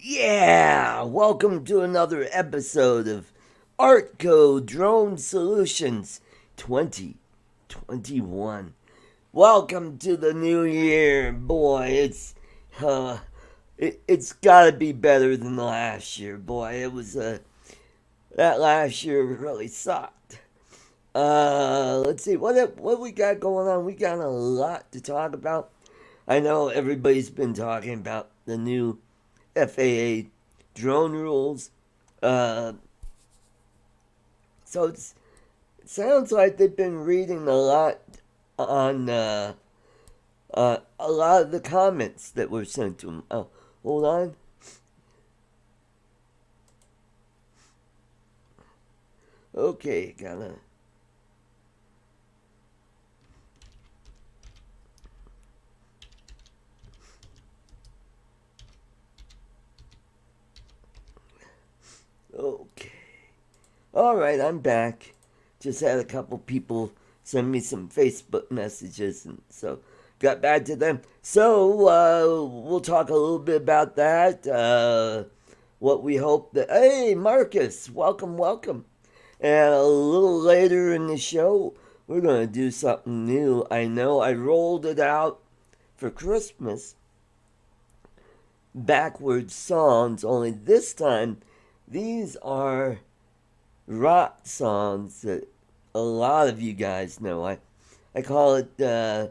Yeah, welcome to another episode of ArtCo Drone Solutions 2021. Welcome to the new year, boy. Uh, it's got to be better than last year, boy. That last year really sucked. Let's see what we got going on. We got a lot to talk about. I know everybody's been talking about the new FAA drone rules. Uh, so it sounds like they've been reading a lot on a lot of the comments that were sent to them. Oh, hold on. Okay, gotta. Okay. All right, I'm back. Just had a couple people send me some Facebook messages, and so got back to them. So we'll talk a little bit about that. What we hope that. Hey, Marcus, welcome, welcome. And a little later in the show, we're gonna do something new. I know I rolled it out for Christmas. Backwards songs. Only this time, these are rock songs that a lot of you guys know. I call it the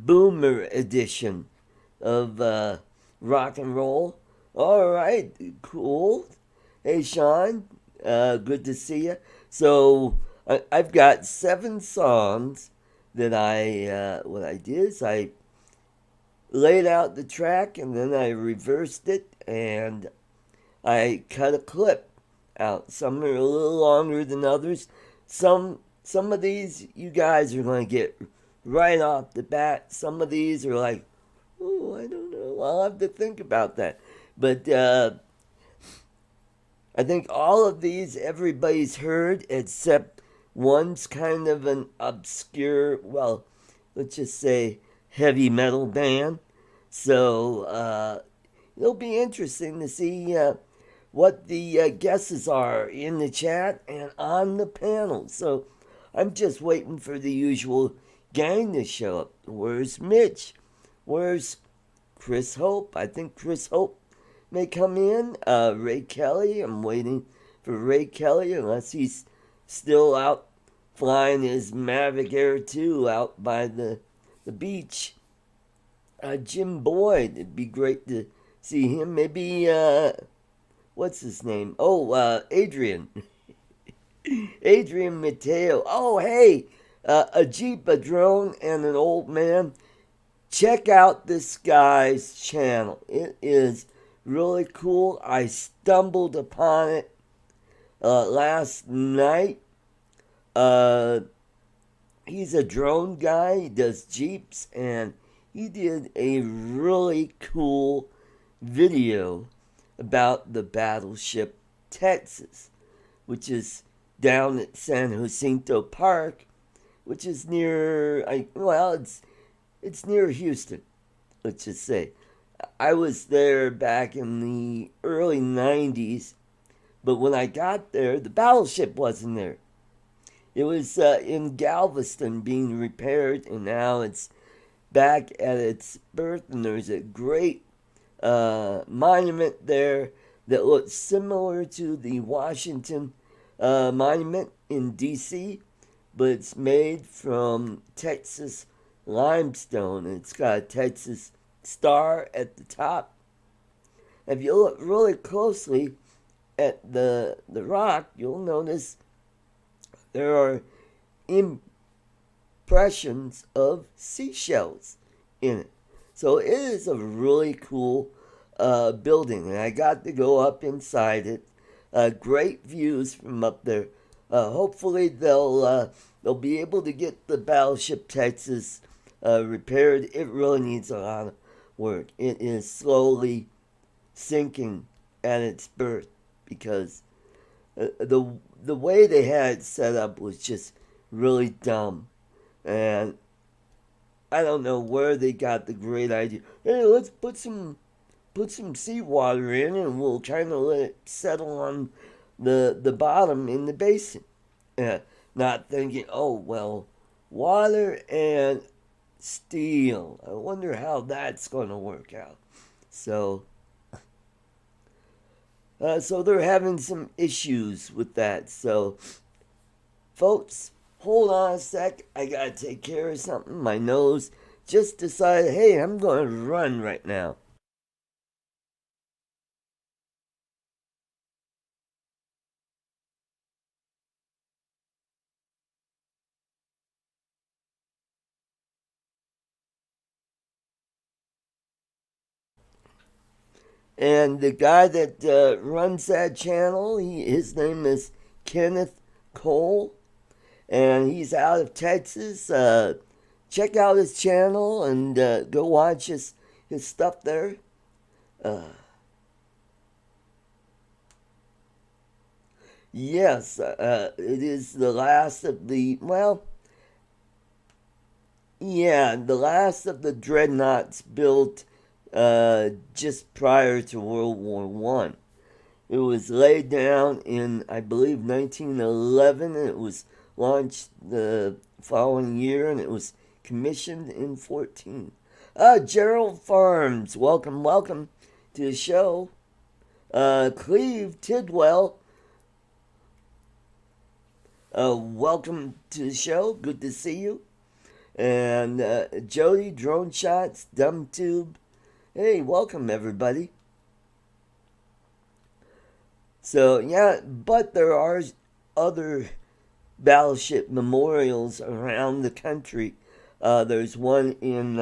boomer edition of rock and roll. All right, cool. Hey Sean, good to see you. So I've got 7 songs that what I did is I laid out the track and then I reversed it and I cut a clip out. Some are a little longer than others. Some of these you guys are going to get right off the bat. Some of these are like, oh, I don't know. I'll have to think about that. But I think all of these everybody's heard except one's kind of an obscure, well, let's just say heavy metal band. So it'll be interesting to see what the guesses are in the chat and on the panel. So I'm just waiting for the usual gang to show up. Where's Mitch? Where's Chris Hope? I think Chris Hope may come in. Ray Kelly, I'm waiting for Ray Kelly unless he's still out flying his Mavic Air 2 out by the beach. Jim Boyd, it'd be great to see him. Maybe what's his name? Oh, Adrian. Adrian Mateo. Oh, hey, a Jeep, a drone, and an old man. Check out this guy's channel. It is really cool. I stumbled upon it last night. Uh, he's a drone guy. He does Jeeps, and he did a really cool video about the battleship Texas, which is down at San Jacinto Park, which is near, it's near Houston, let's just say. I was there back in the early 90s, but when I got there, the battleship wasn't there. It was in Galveston being repaired, and now it's back at its birth, and there's a great monument there that looks similar to the Washington monument in D.C., but it's made from Texas limestone, and it's got a Texas star at the top. If you look really closely at the rock, you'll notice there are impressions of seashells in it. So it is a really cool building, and I got to go up inside it. Great views from up there. Hopefully they'll be able to get the battleship Texas repaired. It really needs a lot of work. It is slowly sinking at its birth because the way they had it set up was just really dumb, and I don't know where they got the great idea. Hey, let's put some put some seawater in and we'll kind of let it settle on the bottom in the basin. Uh, Not thinking, oh, well, water and steel. I wonder how that's going to work out. So, so they're having some issues with that. So, folks, hold on a sec. I gotta take care of something. My nose just decided, hey, I'm going to run right now. And the guy that runs that channel, his name is Kenneth Cole, and he's out of Texas. Check out his channel and go watch his stuff there. Uh, yes, it is the last of the, well, yeah, the last of the dreadnoughts built just prior to World War One. It was laid down in, I believe, 1911, and it was launched the following year, and it was commissioned in 14. Gerald Farms, welcome, welcome to the show. Cleve Tidwell, welcome to the show. Good to see you. And Jody, Drone Shots, DumbTube. Hey, welcome everybody. So, yeah, but there are other battleship memorials around the country. There's one in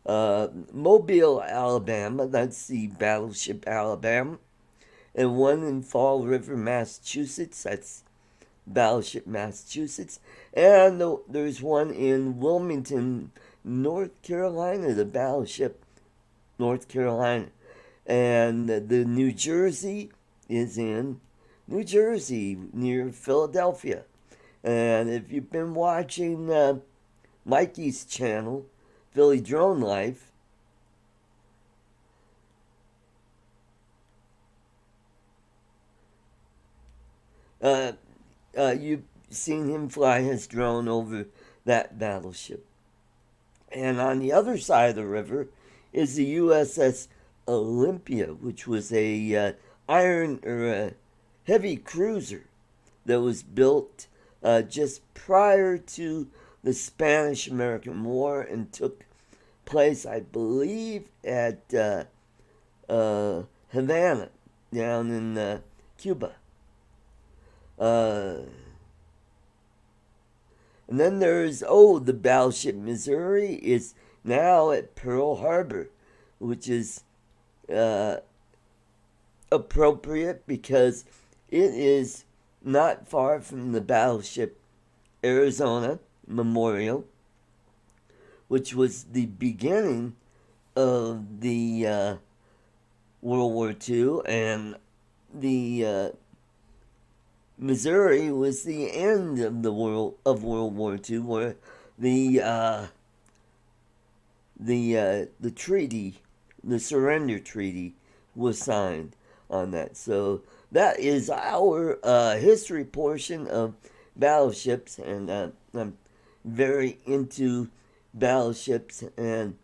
Mobile, Alabama. That's the Battleship Alabama. And one in Fall River, Massachusetts. That's Battleship Massachusetts. And there's one in Wilmington, North Carolina, the Battleship North Carolina. And the New Jersey is in New Jersey, near Philadelphia. And if you've been watching Mikey's channel, Philly Drone Life, you've seen him fly his drone over that battleship. And on the other side of the river is the USS Olympia, which was a iron or a heavy cruiser that was built just prior to the Spanish-American War and took place, I believe, at Havana, down in Cuba. And then there's, the Battleship Missouri is now at Pearl Harbor, which is appropriate because it is not far from the Battleship Arizona Memorial, which was the beginning of the World War II, and the Missouri was the end of World War II, where the treaty, the surrender treaty, was signed on that. So that is our history portion of battleships, and I'm very into battleships, and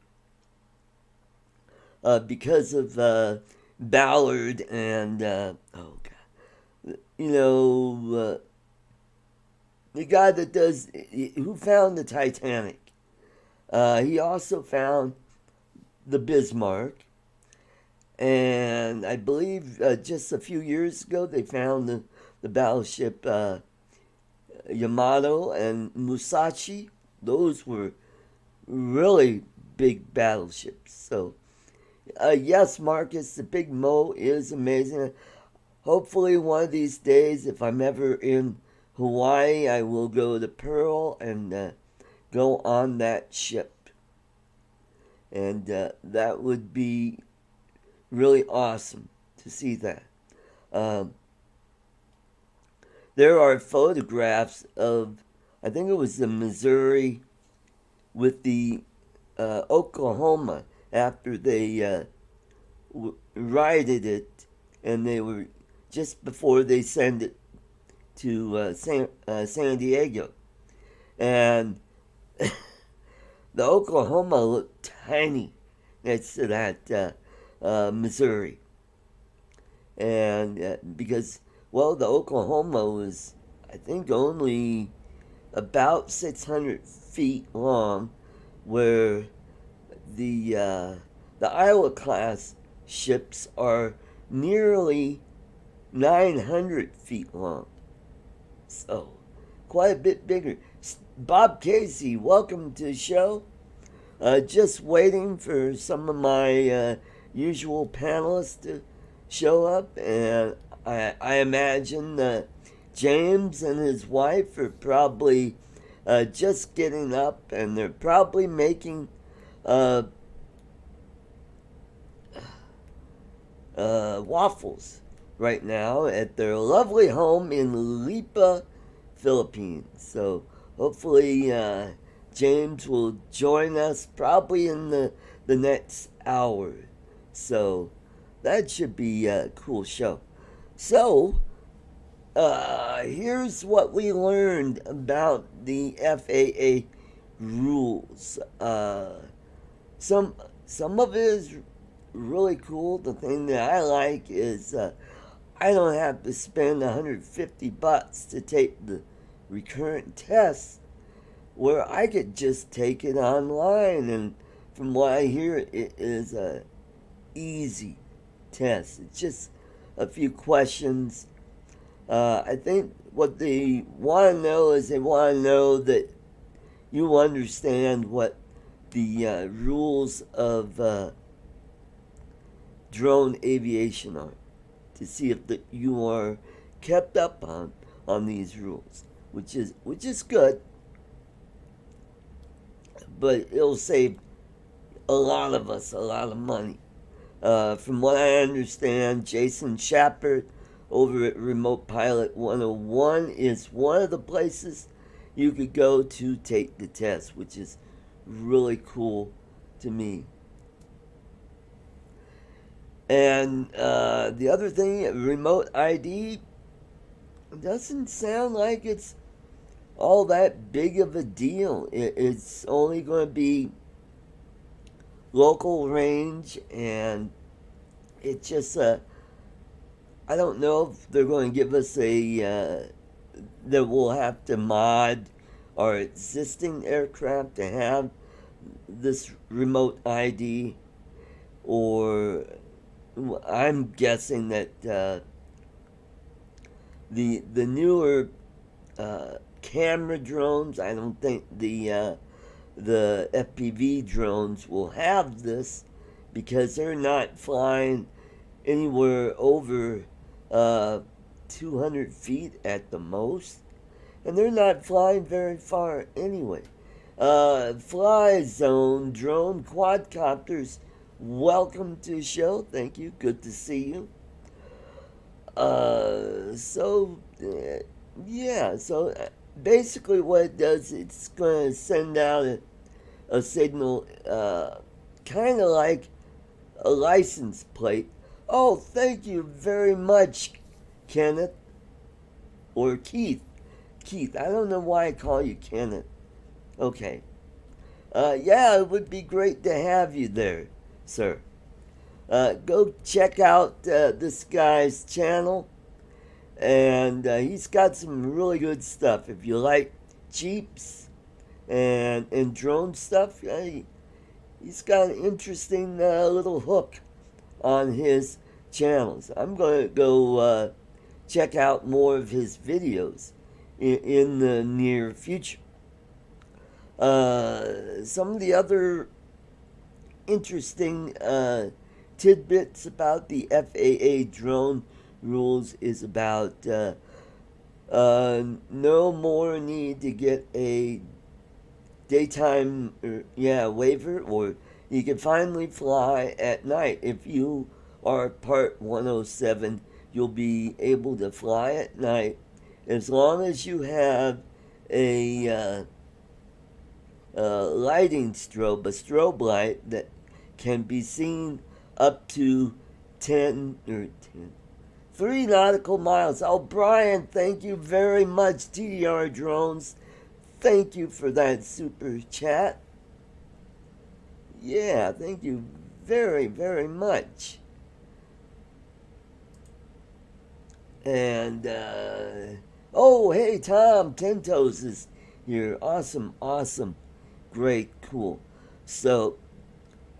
because of Ballard and the guy who found the Titanic, he also found the Bismarck, and I believe just a few years ago they found the battleship Yamato and Musashi. Those were really big battleships. So, yes, Marcus, the Big Mo is amazing. Hopefully, one of these days, if I'm ever in Hawaii, I will go to Pearl and go on that ship. And that would be really awesome to see that. There are photographs of, I think it was the Missouri with the Oklahoma after they righted it, and they were just before they send it to San Diego, and the Oklahoma looked tiny next to that Missouri, and because the Oklahoma was, I think, only about 600 feet long, where the Iowa class ships are nearly 900 feet long. So, quite a bit bigger. Bob Casey, welcome to the show. Just waiting for some of my usual panelists to show up, and I imagine James and his wife are probably just getting up, and they're probably making waffles right now at their lovely home in Lipa, Philippines. So hopefully James will join us probably in the next hour. So that should be a cool show. So here's what we learned about the FAA rules. Some of it is really cool. The thing that I like is I don't have to spend $150 to take the recurrent test, where I could just take it online, and from what I hear, it is a easy test. It's just a few questions. I think what they want to know is they want to know that you understand what the rules of drone aviation are, to see if you are kept up on these rules, which is good, but it'll save a lot of us a lot of money. From what I understand, Jason Shepard over at Remote Pilot 101 is one of the places you could go to take the test, which is really cool to me. And the other thing, remote ID, doesn't sound like it's all that big of a deal. It's only going to be local range, and it just I don't know if they're going to give us that we'll have to mod our existing aircraft to have this remote ID, or I'm guessing that the newer camera drones, I don't think the FPV drones will have this, because they're not flying anywhere over 200 feet at the most, and they're not flying very far anyway. Fly Zone drone quadcopters, welcome to the show. Thank you. Good to see you. So basically what it does, it's going to send out a signal, kind of like a license plate. Oh, thank you very much, Kenneth. Or Keith. Keith, I don't know why I call you Kenneth. Okay. It would be great to have you there, sir. Go check out this guy's channel, and he's got some really good stuff. If you like Jeeps and drone stuff, he's got an interesting little hook on his channels. I'm going to go check out more of his videos in the near future. Some of the other interesting tidbits about the FAA drone rules is about no more need to get a daytime waiver, or you can finally fly at night. If you are Part 107, you'll be able to fly at night as long as you have a lighting strobe, a strobe light that can be seen up to 3 nautical miles. Oh, Brian, thank you very much. TDR Drones, thank you for that super chat. Yeah, thank you very, very much. And, oh, hey, Tom, Ten Toes is here. Awesome, awesome. Great, cool. So,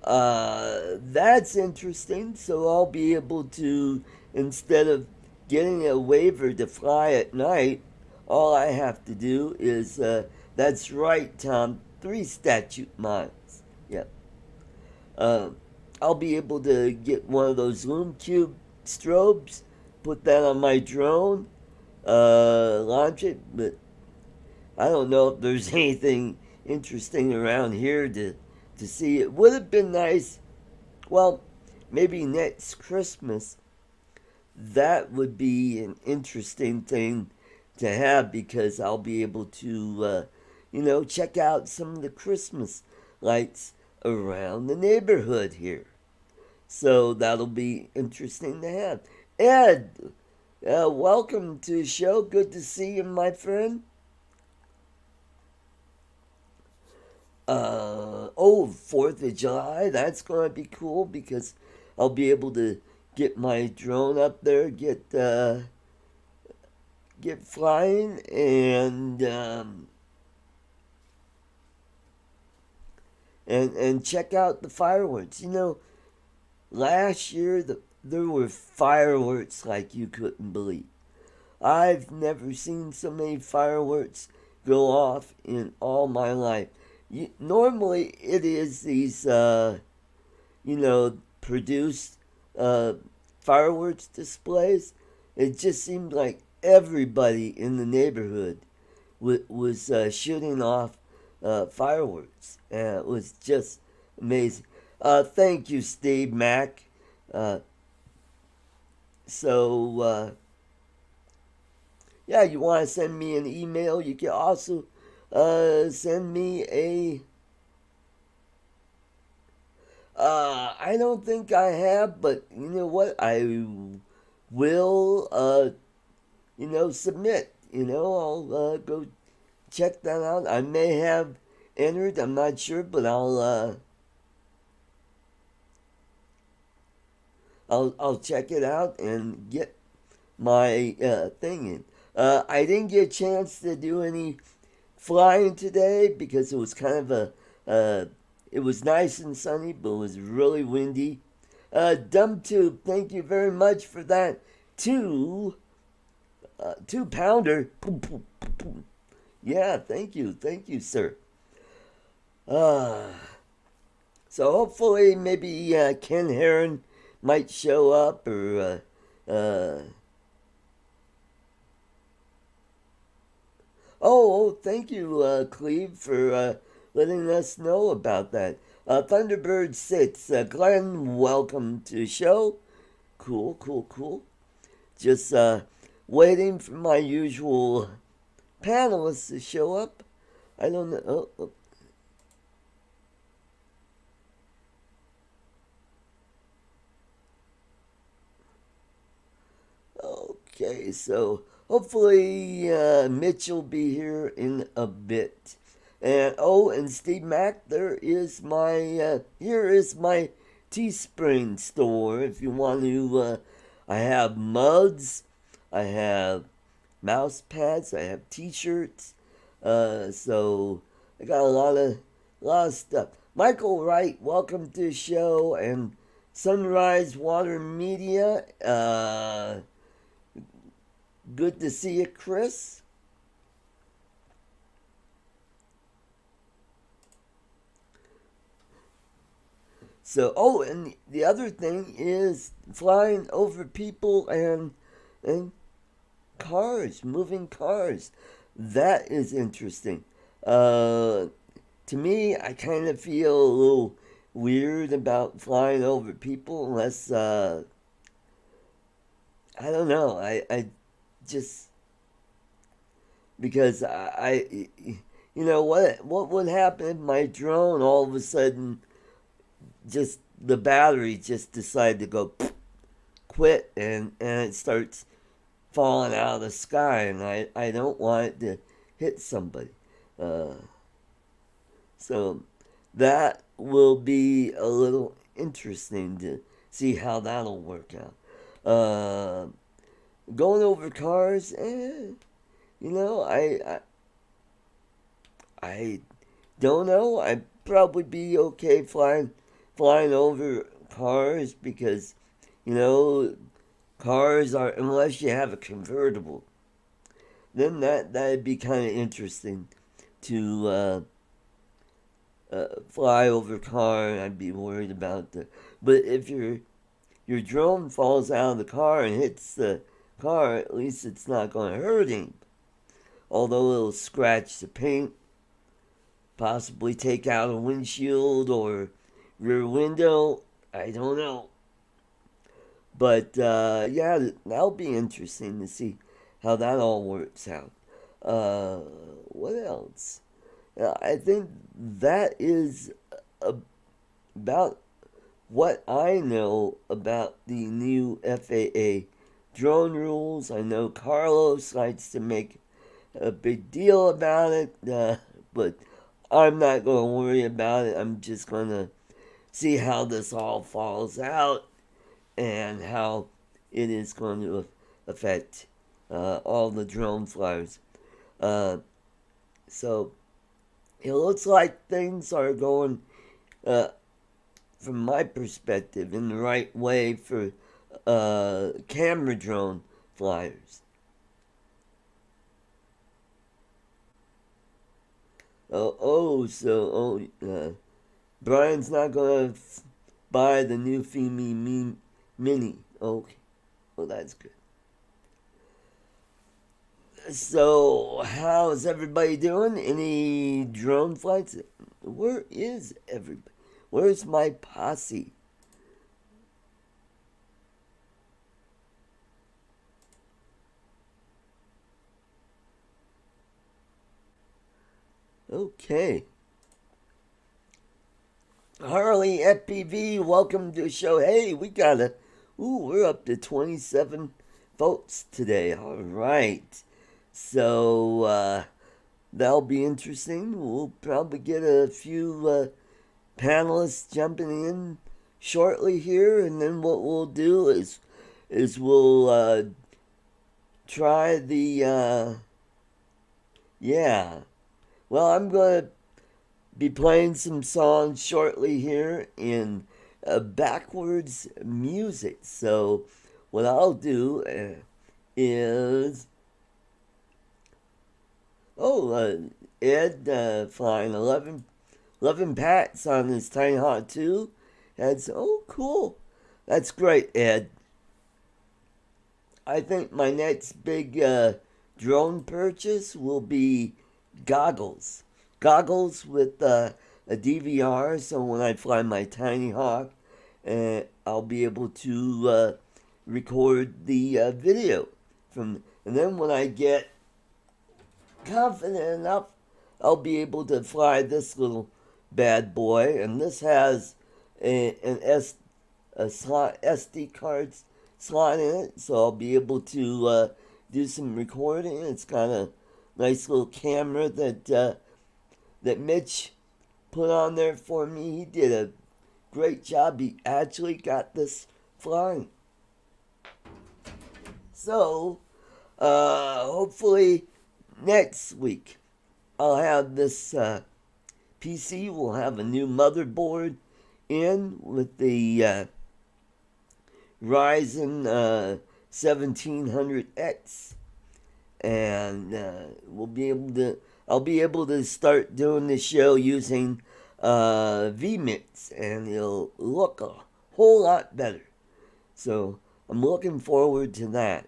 that's interesting. So I'll be able to, instead of getting a waiver to fly at night, all I have to do is, that's right, Tom, 3 statute miles. Yep. Uh, I'll be able to get one of those Loom Cube strobes, put that on my drone, launch it, but I don't know if there's anything interesting around here to see. It would have been nice, well, maybe next Christmas, that would be an interesting thing to have because I'll be able to, check out some of the Christmas lights around the neighborhood here. So that'll be interesting to have. Ed, welcome to the show. Good to see you, my friend. 4th of July, that's going to be cool because I'll be able to get my drone up there, get flying, and check out the fireworks. Last year there were fireworks like you couldn't believe. I've never seen so many fireworks go off in all my life. Normally it is these, produced fireworks displays. It just seemed like everybody in the neighborhood was shooting off fireworks. And it was just amazing. Thank you, Steve Mack. Yeah, you want to send me an email, you can also send me a... I don't think I have, but you know what? I will, submit. I'll go check that out. I may have entered, I'm not sure, but I'll check it out and get my thing in. I didn't get a chance to do any flying today because it was kind of it was nice and sunny, but it was really windy. DumbTube, thank you very much for that 2-pounder. Yeah, thank you, sir. So hopefully maybe Ken Heron might show up, or thank you, Cleve, for letting us know about that. Thunderbird 6, Glenn, welcome to the show. Cool. Just waiting for my usual panelists to show up. I don't know. Okay, so hopefully Mitch will be here in a bit. And Steve Mack, here is my Teespring store. If you want to, I have mugs, I have mouse pads, I have T-shirts. So I got a lot of stuff. Michael Wright, welcome to the show, and Sunrise Water Media. Good to see you, Chris. So, and the other thing is flying over people and cars, moving cars. That is interesting. To me, I kind of feel a little weird about flying over people unless, I don't know, I just, because what would happen if my drone all of a sudden just the battery just decided to go quit, and it starts falling out of the sky, and I don't want it to hit somebody. Uh, so that will be a little interesting to see how that'll work out. Going over cars, you know, I don't know. I'd probably be okay flying over cars because, you know, cars are, unless you have a convertible, then that'd be kind of interesting to fly over car. I'd be worried about the, but if your drone falls out of the car and hits the car, at least it's not going to hurt him. Although it'll scratch the paint, possibly take out a windshield or rear window. I don't know. But yeah, that'll be interesting to see how that all works out. What else? I think that is about what I know about the new FAA drone rules. I know Carlos likes to make a big deal about it, but I'm not going to worry about it. I'm just going to see how this all falls out and how it is going to affect all the drone flyers. So it looks like things are going, from my perspective, in the right way for camera drone flyers. Brian's not going to buy the new Femi Mini. Okay, well, that's good. So, how's everybody doing? Any drone flights? Where is everybody? Where's my posse? Okay. Harley FPV, welcome to the show. Hey, we're up to 27 votes today. All right. So, that'll be interesting. We'll probably get a few panelists jumping in shortly here, and then what we'll do is we'll try the yeah. Well, I'm gonna be playing some songs shortly here in backwards music. So what I'll do is Ed flying 11 pats on his Tiny Hawk 2. That's cool. That's great, Ed. I think my next big drone purchase will be goggles with a DVR, so when I fly my Tiny Hawk, I'll be able to record the video and then when I get confident enough, I'll be able to fly this little bad boy, and this has a SD card slot in it, so I'll be able to do some recording. It's got a nice little camera that Mitch put on there for me. He did a great job. He actually got this flying. So, hopefully next week I'll have this PC. We'll have a new motherboard in with the Ryzen 1700X, and I'll be able to start doing the show using vMix, and it'll look a whole lot better. So I'm looking forward to that.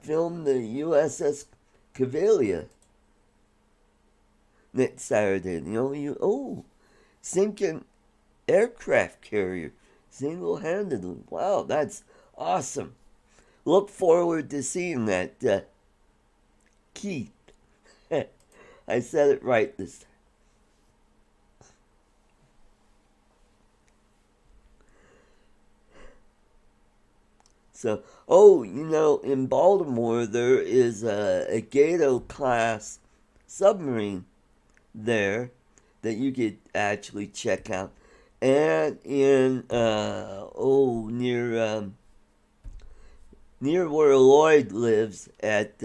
Film the USS Cavalia next Saturday. Sinking aircraft carrier single-handedly. Wow, that's awesome. Look forward to seeing that, Keith. I said it right this time. So, oh, in Baltimore, there is a Gato class submarine there that you could actually check out. And in, near where Lloyd lives at,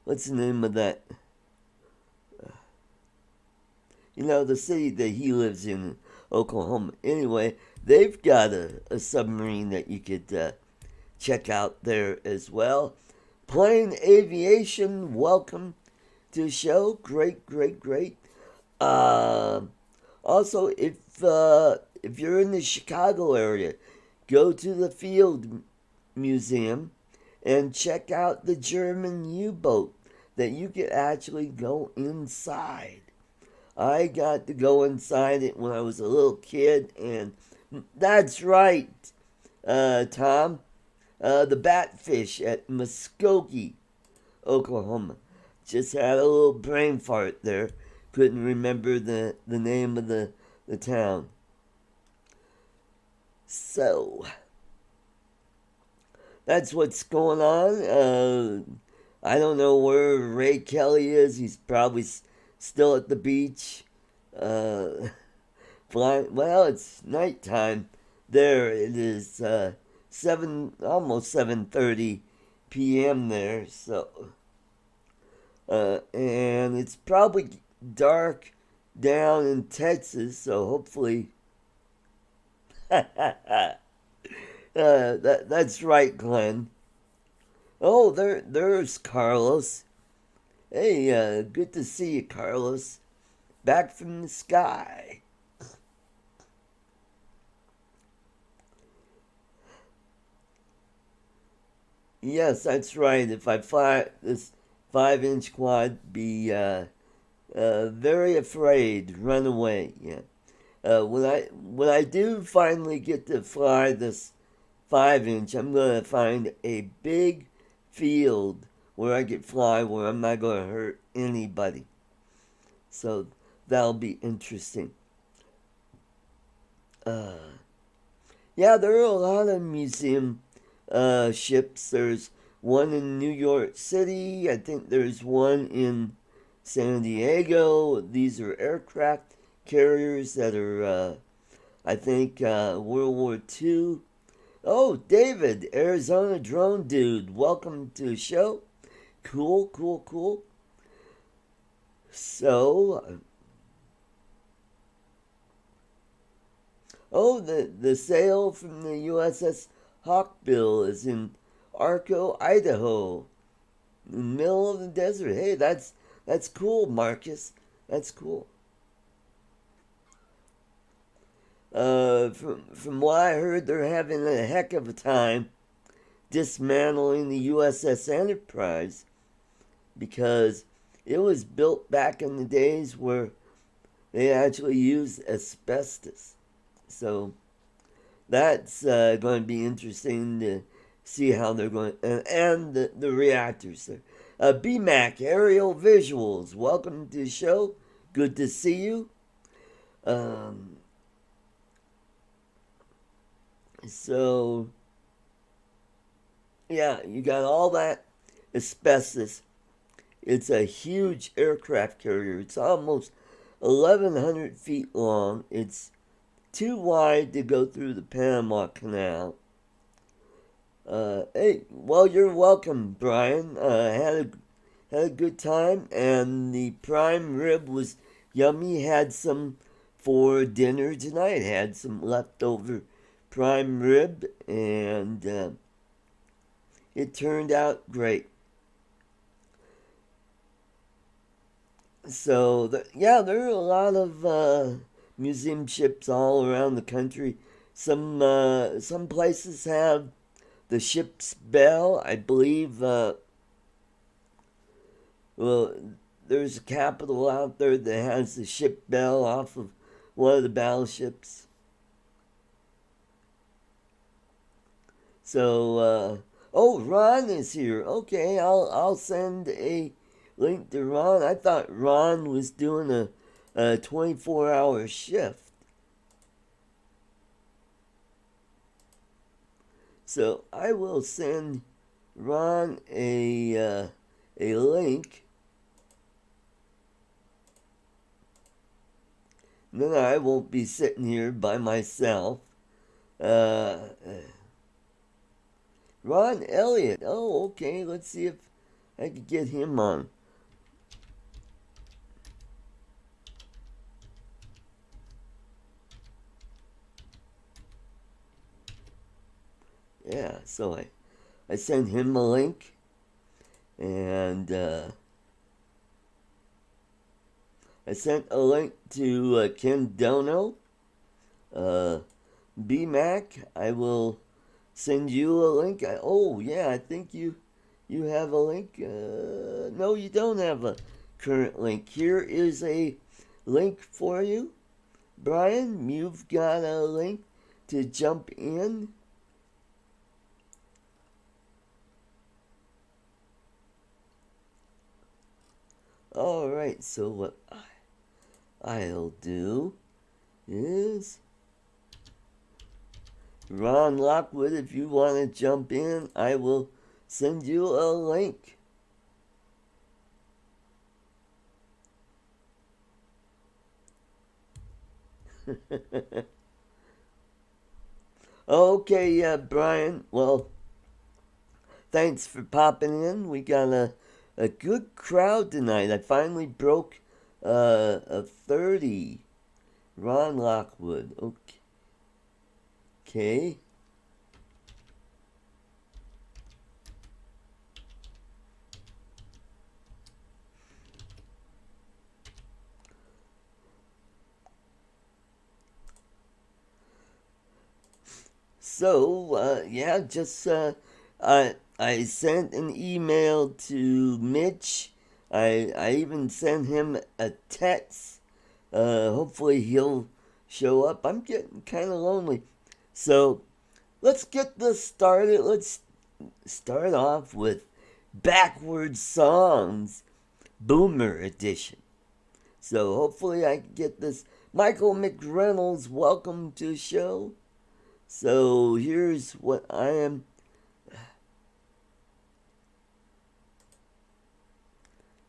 what's the name of that? The city that he lives in, Oklahoma. Anyway, they've got a submarine that you could check out there as well. Plain Aviation, welcome to the show. Great, great, great. Also, if you're in the Chicago area, go to the Field Museum and check out the German U-boat that you could actually go inside. I got to go inside it when I was a little kid, and that's right, Tom. The Batfish at Muskogee, Oklahoma. Just had a little brain fart there. Couldn't remember the name of the town. So, that's what's going on. I don't know where Ray Kelly is. He's probably still at the beach. Well, it's nighttime. There it is. Almost 7:30 p.m. there. So, and it's probably dark down in Texas. So hopefully, that's right, Glenn. Oh, there's Carlos. Hey, good to see you, Carlos. Back from the sky. Yes, that's right. If I fly this 5-inch quad, be very afraid, run away. Yeah. When I do finally get to fly this 5-inch, I'm gonna find a big field where I could fly where I'm not gonna hurt anybody. So that'll be interesting. Uh, yeah, there are a lot of museum ships. There's one in New York City. I think there's one in San Diego. These are aircraft carriers that are, I think, World War II. Oh, David, Arizona drone dude. Welcome to the show. Cool, cool, cool. So, oh, the sail from the USS Hawkbill is in ArtCo, Idaho, in the middle of the desert. Hey, that's cool, Marcus. That's cool. From what I heard, they're having a heck of a time dismantling the USS Enterprise because it was built back in the days where they actually used asbestos. So that's going to be interesting to see how they're going, and the reactors there. BMAC Aerial Visuals, welcome to the show. Good to see you. Um, so yeah, you got all that asbestos. It's a huge aircraft carrier. It's almost 1,100 feet long. It's too wide to go through the Panama Canal. Hey, well, you're welcome, Brian. Had a good time, and the prime rib was yummy. Had some for dinner tonight. Had some leftover prime rib, and it turned out great. So, yeah, there are a lot of museum ships all around the country. Some places have the ship's bell. I believe, well, there's a capital out there that has the ship bell off of one of the battleships. So, oh, Ron is here. Okay, I'll send a link to Ron. I thought Ron was doing a 24-hour shift. So I will send Ron a link. Then I won't be sitting here by myself. Ron Elliott. Oh, okay. Let's see if I can get him on. Yeah, so I sent him a link, and I sent a link to Ken Dono. BMac, I will send you a link. Oh, yeah, I think you have a link. No, you don't have a current link. Here is a link for you. Brian, you've got a link to jump in. Alright, so what I'll do is, Ron Lockwood, if you want to jump in, I will send you a link. Okay, Brian, well, thanks for popping in. We got a good crowd tonight. I finally broke a 30. Ron Lockwood. Okay. So, yeah, just I sent an email to Mitch. I even sent him a text. Hopefully he'll show up. I'm getting kind of lonely. So, let's get this started. Let's start off with Backwards Songs, Boomer Edition. So, hopefully I can get this. Michael McReynolds, welcome to the show. So, here's what I am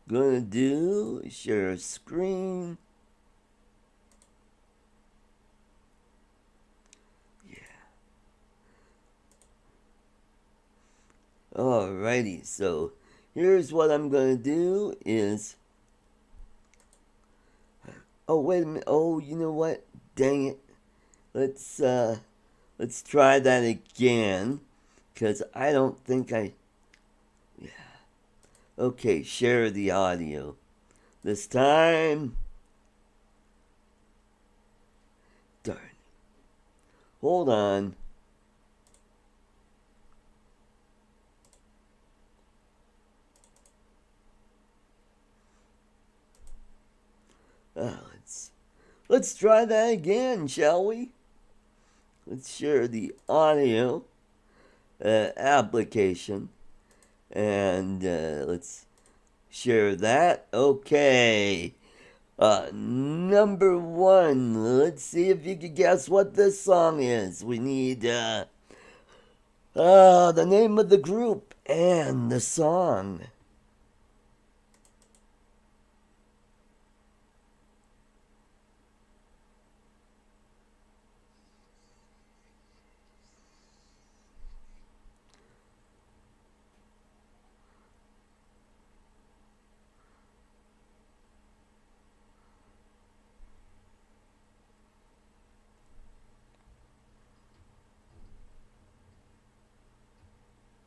gonna do. Share a screen. Yeah. Alrighty, so here's what I'm gonna do is, oh wait a minute, oh you know what, dang it, let's try that again, because I don't think yeah. Okay, share the audio. This time, darn. Hold on. Let's try that again, shall we? Let's share the audio application, and let's share that. Okay. Number one. Let's see if you can guess what this song is. We need the name of the group and the song.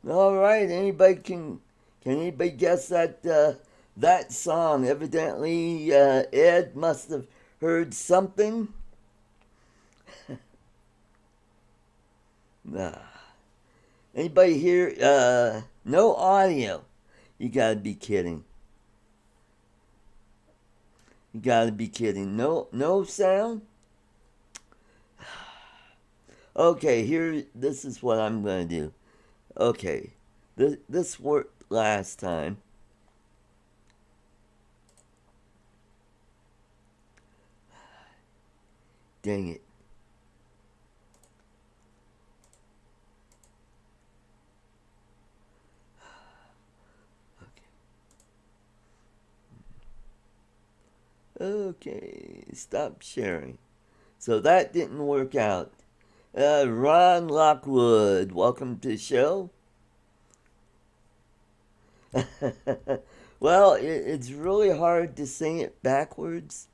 All right, can anybody guess that song? Evidently, Ed must have heard something. Nah. Anybody here? No audio. You gotta be kidding. You gotta be kidding. No sound. Okay, this is what I'm gonna do. Okay, this worked last time. Dang it. Okay, stop sharing. So that didn't work out. Ron Lockwood, welcome to the show. Well, it's really hard to say it backwards.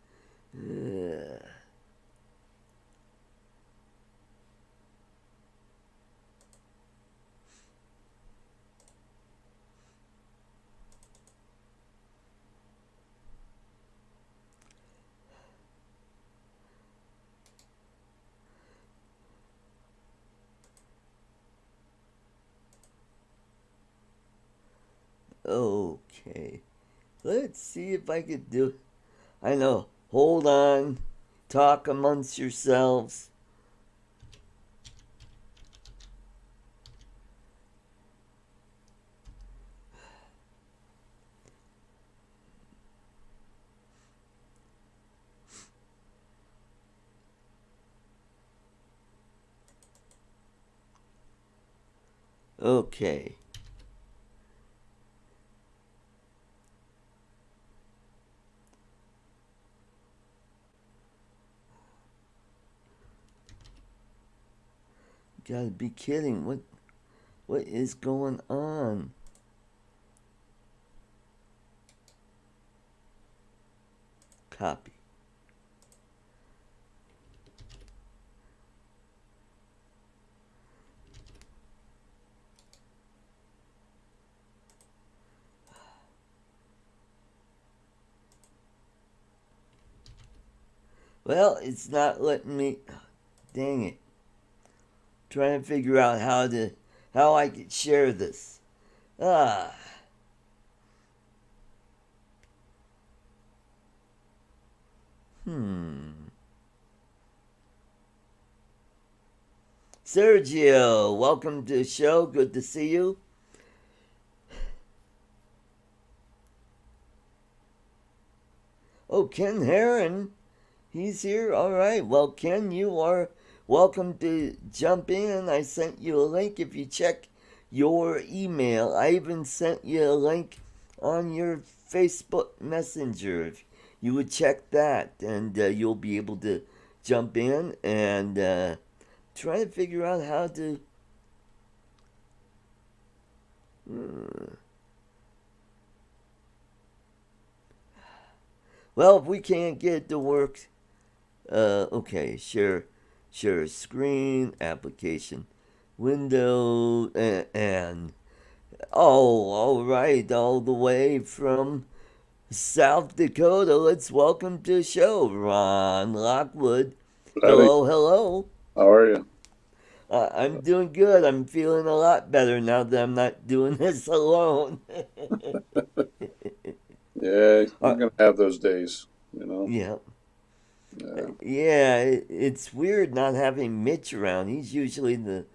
Okay, let's see if I could do it. I know. Hold on. Talk amongst yourselves. Okay. Gotta be kidding. What is going on? Copy. Well, it's not letting me. Dang it. Trying to figure out how I could share this. Ah. Sergio, welcome to the show. Good to see you. Oh, Ken Heron. He's here. All right. Well, Ken, you are welcome to jump in. I sent you a link if you check your email. I even sent you a link on your Facebook Messenger. If you would check that, and you'll be able to jump in and try to figure out how to. Well, if we can't get it to work, okay, share screen, application, window, and oh, all right, all the way from South Dakota. Let's welcome to the show, Ron Lockwood. Howdy. Hello, hello. How are you? I'm doing good. I'm feeling a lot better now that I'm not doing this alone. Yeah, uh, you're gonna have those days, you know. yeah. Yeah. Yeah, it's weird not having Mitch around. He's usually the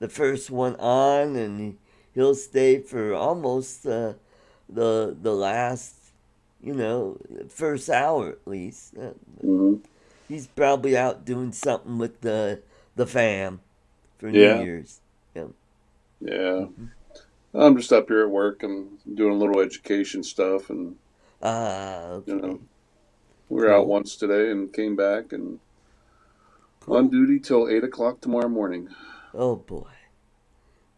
first one on, and he'll stay for almost the last, first hour at least. hmm He's probably out doing something with the fam for New Yeah. Year's. Yeah. Yeah. hmm I'm just up here at work. I'm doing a little education stuff, and Ah, you know, okay. we were out Cool. once today and came back and on Cool. duty till 8 o'clock tomorrow morning. Oh boy.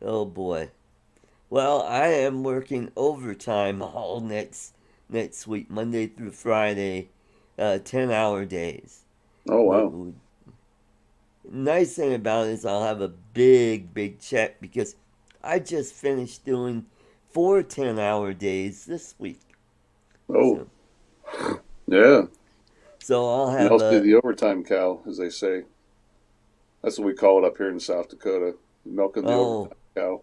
Oh boy. Well, I am working overtime all next week, Monday through Friday, 10-hour days. Oh What wow. would nice thing about it is I'll have a big check because I just finished doing 4 10-hour days this week. Oh So yeah. I'll have Melted a the overtime cow, as they say. That's what we call it up here in South Dakota. Milking the oh overtime cow.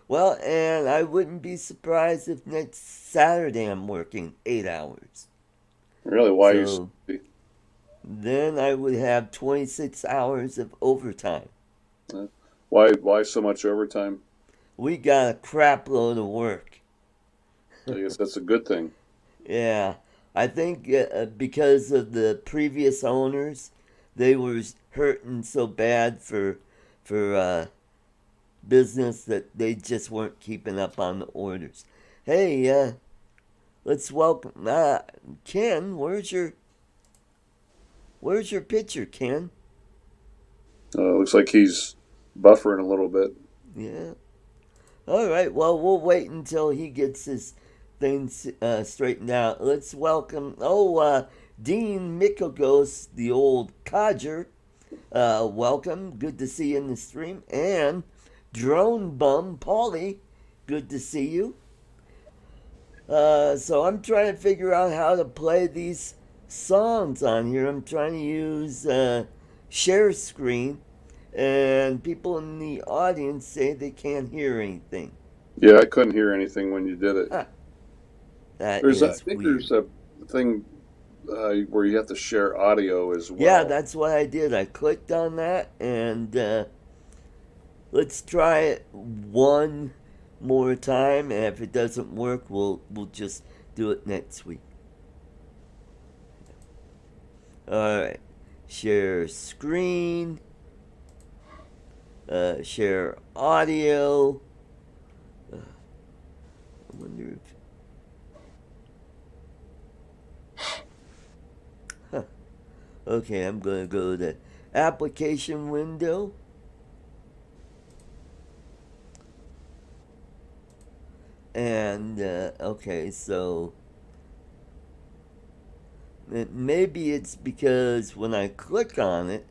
well, and I wouldn't be surprised if next Saturday I'm working 8 hours. Really, why you? So then I would have 26 hours of overtime. Why so much overtime? We got a crap load of work. I guess that's a good thing. Yeah. I think because of the previous owners, they were hurting so bad for business that they just weren't keeping up on the orders. Hey, let's welcome Ken. Where's your picture, Ken? Looks like he's buffering a little bit. Yeah. All right. Well, we'll wait until he gets his things straightened out. Let's welcome. Dean Mikogos, the old codger. Welcome. Good to see you in the stream. And Drone Bum Polly. Good to see you. So I'm trying to figure out how to play these songs on here. I'm trying to use share screen, and people in the audience say they can't hear anything. Yeah, I couldn't hear anything when you did it. Huh, that I is think weird. there's a thing where you have to share audio as Yeah, well. that's what I did. I clicked on that, and let's try it one more time. And if it doesn't work, we'll just do it next week. All right. Share screen. Share audio. I wonder if. Huh. Okay, I'm gonna go to the application window. And okay, so maybe it's because when I click on it,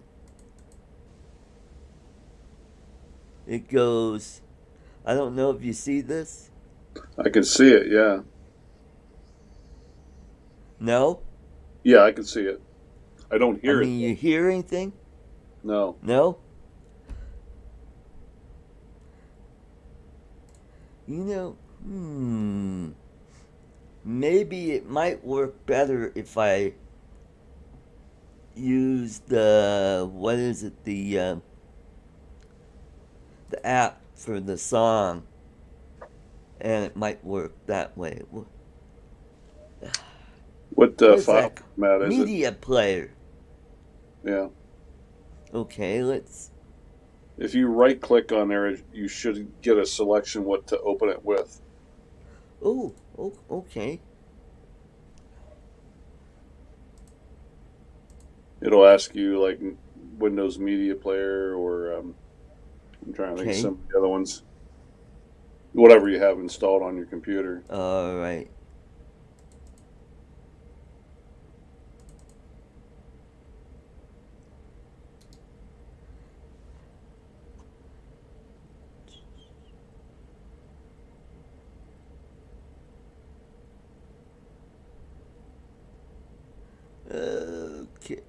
it goes. I don't know if you see this. I can see it. Yeah, No, yeah, I can see it. I don't I hear it mean you though. hear anything? No. No. You know, maybe it might work better if I use the what is it the app for the song, and it might work that way. What What is file that? format is it? Media player. Yeah. Okay, let's. If you right click on there, you should get a selection what to open it with. Oh, okay. It'll ask you like Windows Media Player or I'm trying to think of Okay. some of the other ones. Whatever you have installed on your computer. All right. Okay.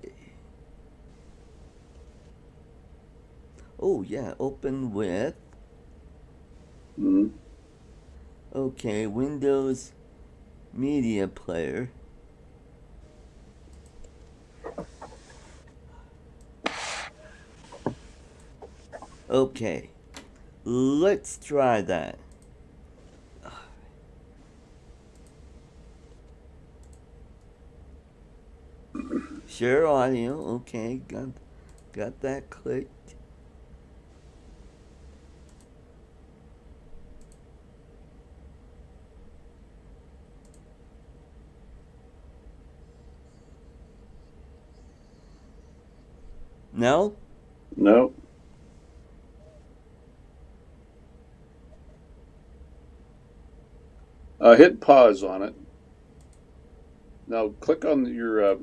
Oh yeah, open with. Mm-hmm. Okay, Windows Media Player. Okay, let's try that. Share audio. Okay, got that clicked. No? No. Hit pause on it. Now click on your uh,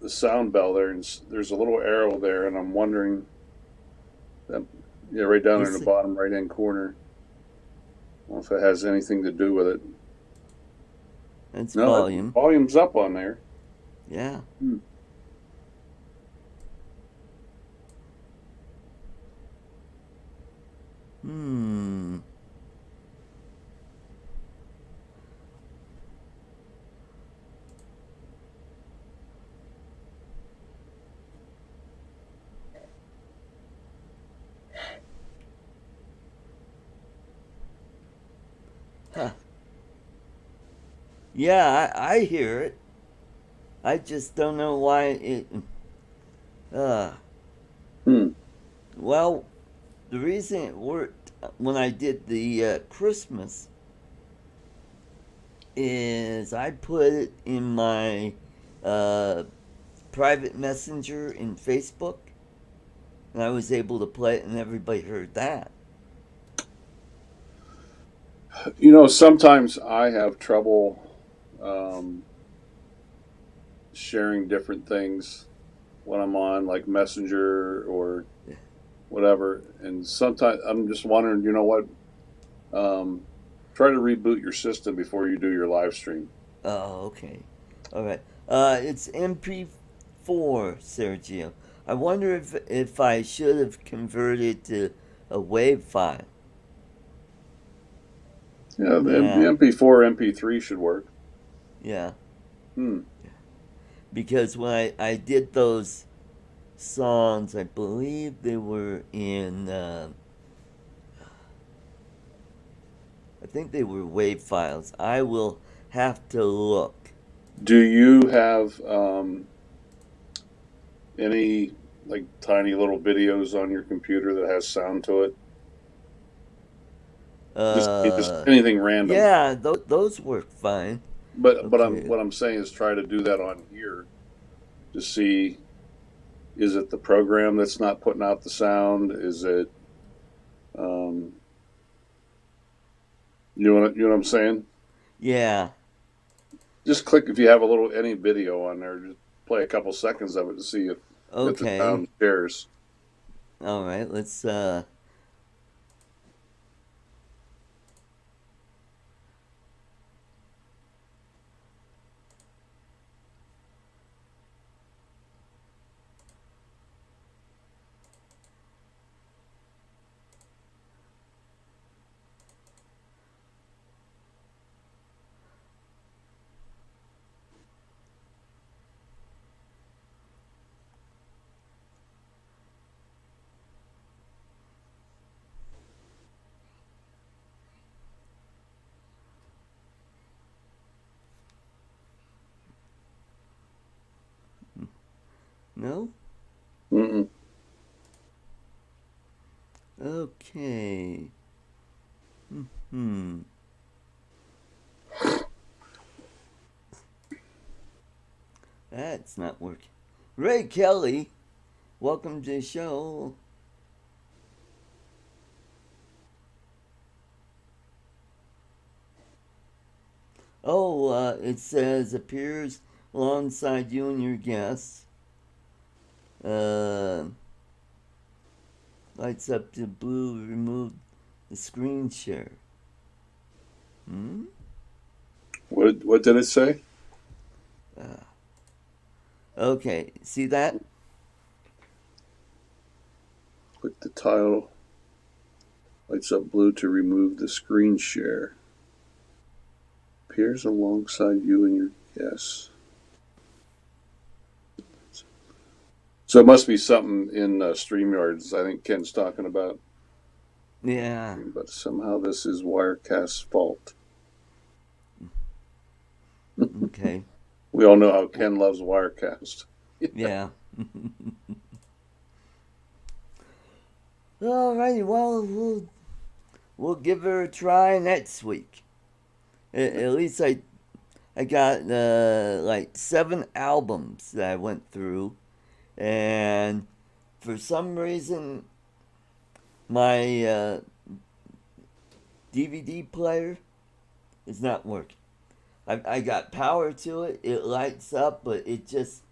the sound bell there, and there's a little arrow there, and I'm wondering, yeah, right down there in the This bottom right hand corner. I don't know if it has anything to do with it. that's No, volume. volume's up on there. Yeah. Hmm. Hmm. Huh. Yeah, I hear it. I just don't know why it. Uh, Hmm. well, the reason it worked when I did the Christmas is I put it in my uh, private messenger in Facebook, and I was able to play it, and everybody heard that. Sometimes I have trouble um, sharing different things when I'm on like Messenger or whatever. And sometimes I'm just wondering, you know what? Um, Try to reboot your system before you do your live stream. Oh, okay. All right. It's MP4, Sergio. I wonder if I should have converted to a WAV file. Yeah, the Yeah, MP4, MP3 should work. yeah. Hmm. Because when I did those songs, I believe they were in. I think they were WAV files. I will have to look. Do you have any like tiny little videos on your computer that has sound to it? Just Uh, anything random. yeah, those work fine. But I'm Okay. what I'm saying is try to do that on here to see, is it the program that's not putting out the sound? Is it um, you know what I'm saying? Yeah. Just click if you have a little any video on there. Just play a couple seconds of it to see if the Okay. sound shares. All right. Let's. No. Mm-mm. Okay. Hmm. That's not working. Ray Kelly, welcome to the show. Oh, it says appears alongside you and your guests. Uh, lights up to blue. Remove the screen share. Hmm. What did it say? Uh, okay. See that? Click the tile. Lights up blue to remove the screen share. Appears alongside you and your guests. So it must be something in StreamYards. I think Ken's talking about. Yeah. But somehow this is Wirecast's fault. Okay. We all know how Ken loves Wirecast. Yeah. Alrighty. Well, we'll give her a try next week. At least I got like 7 albums that I went through, and for some reason my DVD player is not working. I got power to it. It lights up, but it just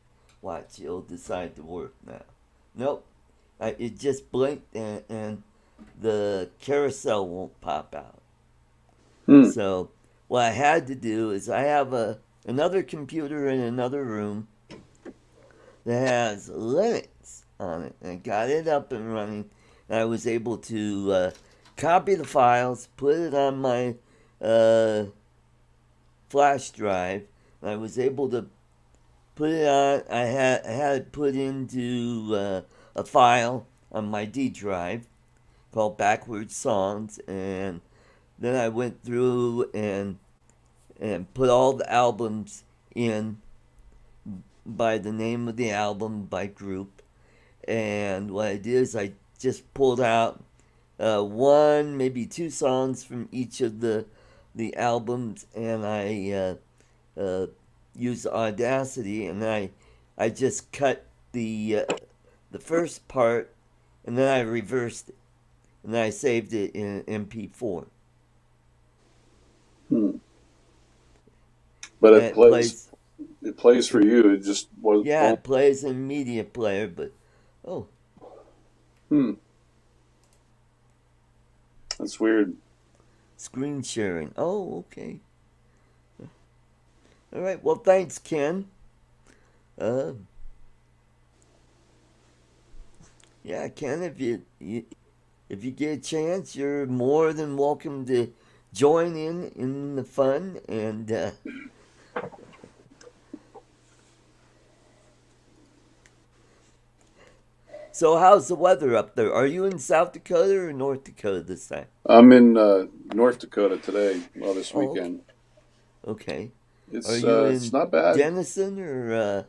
watch. It'll decide to work now. Nope. It just blinked and the carousel won't pop out. Hmm. So what I had to do is I have another computer in another room that has Linux on it. And I got it up and running. And I was able to copy the files, put it on my uh, flash drive. And I was able to put it on. I had it put into a file on my D drive called Backwards Songs, and then I went through and and put all the albums in by the name of the album by group. And what I did is I just pulled out one, maybe two songs from each of the albums, and I used Audacity, and I just cut the first part, and then I reversed it, and then I saved it in MP4. Hmm. But And it plays. It plays for you. It just was. yeah, Oh, it plays in media player, but oh, hmm. That's weird. screen sharing. Oh, okay. All right. Well, thanks, Ken. Uh, yeah, Ken. If you get a chance, you're more than welcome to join in the fun. And so, how's the weather up there? Are you in South Dakota or North Dakota this time? I'm in North Dakota today. Well, this Oh, okay. weekend. Okay. Are It's you it's in not bad. Denison or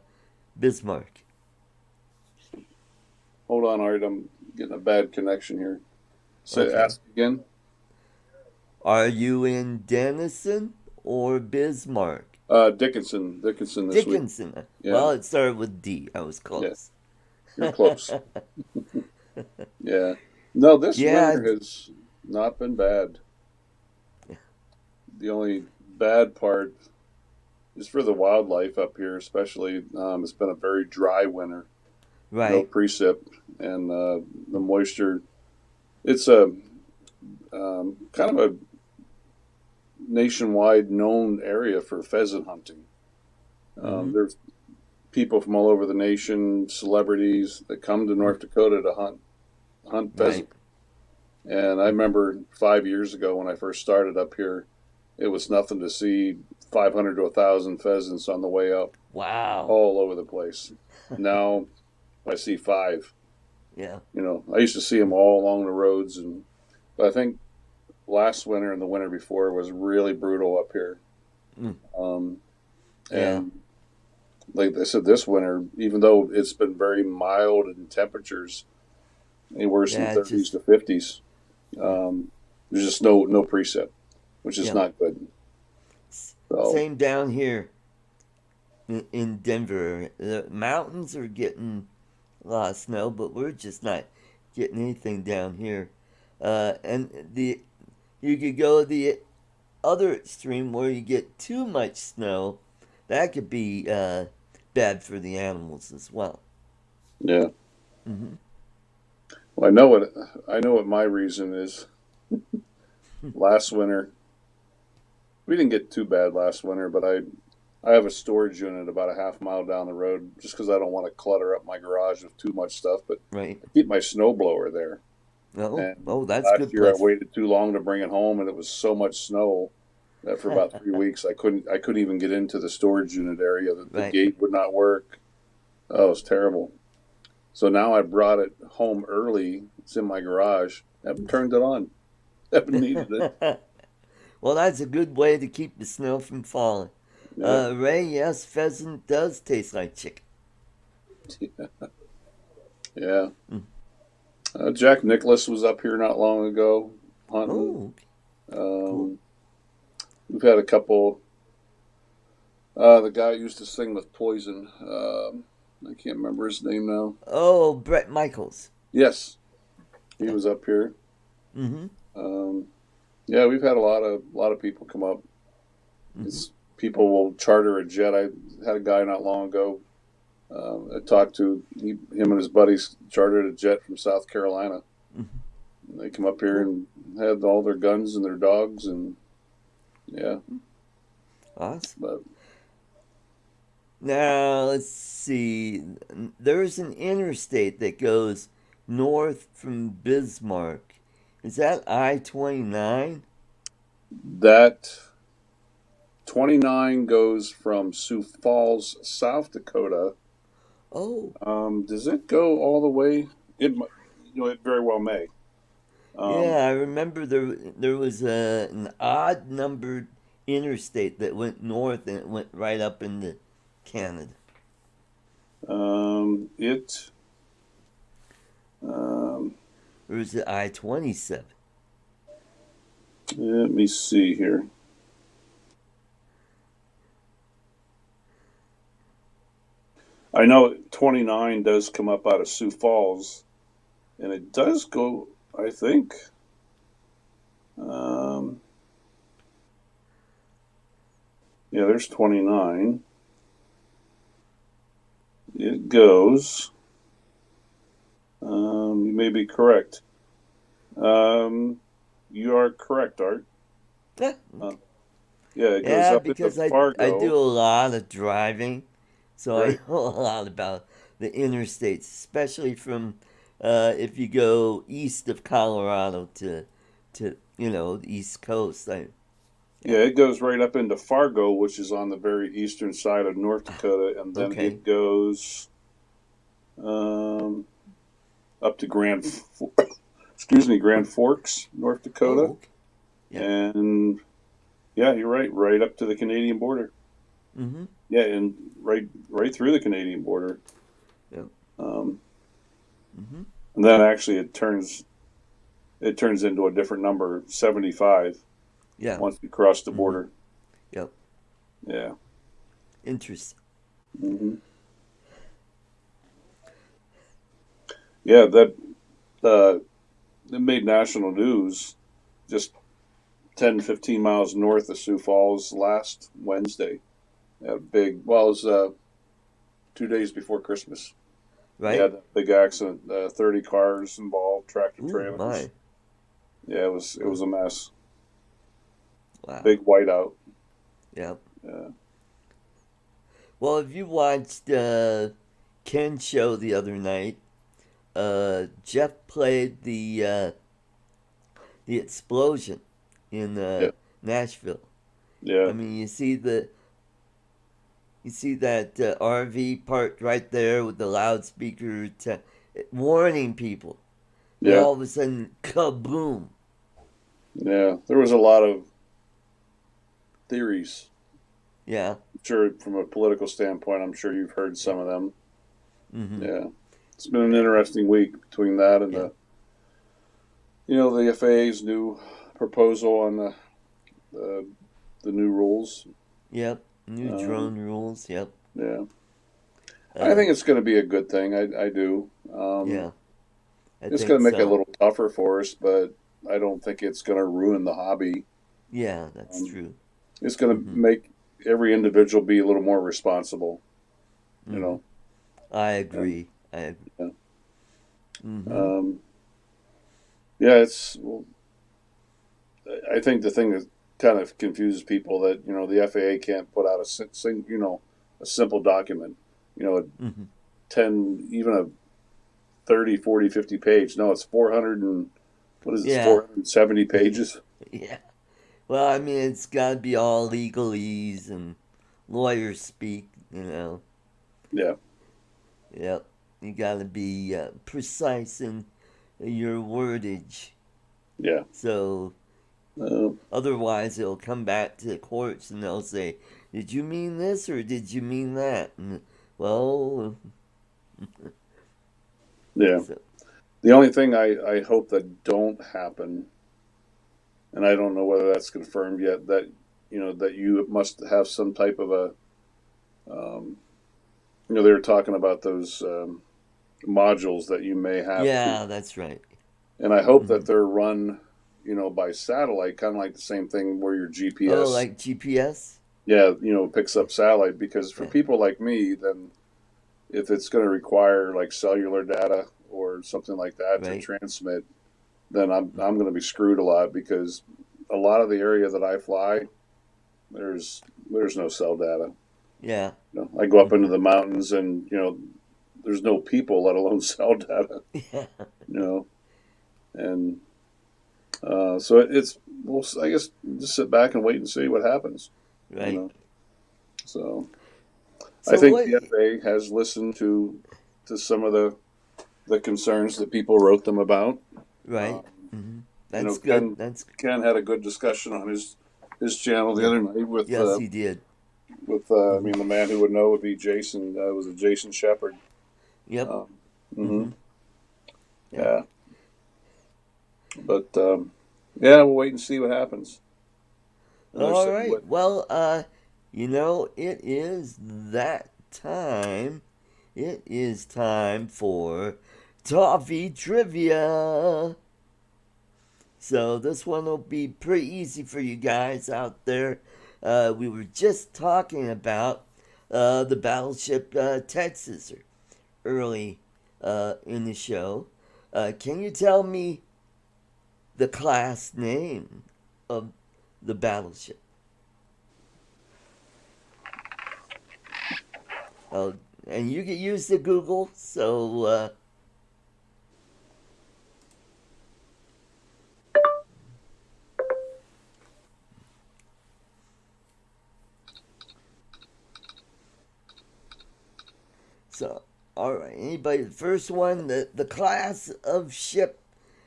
Bismarck? Hold on, Art. I'm getting a bad connection here. Say, Okay. ask again. Are you in Denison or Bismarck? Dickinson this week. Dickinson. Yeah, Well, it started with D. I was yeah. close. You're close. Yeah. No, this Yeah. winter has not been bad. The only bad part is for the wildlife up here, especially. It's been a very dry winter, no Right. precip, and the moisture. It's a kind of a nationwide known area for pheasant hunting. Mm-hmm. There's people from all over the nation, celebrities that come to North Dakota to hunt Right. pheasant. And I remember 5 years ago when I first started up here, it was nothing to see 500 to 1,000 pheasants on the way up, Wow. all over the place. Now I see five. Yeah. I used to see them all along the roads, but I think last winter and the winter before was really brutal up here. Mm. Um, Yeah. and like I said, this winter, even though it's been very mild in temperatures, anywhere from Yeah. It 30s just. to 50s, there's just no precip, which is Yeah. not good. So Same down here in Denver. The mountains are getting a lot of snow, but we're just not getting anything down here. And you could go the other extreme where you get too much snow. That could be bad for the animals as well. yeah, Hmm. well, I know what my reason is. Last winter, we didn't get too bad last winter, but I have a storage unit about a half mile down the road just because I don't want to clutter up my garage with too much stuff. But Right. I keep my snowblower there. Oh, And oh, that's a last good year I place. waited too long to bring it home, and it was so much snow that for about 3 weeks I couldn't even get into the storage unit area. The Right. gate would not work. Oh, it was terrible. So now I brought it home early. It's in my garage. I haven't turned it on. I haven't needed it. Well, that's a good way to keep the snow from falling. Yeah. Ray, yes, pheasant does taste like chicken. Yeah. Mm. Jack Nicholas was up here not long ago hunting. Oh, okay. Cool. Um, we've had a couple. The guy used to sing with Poison. I can't remember his name now. Oh, Brett Michaels. Yes, he Yeah. was up here. Mm-hmm. Um, yeah, we've had a lot of people come up. Mm-hmm. It's people will charter a jet. I had a guy not long ago. I talked to him and his buddies chartered a jet from South Carolina. Mm-hmm. They come up here Cool. and had all their guns and their dogs and yeah, Awesome. but Now, let's see. There's an interstate that goes north from Bismarck. Is that I-29? that 29 goes from Sioux Falls, South Dakota. Oh, Does it go all the way? It very well may. Um, yeah, I remember there was an odd numbered interstate that went north and it went right up into Canada? It um, Or is it I-27? let me see here. I know 29 does come up out of Sioux Falls, and it does go, I think. Um, yeah, there's 29. It goes. You may be correct. You are correct, Art. Yeah, Uh, yeah, it goes yeah, up into because I do Fargo, a lot of driving, so I right? know a lot about the interstates, especially from if you go east of Colorado to the East Coast. Yeah, Yeah, it goes right up into Fargo, which is on the very eastern side of North Dakota, and then okay. it goes um, up to Grand Forks, North Dakota, Oh, okay. Yeah. and yeah, you're right, right up to the Canadian border. Mm-hmm. Yeah, and right through the Canadian border. Yeah. Um, Mm-hmm. and then actually it turns into a different number, 75, Yeah. once you cross the Mm-hmm. border. Yep. Yeah. Interesting. Hmm. Yeah, that it made national news just 10, 15 miles north of Sioux Falls last Wednesday. Had a big, well, it was 2 days before Christmas. They Right? had a big accident, 30 cars involved, tractor Ooh, trailers. my. Yeah, it was Wow. a mess. Wow. Big whiteout. Yep. Yeah. Well, if you watched Ken's show the other night, Jeff played the explosion in Yeah. Nashville. Yeah. I mean, you see that RV parked right there with the loudspeaker warning people. Then Yeah. all of a sudden, kaboom! Yeah. There was a lot of theories. Yeah. Sure, from a political standpoint, I'm sure you've heard some Yep. of them. Mm-hmm. Yeah. It's been an Yep. interesting week between that and Yeah. the FAA's new proposal on the, the new rules. Yep. New Um, drone rules. Yep. yeah. I Uh, think it's going to be a good thing. I do. yeah. I It's going think to make it a so. little tougher for us, but I don't think it's going to ruin the hobby. Yeah, that's Um, true. it's going to Mm-hmm. make every individual be a little more responsible, you Mm-hmm. know. I And agree. I agree. yeah, Mm-hmm. um, yeah. It's. Well, I think the thing that kind of confuses people that the FAA can't put out a simple document, a Mm-hmm. 10, even a 30, 40, 50 page. No, it's 400 and what is this, Yeah. 470 pages? Yeah. Well, I mean, it's got to be all legalese and lawyer speak. Yeah, Yep. You got to be precise in your wordage. yeah. So Uh, otherwise, it'll come back to the courts and they'll say, "Did you mean this or did you mean that?" And, well, yeah. so, The only thing I hope that don't happen, and I don't know whether that's confirmed yet, that you must have some type of um, they were talking about those modules that you may have to, yeah, that's right. and I hope Hmm. that they're run, by satellite, kind of like the same thing where your Oh, GPS, like GPS? yeah, picks up satellite. Because for Yeah. people like me, then if it's going to require like cellular data or something like that to Right. transmit, then I'm going to be screwed a lot because a lot of the area that I fly, there's no cell data. Yeah. I go up into Hmm. the mountains and there's no people, let alone cell data. Yeah. You know, and so it's well, I guess just sit back and wait and see what happens. You Right. know, so I So think what? the FAA has listened to some of the concerns that people wrote them about. Right. Um, Hmm. I know That's good. That's Ken had a good discussion on his his channel the Yeah. other night Yes, he did. I mean, the man who would know would be Jason. Was it Jason Shepard? Yep. Um, hmm Mm-hmm. Yeah. Yeah, but yeah, we'll wait and see what happens. And they're All saying right. what? Well, it is that time. It is time for toffee trivia. So this one will be pretty easy for you guys out there. We were just talking about the battleship Texas early in the show. Can you tell me the class name of the battleship? Uh, and you can use the Google. So all right. Anybody? The first one, the class of ship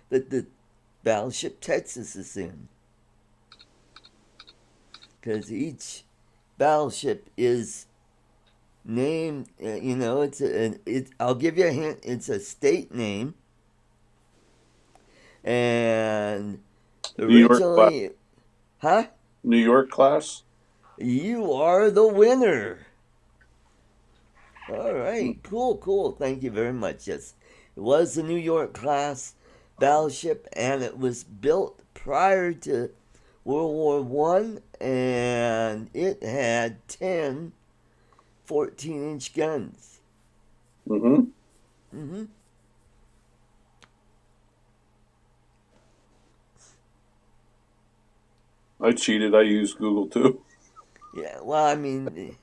that the battleship Texas is in, because each battleship is named. I'll give you a hint. It's a state name, and New York class. originally, huh? New York class. You are the winner. All right, cool, cool. Thank you very much. Yes, it was the New York class battleship, and it was built prior to World War One, and it had 10 14-inch guns. Mm-hmm. Mm-hmm. I cheated. I used Google too. Yeah, well, I mean,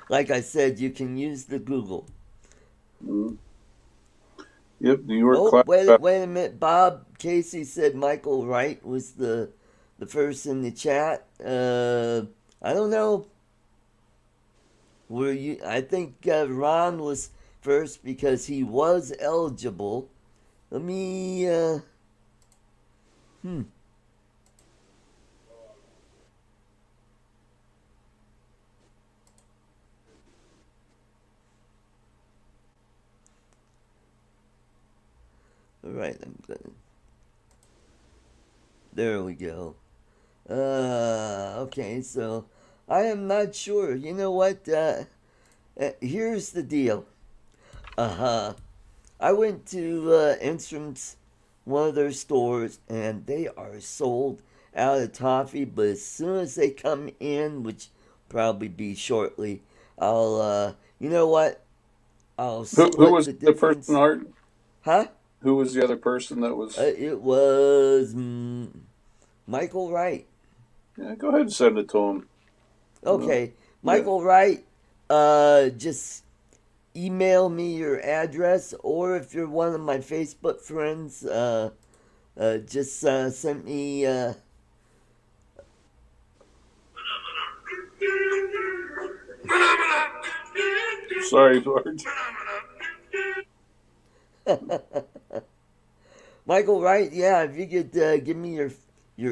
like I said, you can use the Google. Mm-hmm. Yep, New York Oh, class. wait a minute. Bob Casey said Michael Wright was the first in the chat. I don't know. Were you? I think Ron was first because he was eligible. Let me. Hmm. All right. I'm gonna. There we go. Okay. So I am not sure. You know what? Here's the deal. Uh-huh. I went to Enstrom's, one of their stores, and they are sold out of toffee. But as soon as they come in, which probably be shortly, I'll, you know what? I'll Who split was the the person, difference. Art? Huh? Who was the other person that was? It was Michael Wright. Yeah, go ahead and send it to him. Okay, Yeah. Michael Wright. Just email me your address, or if you're one of my Facebook friends, just send me. Sorry, Art. Michael Wright, yeah, if you could give me your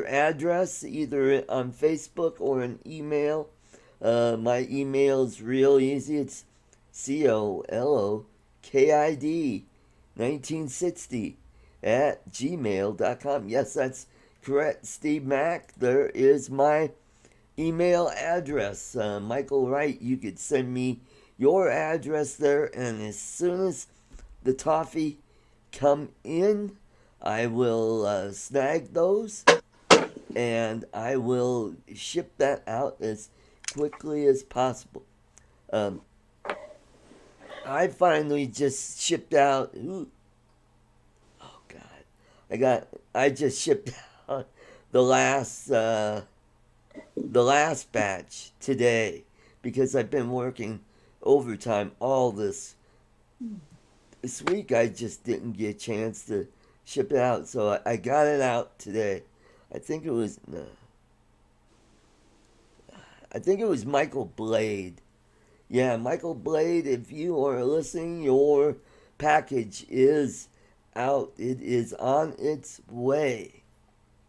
address either on Facebook or an email. My email is real easy. It's COLOKID 1960 at gmail.com. Yes, that's correct, Steve Mack. There is my email address. Michael Wright, you could send me your address there, and as soon as the toffee come in, I will snag those, and I will ship that out as quickly as possible. Um, I finally just shipped out. Ooh, oh God, I just shipped out the last the last batch today because I've been working overtime all this week. I just didn't get a chance to ship it out, so I got it out today. I think it was I think it was Michael Blade. Yeah, Michael Blade, if you are listening, your package is out. It is on its way.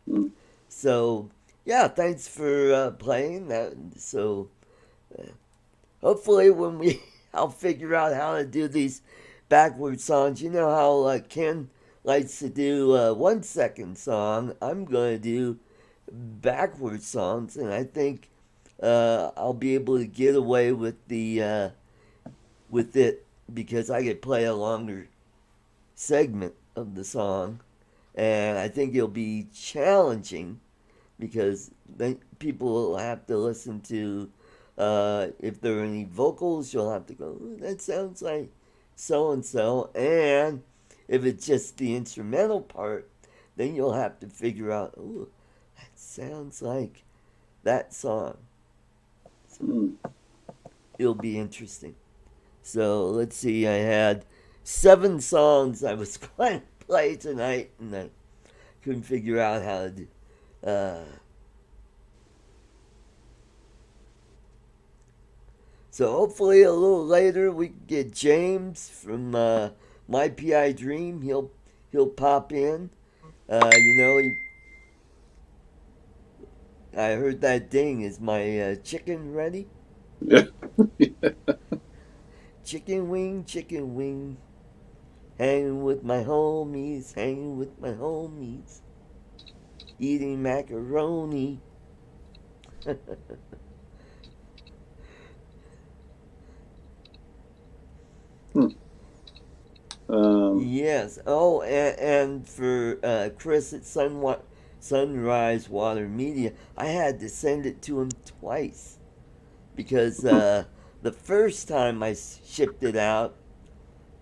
Mm. So yeah, thanks for playing that. So hopefully when we, I'll figure out how to do these backward songs. You know how Ken likes to do 1 second song. I'm gonna do backward songs, and I think I'll be able to get away with it because I could play a longer segment of the song, and I think it'll be challenging because then people will have to listen to if there are any vocals. You'll have to go, "Ooh, that sounds like so and so," and if it's just the instrumental part, then you'll have to figure out, "Oh, that sounds like that song." So Hmm. it'll be interesting. So let's see, I had 7 songs I was going to play tonight, and I couldn't figure out how to do. Uh, so hopefully a little later we can get James from My PI Dream. He'll pop in. I heard that ding. Is my chicken ready? Yeah. Chicken wing. Hanging with my homies, hanging with my homies. Eating macaroni. Hmm. Yes. Oh, and for Chris at Sunrise Water Media, I had to send it to him twice because the first time I shipped it out,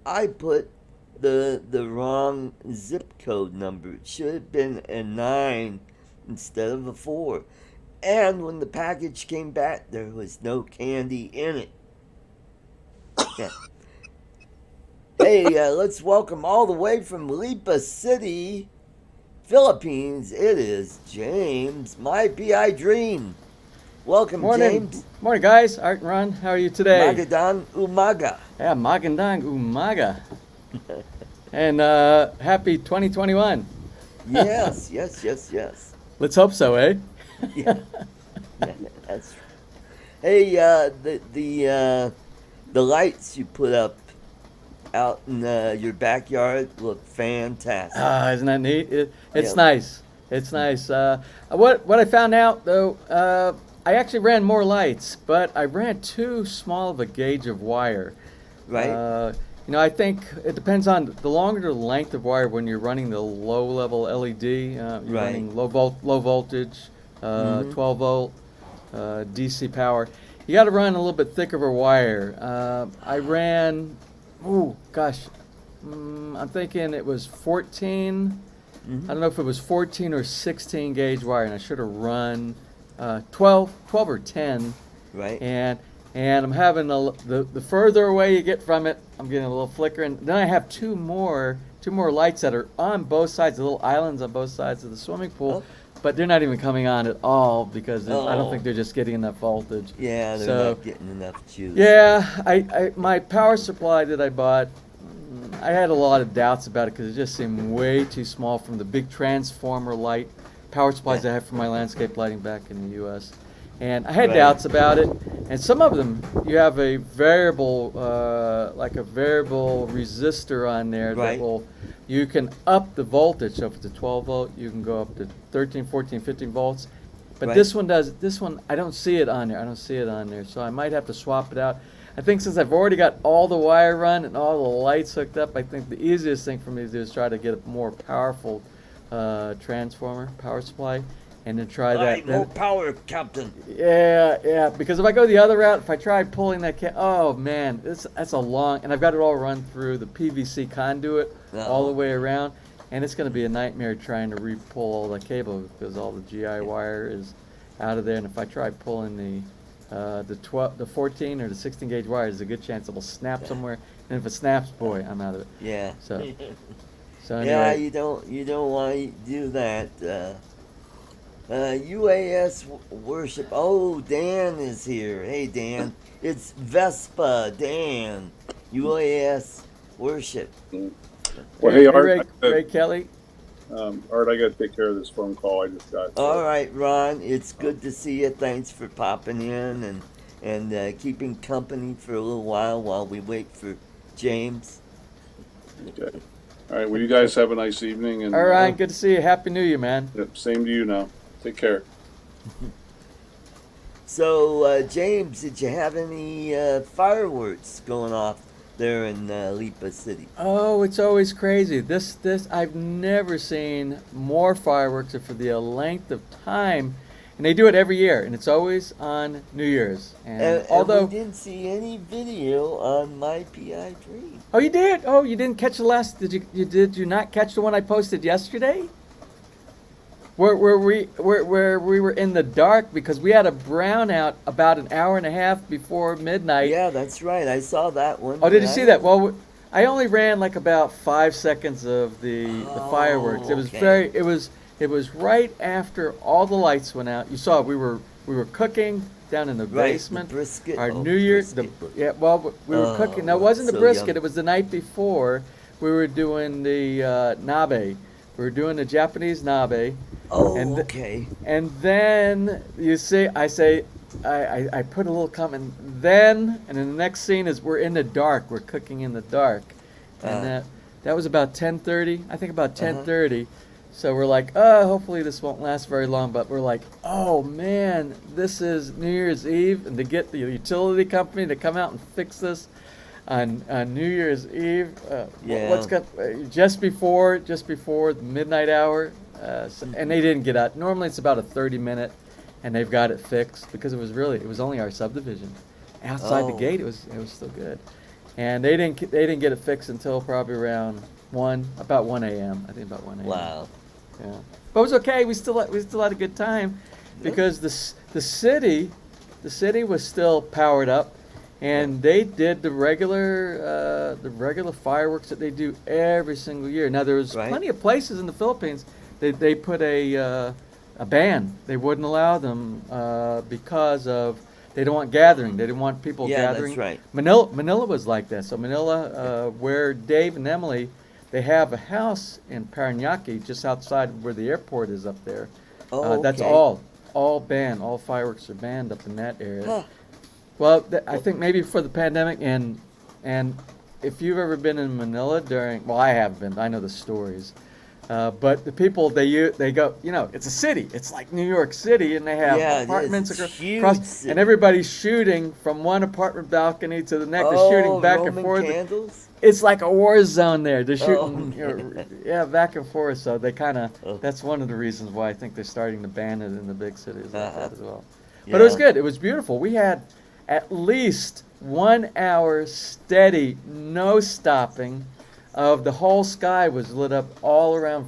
I put the wrong zip code number. It should have been a 9 instead of a 4. And when the package came back, there was no candy in it. Yeah. Hey, let's welcome all the way from Lipa City, Philippines. It is James, My PI Dream. Welcome, Morning, James. morning, guys. Art and Ron, how are you today? Magadan Umaga. Yeah, magandang umaga, and happy 2021. Yes, yes, yes, yes. Let's hope so, eh? Yeah, yeah, that's right. Hey, the lights you put up out in your backyard look fantastic. Isn't that neat? It's Yeah. nice. It's nice. What I found out though, I actually ran more lights, but I ran too small of a gauge of wire. Right? I think it depends on the longer the length of wire when you're running the low level LED. You're Right. running low voltage, Mhm. 12 volt, DC power. You got to run a little bit thicker of a wire. I ran, oh gosh, I'm thinking it was 14. I don't know if it was 14 or 16 gauge wire, and I should have run 12 or 10. Right? And I'm having the further away you get from it, I'm getting a little flicker. And then I have two more lights that are on both sides, the little islands on both sides of the swimming pool, but they're not even coming on at all because I don't think they're just getting enough voltage. Yeah, they're not getting enough juice. Yeah, my power supply that I bought, I had a lot of doubts about it because it just seemed way too small from the big transformer light power supplies I have for my landscape lighting back in the U.S. And I had Right. doubts about it. And some of them, you have a variable, like a variable resistor on there Right. that you can up the voltage. So if it's a 12 volt, you can go up to 13, 14, 15 volts. But Right. this one, I don't see it on there. So I might have to swap it out. I think since I've already got all the wire run and all the lights hooked up, I think the easiest thing for me to do is try to get a more powerful transformer power supply, and then try that. Right, more power, Captain. Yeah. Because if I go the other route, if I try pulling that, oh man, that's a long, and I've got it all run through the PVC conduit all the way around, and it's going to be a nightmare trying to re-pull all the cable because all the GI wire is out of there, and if I try pulling the 14 or the 16 gauge wire, there's a good chance it'll snap somewhere, and if it snaps, boy, I'm out of it. Yeah. So Yeah, anyway, you don't want to do that. UAS worship. Oh, Dan is here. Hey, Dan. It's Vespa, Dan. UAS worship. Well, hey, Art. Ray Kelly. Art, I got to take care of this phone call I just got. All So, right, Ron. It's good to see you. Thanks for popping in and keeping company for a little while we wait for James. okay. All right. Well, you guys have a nice evening, and All right, good to see you. Happy New Year, man. yep, same to you now. Take care. So, James, did you have any fireworks going off there in Lipa City? Oh, it's always crazy. This I've never seen more fireworks for the length of time, and they do it every year, and it's always on New Year's. And although, we didn't see any video on my PI Dream. oh, you did. Oh, you didn't catch the last. Did you not catch the one I posted yesterday? Where we were in the dark because we had a brownout about an hour and a half before midnight. Yeah, that's right. I saw that one. Oh, did you see that? Well, I only ran like about 5 seconds of the fireworks. It was okay. it was right after all the lights went out. You saw we were cooking down in the Right, basement. the brisket. Our Oh, New Year's, brisket. yeah. Well, we were cooking. No, it wasn't the so brisket. yummy. It was the night before. We were doing the nabe. We were doing the Japanese nabe. Oh, And th- okay. And then you see, I put a little comment. Then, and then the next scene is we're in the dark. We're cooking in the dark, and that was about 10:30. I think about 10:30. So we're like, oh, hopefully this won't last very long. But we're like, oh man, this is New Year's Eve, and to get the utility company to come out and fix this on New Year's Eve. Yeah. What's got just before the midnight hour. And they didn't get out. Normally it's about a 30-minute, and they've got it fixed because it was only our subdivision. Outside the Oh. gate, it was still good, and they didn't get it fixed until probably around about 1 a.m. I think about 1 a.m. Wow. Yeah, but it was okay. We still had a good time because the city was still powered up, and they did the regular fireworks that they do every single year. Now there was Right. plenty of places in the Philippines they put a ban. They wouldn't allow them because of they don't want gathering. They didn't want people Yeah, gathering. that's right. Manila was like that. So Manila, where Dave and Emily, they have a house in Parañaque, just outside where the airport is up there. Oh, That's okay. all banned. All fireworks are banned up in that area. Huh. Well, I think maybe for the pandemic and if you've ever been in Manila well, I have been. I know the stories. But the people they go, it's a city. It's like New York City, and they have Yeah, it is. apartments It's a huge across, city. and everybody's shooting from one apartment balcony to the next. They're Oh, shooting back Roman and forth. candles? It's like a war zone there. They're Oh, shooting, back and forth. So they kind of. Oh. That's one of the reasons why I think they're starting to ban it in the big cities like Uh-huh. that as well. But it was Yeah. good. It was beautiful. We had at least 1 hour steady, no stopping, of the whole sky was lit up all around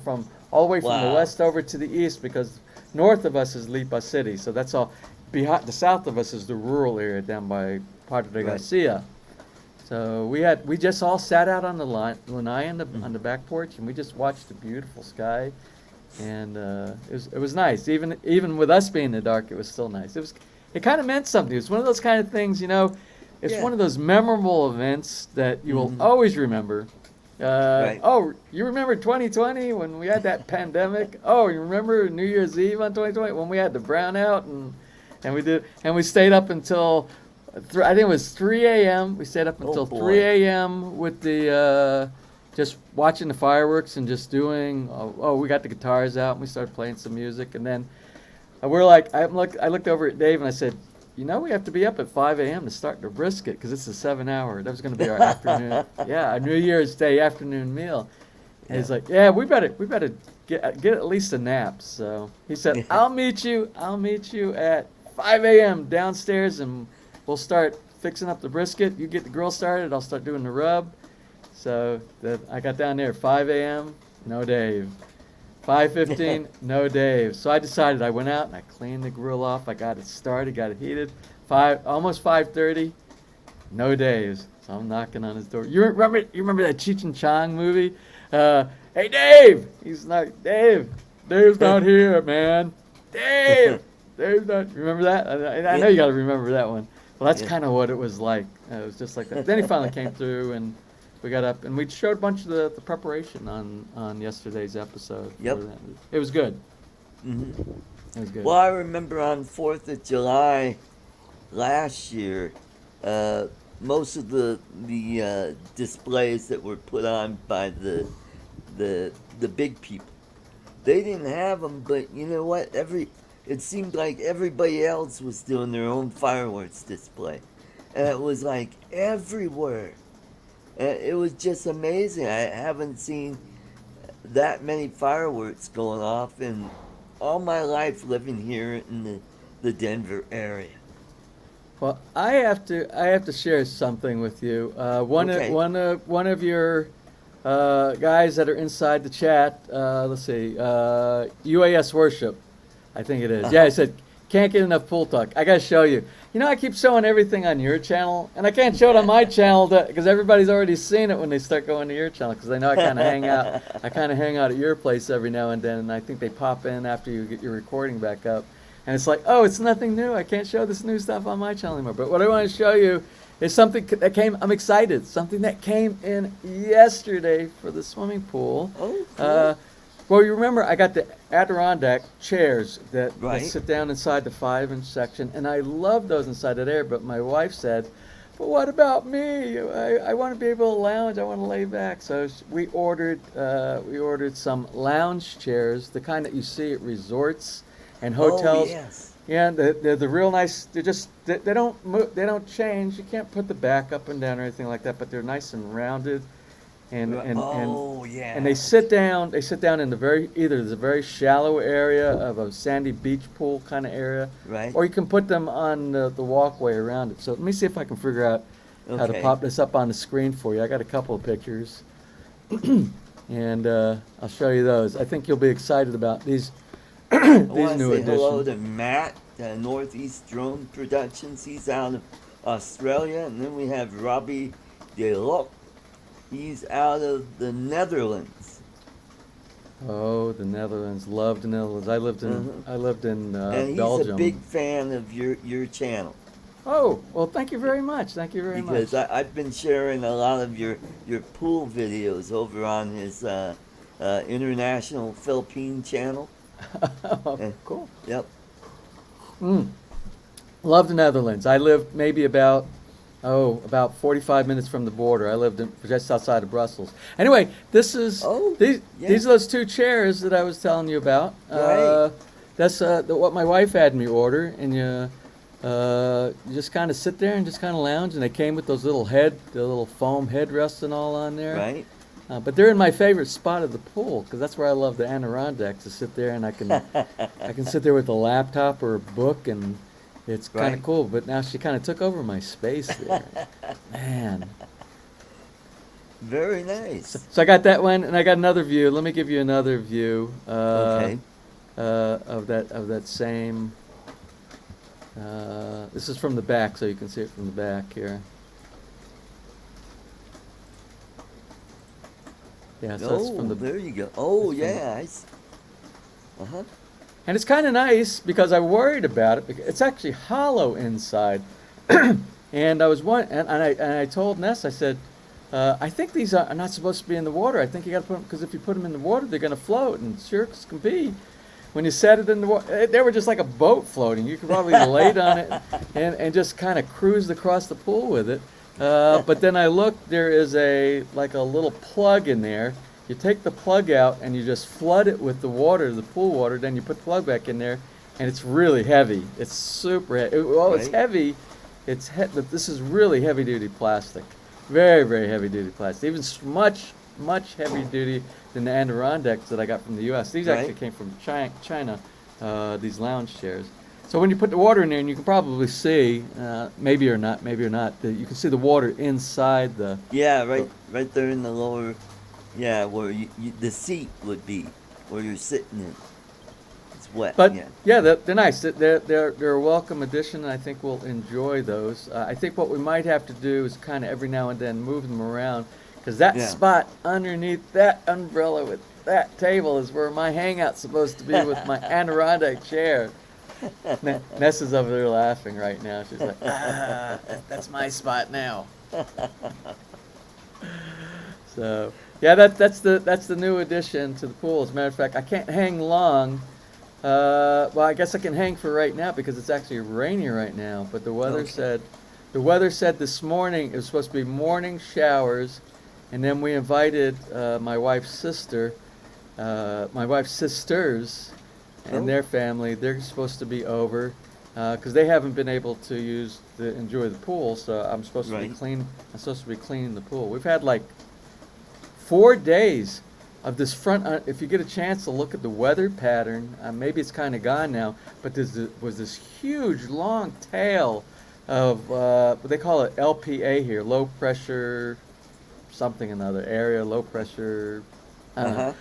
all the way from the Wow. west over to the east, because north of us is Lipa City, so that's all. Behind the south of us is the rural area down by Padre de Right. Garcia. So we just all sat out on the lanai on the back porch, and we just watched the beautiful sky, and it was nice. Even with us being in the dark, it was still nice. It kind of meant something. It was one of those kind of things, It's Yeah. one of those memorable events that you will always remember. Right. Oh, you remember 2020 when we had that pandemic? Oh, you remember New Year's Eve on 2020 when we had the brownout and we stayed up until I think it was 3 a.m. We stayed up Oh, until boy. 3 a.m. with the just watching the fireworks and just doing. We got the guitars out and we started playing some music, and then we're like, I looked over at Dave and I said, we have to be up at 5 a.m. to start the brisket because it's a 7-hour. That was going to be our afternoon, our New Year's Day afternoon meal. And he's like, yeah, we better get at least a nap. So he said, I'll meet you at 5 a.m. downstairs, and we'll start fixing up the brisket. You get the grill started. I'll start doing the rub. So I got down there at 5 a.m. No Dave. 5:15, no Dave. So I decided. I went out and I cleaned the grill off. I got it started, got it heated. Almost 5:30, no Daves. So I'm knocking on his door. You remember that Cheech and Chong movie? Hey Dave. He's not Dave. Dave's not here, man. Dave. Dave's not. Remember that? I know you got to remember that one. Well, that's kind of what it was like. It was just like that. Then he finally came through, and We got up and we showed a bunch of the preparation on yesterday's episode. Yep. It was good. Hmm. It was good. Well, I remember on 4th of July last year, most of the displays that were put on by the big people, they didn't have them. But you know what? It seemed like everybody else was doing their own fireworks display, and it was like everywhere. And it was just amazing. I haven't seen that many fireworks going off in all my life living here in the Denver area. Well, I have to share something with you. Okay. One of your guys that are inside the chat. Let's see, UAS Worship, I think it is. Yeah, I said can't get enough pool talk. I gotta show you. You know, I keep showing everything on your channel, and I can't show it on my channel because everybody's already seen it when they start going to your channel. Because they know I kind of hang out. I kind of hang out at your place every now and then, and I think they pop in after you get your recording back up. And it's like, oh, it's nothing new. I can't show this new stuff on my channel anymore. But what I want to show you is something that came. I'm excited. Something that came in yesterday for the swimming pool. Oh, cool. Well, you remember I got the Adirondack chairs that Right. sit down inside the 5-inch section, and I love those inside of there. But my wife said, "But what about me? I want to be able to lounge. I want to lay back." So we ordered some lounge chairs, the kind that you see at resorts and hotels. Oh, yes. Yeah, they're the real nice. They don't move. They don't change. You can't put the back up and down or anything like that. But they're nice and rounded, Oh, yeah. and they sit down. They sit down in either the very shallow area of a sandy beach pool kind of area, Right. or you can put them on the walkway around it. So let me see if I can figure out how to Okay. pop this up on the screen for you. I got a couple of pictures, and I'll show you those. I think you'll be excited about these. I These want to new say hello additions. to Matt, Northeast Drone Productions. He's out of Australia. And then we have Robbie DeLoc. He's out of the Netherlands. Oh, the Netherlands. Love the Netherlands. I lived in And he's Belgium. a big fan of your channel. Oh, well, thank you very much. Thank you very Because much. I've been sharing a lot of your pool videos over on his International Philippine channel. Oh, cool. Yep. Love the Netherlands. I lived maybe about 45 minutes from the border. I lived just outside of Brussels. Anyway, this is these are those two chairs that I was telling you about. Right. That's what my wife had me order, and you just kind of sit there and just kind of lounge. And they came with those the little foam headrests and all on there. Right. But they're in my favorite spot of the pool because that's where I love the Adirondacks, to sit there and I can sit there with a laptop or a book, and it's kind of Right. cool. But now she kind of took over my space there. Man. Very nice. So I got that one, and I got another view. Let me give you another view Okay. of that same. This is from the back, so you can see it from the back here. Yeah, so that's from the. There you go. Oh, that's from the- yeah. Uh-huh. And it's kind of nice because I worried about it. It's actually hollow inside, and I was and I told Ness, I said, I think these are not supposed to be in the water. I think you got to put them, because if you put them in the water, they're going to float, and sure as can be. When you set it in the water, they were just like a boat floating. You could probably lay on it and just kind of cruise across the pool with it. But then I looked, there is a little plug in there. You take the plug out and you just flood it with the water, the pool water. Then you put the plug back in there, and it's really heavy. It's super heavy. Well, it's Right. heavy. But this is really heavy-duty plastic. Very, very heavy-duty plastic. Even much heavy-duty than the Adirondacks that I got from the U.S. These actually Right. came from China. These lounge chairs. So when you put the water in there, and you can probably see, maybe or not, you can see the water inside the. Yeah, right there in the lower, where the seat would be, where you're sitting in. It's wet. But yeah. they're nice. They're a welcome addition, and I think we'll enjoy those. I think what we might have to do is kind of every now and then move them around, because that Yeah. spot underneath that umbrella with that table is where my hangout's supposed to be with my Adirondack chair. Ness is over there laughing right now. She's like, that's my spot now. So yeah, that's the new addition to the pool. As a matter of fact, I can't hang long. Well, I guess I can hang for right now because it's actually rainy right now. But the weather said this morning it was supposed to be morning showers, and then we invited my wife's sisters, and their family. They're supposed to be over because they haven't been able to enjoy the pool. So I'm supposed to be cleaning the pool. We've had like 4 days of this front. If you get a chance to look at the weather pattern, maybe it's kind of gone now, but was this huge long tail of what they call it LPA here, low pressure something another area, low pressure. I don't know.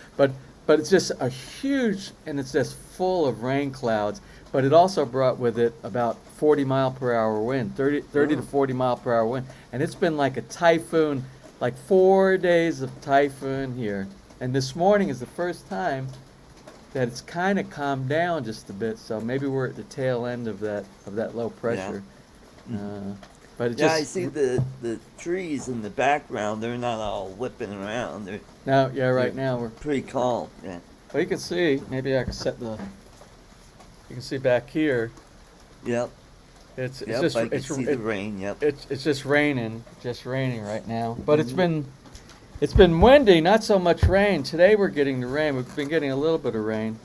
But it's just a huge, and it's just full of rain clouds. But it also brought with it about 40 mile per hour wind, 30 to 40 mile per hour wind, and it's been like a typhoon. Like 4 days of typhoon here, and this morning is the first time that it's kind of calmed down just a bit. So maybe we're at the tail end of that low pressure. But it I see the trees in the background. They're not all whipping around. Now we're pretty calm. Yeah. Well, you can see. Maybe I can set the. You can see back here. Yep. It's I can see the rain. Yep. It's just raining right now. But it's been windy, not so much rain. Today we're getting the rain. We've been getting a little bit of rain.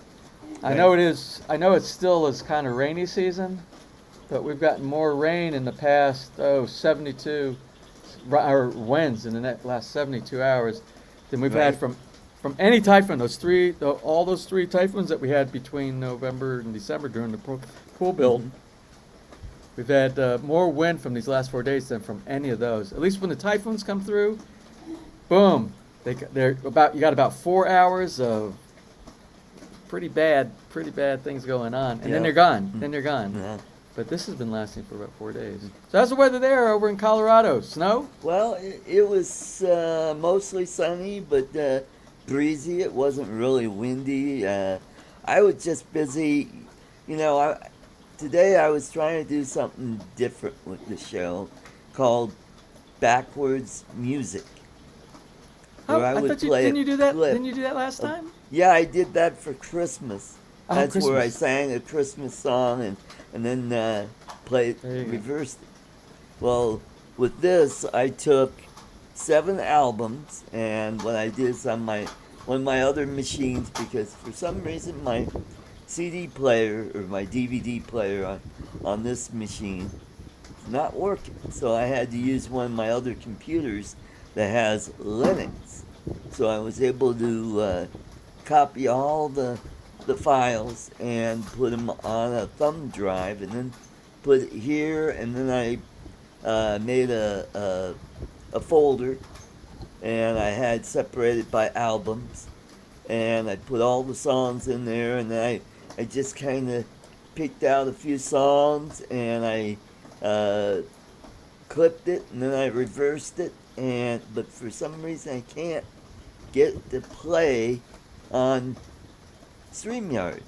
I know it still is kind of rainy season, but we've gotten more rain in the past 72 winds in the last 72 hours than we've had from any typhoon. All those three typhoons that we had between November and December during the pool build. We've had more wind from these last 4 days than from any of those. At least when the typhoons come through, boom, you got about 4 hours of pretty bad things going on, and then they're gone. Yeah. But this has been lasting for about 4 days. So how's the weather there over in Colorado? Snow? Well, it was mostly sunny, but breezy. It wasn't really windy. I was just busy, today I was trying to do something different with the show called Backwards Music. Didn't you do that? Didn't you do that last time? Yeah, I did that for Christmas. That's Christmas. where I sang a Christmas song and then reversed it. Well, with this, I took 7 albums, and what I did is on one of my other machines, because for some reason my CD player or my DVD player on this machine is not working. So I had to use one of my other computers that has Linux. So I was able to copy all the files and put them on a thumb drive, and then put it here, and then I made a folder, and I had separated by albums, and I put all the songs in there, and then I just kind of picked out a few songs, and I clipped it, and then I reversed it, but for some reason I can't get it to play on StreamYard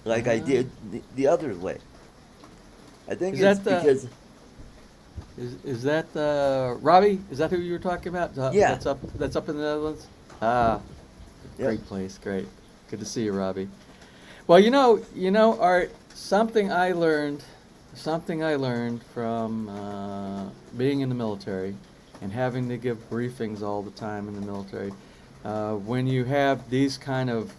like I did the other way. I think it's because... Is that Robbie? Is that who you were talking about? Yeah. That's up in the Netherlands? Great place, great. Good to see you, Robbie. Well, Art, something I learned from being in the military and having to give briefings all the time in the military. When you have these kind of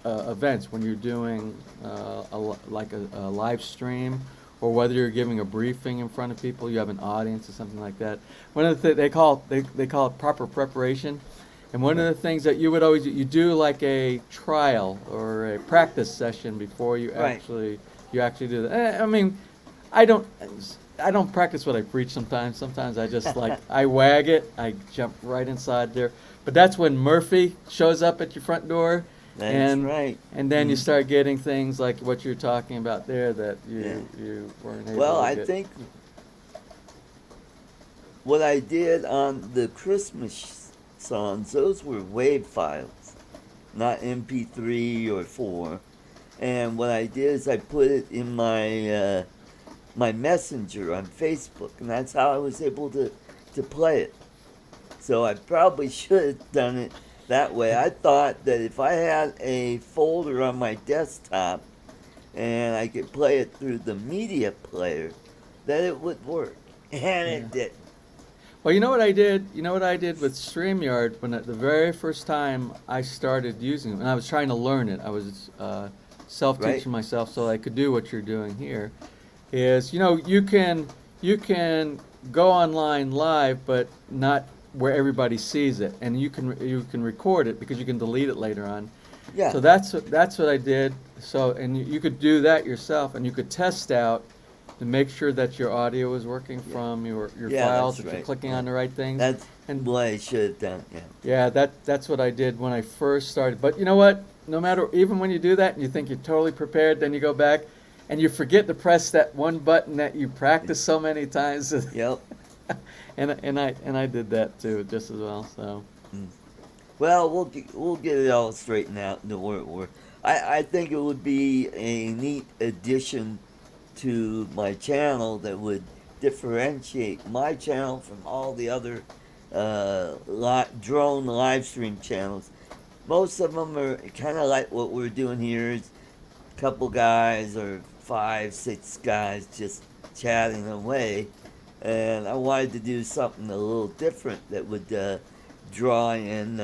events, when you're doing a live stream, or whether you're giving a briefing in front of people, you have an audience or something like that. One of the they call it proper preparation, and one of the things that you would always do like a trial or a practice session before you actually do that. I mean, I don't practice what I preach sometimes. Sometimes I just I wag it. I jump right inside there. But that's when Murphy shows up at your front door. That's right. And then you start getting things like what you're talking about there that you weren't able to Well, I get. think what I did on the Christmas songs, those were WAV files, not MP3 or 4. And what I did is I put it in my my messenger on Facebook, and that's how I was able to play it. So I probably should have done it that way. I thought that if I had a folder on my desktop and I could play it through the media player, that it would work. And Yeah. it did. Well, you know what I did? You know what I did with StreamYard when the very first time I started using it, and I was trying to learn it. I was self-teaching Right. myself so I could do what you're doing here. Is you can go online live, but not where everybody sees it, and you can record it because you can delete it later on. Yeah. So that's what I did. So and you could do that yourself, and you could test out to make sure that your audio is working from your Yeah, files, that's if you're right. clicking Yeah. on the right things. That's And- what I should have done. Yeah. Yeah, that's what I did when I first started. But you know what? No matter, even when you do that and you think you're totally prepared, then you go back and you forget to press that one button that you practiced so many times. Yep. and I did that too, just as well. So Well, we'll get it all straightened out in the word. I think it would be a neat addition to my channel that would differentiate my channel from all the other drone live stream channels. Most of them are kind of like what we're doing here. It's a couple guys or 5, 6 guys just chatting away. And I wanted to do something a little different that would draw in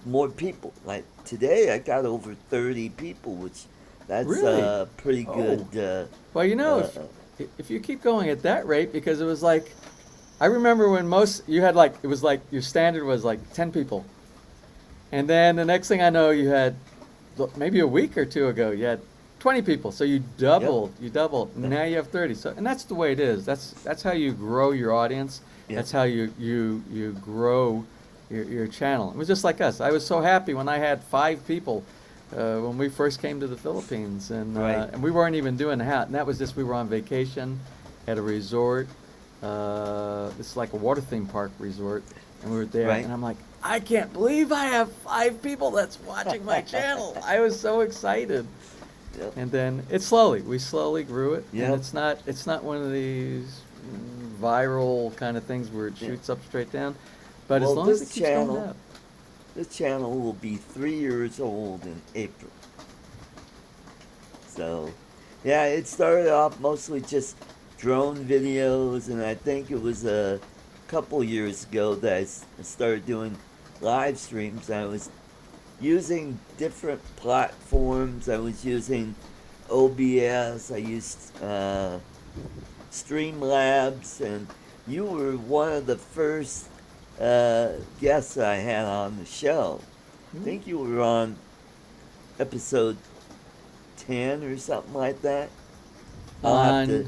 more people. Like today, I got over 30 people, which that's Really? pretty Oh. good. well, you know, if you keep going at that rate, because it was like, I remember when you had it was like your standard was like 10 people, and then the next thing I know, you had maybe a week or two ago, you had 20 people. So you doubled. Now you have 30. So, and that's the way it is. That's how you grow your audience. Yeah. That's how you grow your channel. It was just like us. I was so happy when I had 5 people when we first came to the Philippines, and Right. and we weren't even doing that. And that was just, we were on vacation at a resort. It's like a water theme park resort, and we were there. Right. And I'm like, I can't believe I have 5 people that's watching my channel. I was so excited. Yep. And then we slowly grew it. Yep. And it's not one of these viral kind of things where it Yeah. shoots up straight down. But Well, as long as this it keeps going channel- up. This channel will be 3 years old in April. So, yeah, it started off mostly just drone videos, and I think it was a couple years ago that I started doing live streams. I was using different platforms. I was using OBS. I used Streamlabs, and you were one of the first guests I had on the show. I think you were on episode 10 or something like that. I'll have to-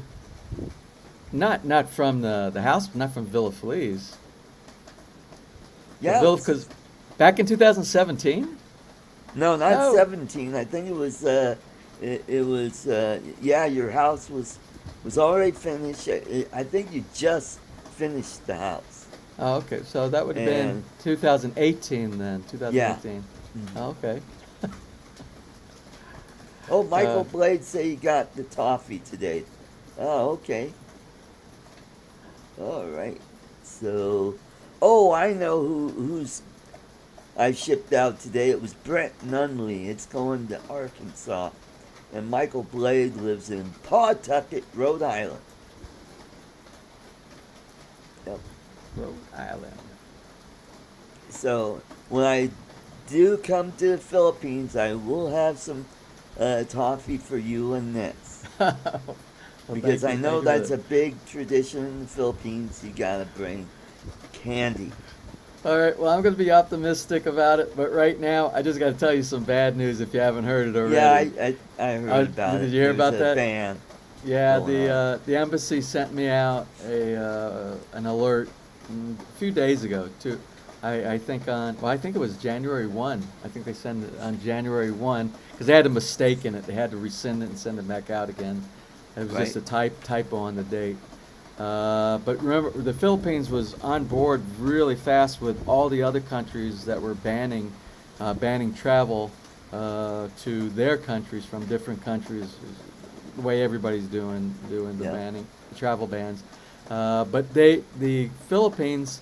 Not from the house, not from Villa Feliz. yeah, Because back in 2017. no, not No. 17. I think it was. It was. Yeah, your house was already finished. I think you just finished the house. Oh, okay. So that would have been And- 2018 then. 2018. Mhm. Oh, okay. Oh, Michael Blade say he got the toffee today. Oh, okay. All right. So, oh, I know who's I shipped out today. It was Brett Nunley. It's going to Arkansas, and Michael Blade lives in Pawtucket, Rhode Island. Yep. Rhode Island. So when I do come to the Philippines, I will have some toffee for you and Nets. Well, Because thank I you, know thank you. that's a big tradition in the Philippines. You gotta bring candy. All right, well, I'm going to be optimistic about it, but right now, I just got to tell you some bad news if you haven't heard it already. Yeah, I heard about it. did you hear There's about a that? ban. Yeah, going the embassy sent me out an alert a few days ago. I think it was January 1. I think they sent it on January 1 because they had a mistake in it. They had to rescind it and send it back out again. It was just a typo on the date. But remember, the Philippines was on board really fast with all the other countries that were banning travel to their countries from different countries. The way everybody's doing the Yeah. banning, the travel bans. But the Philippines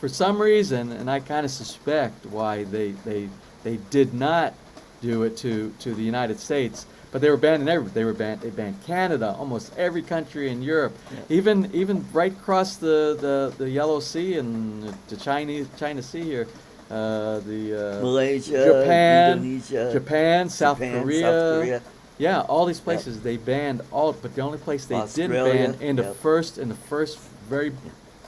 for some reason, and I kind of suspect why they did not do it to the United States, but they were banned in every. They banned Canada, almost every country in Europe, Yeah. even right across the Yellow Sea and the China Sea here, the Malaysia, Indonesia, Japan, South Japan, Korea. South Korea. Yeah, all these places they banned all, but the only place they didn't Australia, ban in the yep. first very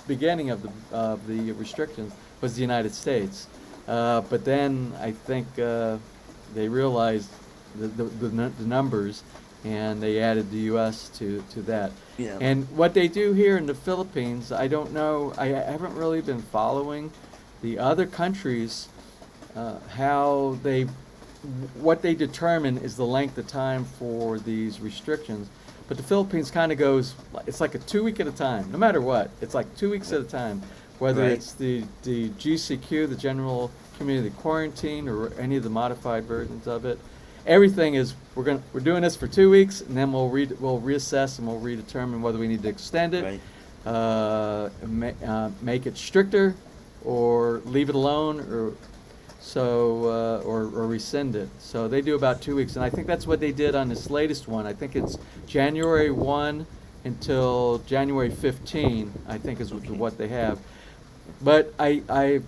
beginning of the restrictions was the United States. But then I think they realized the numbers, and they added the U.S. to that. Yeah. And what they do here in the Philippines, I don't know. I haven't really been following the other countries, how they, what they determine is the length of time for these restrictions. But the Philippines kind of goes, it's like a 2 week at a time, no matter what. It's like 2 weeks at a time, whether Right. it's the GCQ, the General Community Quarantine, or any of the modified versions of it. Everything is, we're doing this for 2 weeks, and then we'll reassess and we'll redetermine whether we need to extend it, Right. make it stricter, or leave it alone, or rescind it. So they do about 2 weeks, and I think that's what they did on this latest one. I think it's January 1 until January 15, I think is what they have. But I'm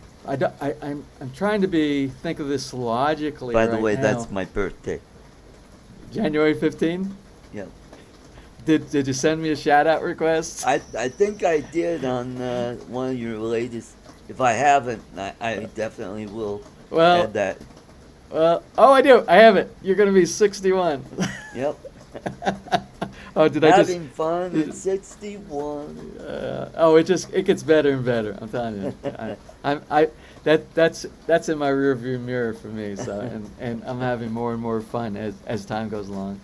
trying to think of this logically. By the right way, now. that's my birthday. January 15. Yeah. Did you send me a shout out request? I think I did on one of your latest. If I haven't, I definitely will add that. Oh, I do. I have it. You're gonna be 61. Yep. Oh, did I just? Having fun at 61. It gets better and better. I'm telling you. That's in my rearview mirror for me. So and I'm having more and more fun as time goes along.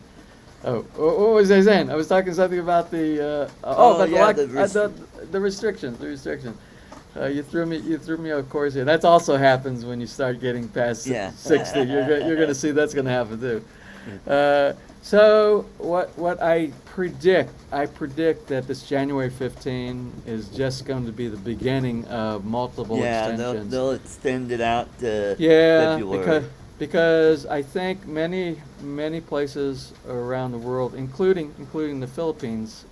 Oh, what was I saying? I was talking something about the the restrictions. The restrictions. You threw me off course here. That also happens when you start getting past 60. You're gonna see that's gonna happen too. So what I predict that this January 15 is just going to be the beginning of multiple extensions. They'll extend it out to February. Because I think many places around the world, including the Philippines,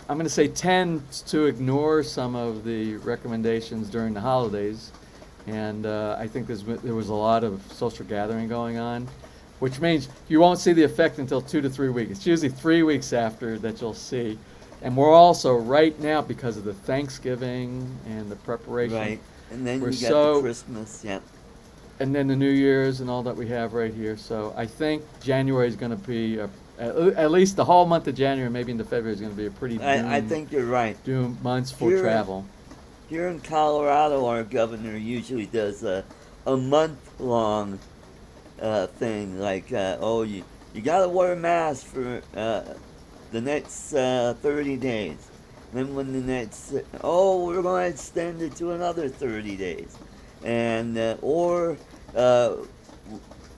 I'm going to say tend to ignore some of the recommendations during the holidays, and I think there was a lot of social gathering going on, which means you won't see the effect until 2 to 3 weeks. It's usually 3 weeks after that you'll see, and we're also right now because of the Thanksgiving and the preparation. Right, and then you got the Christmas, and then the New Year's and all that we have right here. So I think January is going to be at least the whole month of January, maybe into February, is going to be a pretty I think you're right. Doomed months for travel. Here in Colorado, our governor usually does a month-long thing, like, you got to wear a mask for the next 30 days. Then when the next, we're going to extend it to another 30 days. And,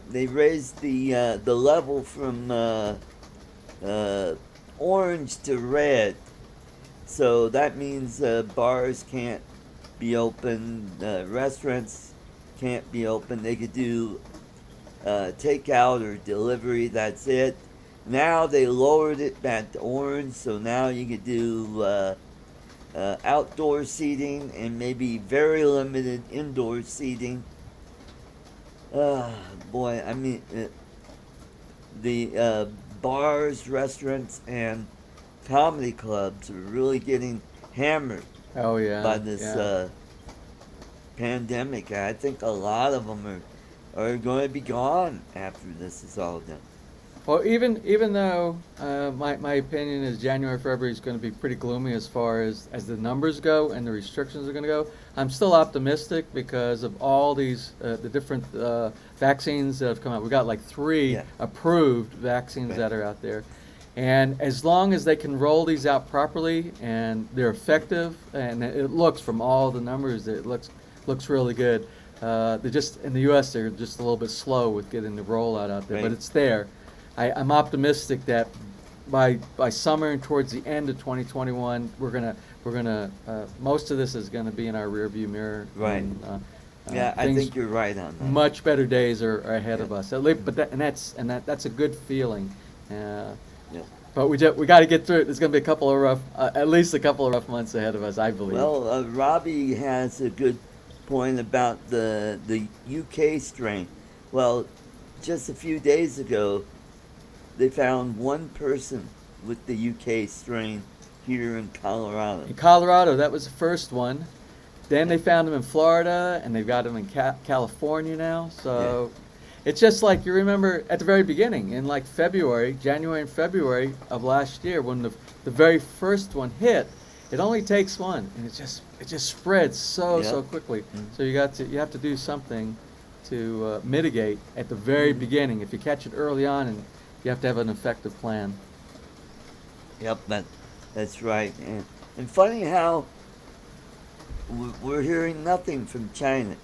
they raised the level from orange to red, so that means bars can't be open, restaurants can't be open. They could do takeout or delivery. That's it. Now they lowered it back to orange, so now you could do outdoor seating and maybe very limited indoor seating. Boy, I mean, the bars, restaurants, and comedy clubs are really getting hammered by this pandemic. I think a lot of them are going to be gone after this is all done. Well, even though my opinion is January, February is going to be pretty gloomy as far as the numbers go and the restrictions are going to go, I'm still optimistic because of all these the different vaccines that have come out. We've got like 3 approved vaccines that are out there, and as long as they can roll these out properly and they're effective, and it looks from all the numbers that it looks really good. They're just in the U.S. they're just a little bit slow with getting the rollout out there, but it's there. I'm optimistic that by summer and towards the end of 2021, we're gonna most of this is gonna be in our rearview mirror. Right. And, Yeah, I things- think you're right on that. much better days are ahead of Yeah. us. At least, but that's a good feeling. Yeah. But we got to get through it. There's going to be a couple of rough, at least a couple of rough months ahead of us, I believe. Well, Robbie has a good point about the UK strain. Well, just a few days ago, they found one person with the UK strain here in Colorado. In Colorado, that was the first one. Then they found them in Florida, and they've got them in California now. So it's just like you remember at the very beginning, in like January and February of last year, when the very first one hit. It only takes one, and it just spreads so quickly. So you have to do something to mitigate at the very beginning. If you catch it early on, and you have to have an effective plan. Yep, that's right. And funny how we're hearing nothing from China.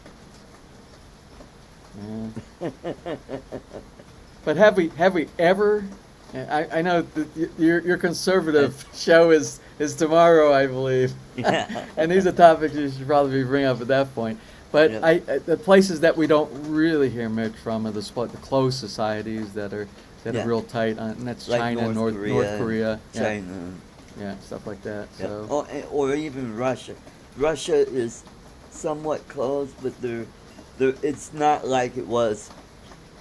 But have we ever? I know that your conservative show is tomorrow, I believe. Yeah. And these are topics you should probably bring up at that point. But Yep. the places that we don't really hear much from are the closed societies that are real tight, and that's Like China, North Korea, China. yeah, stuff like that. Yeah. So Or even Russia. Russia is somewhat closed, but it's not like it was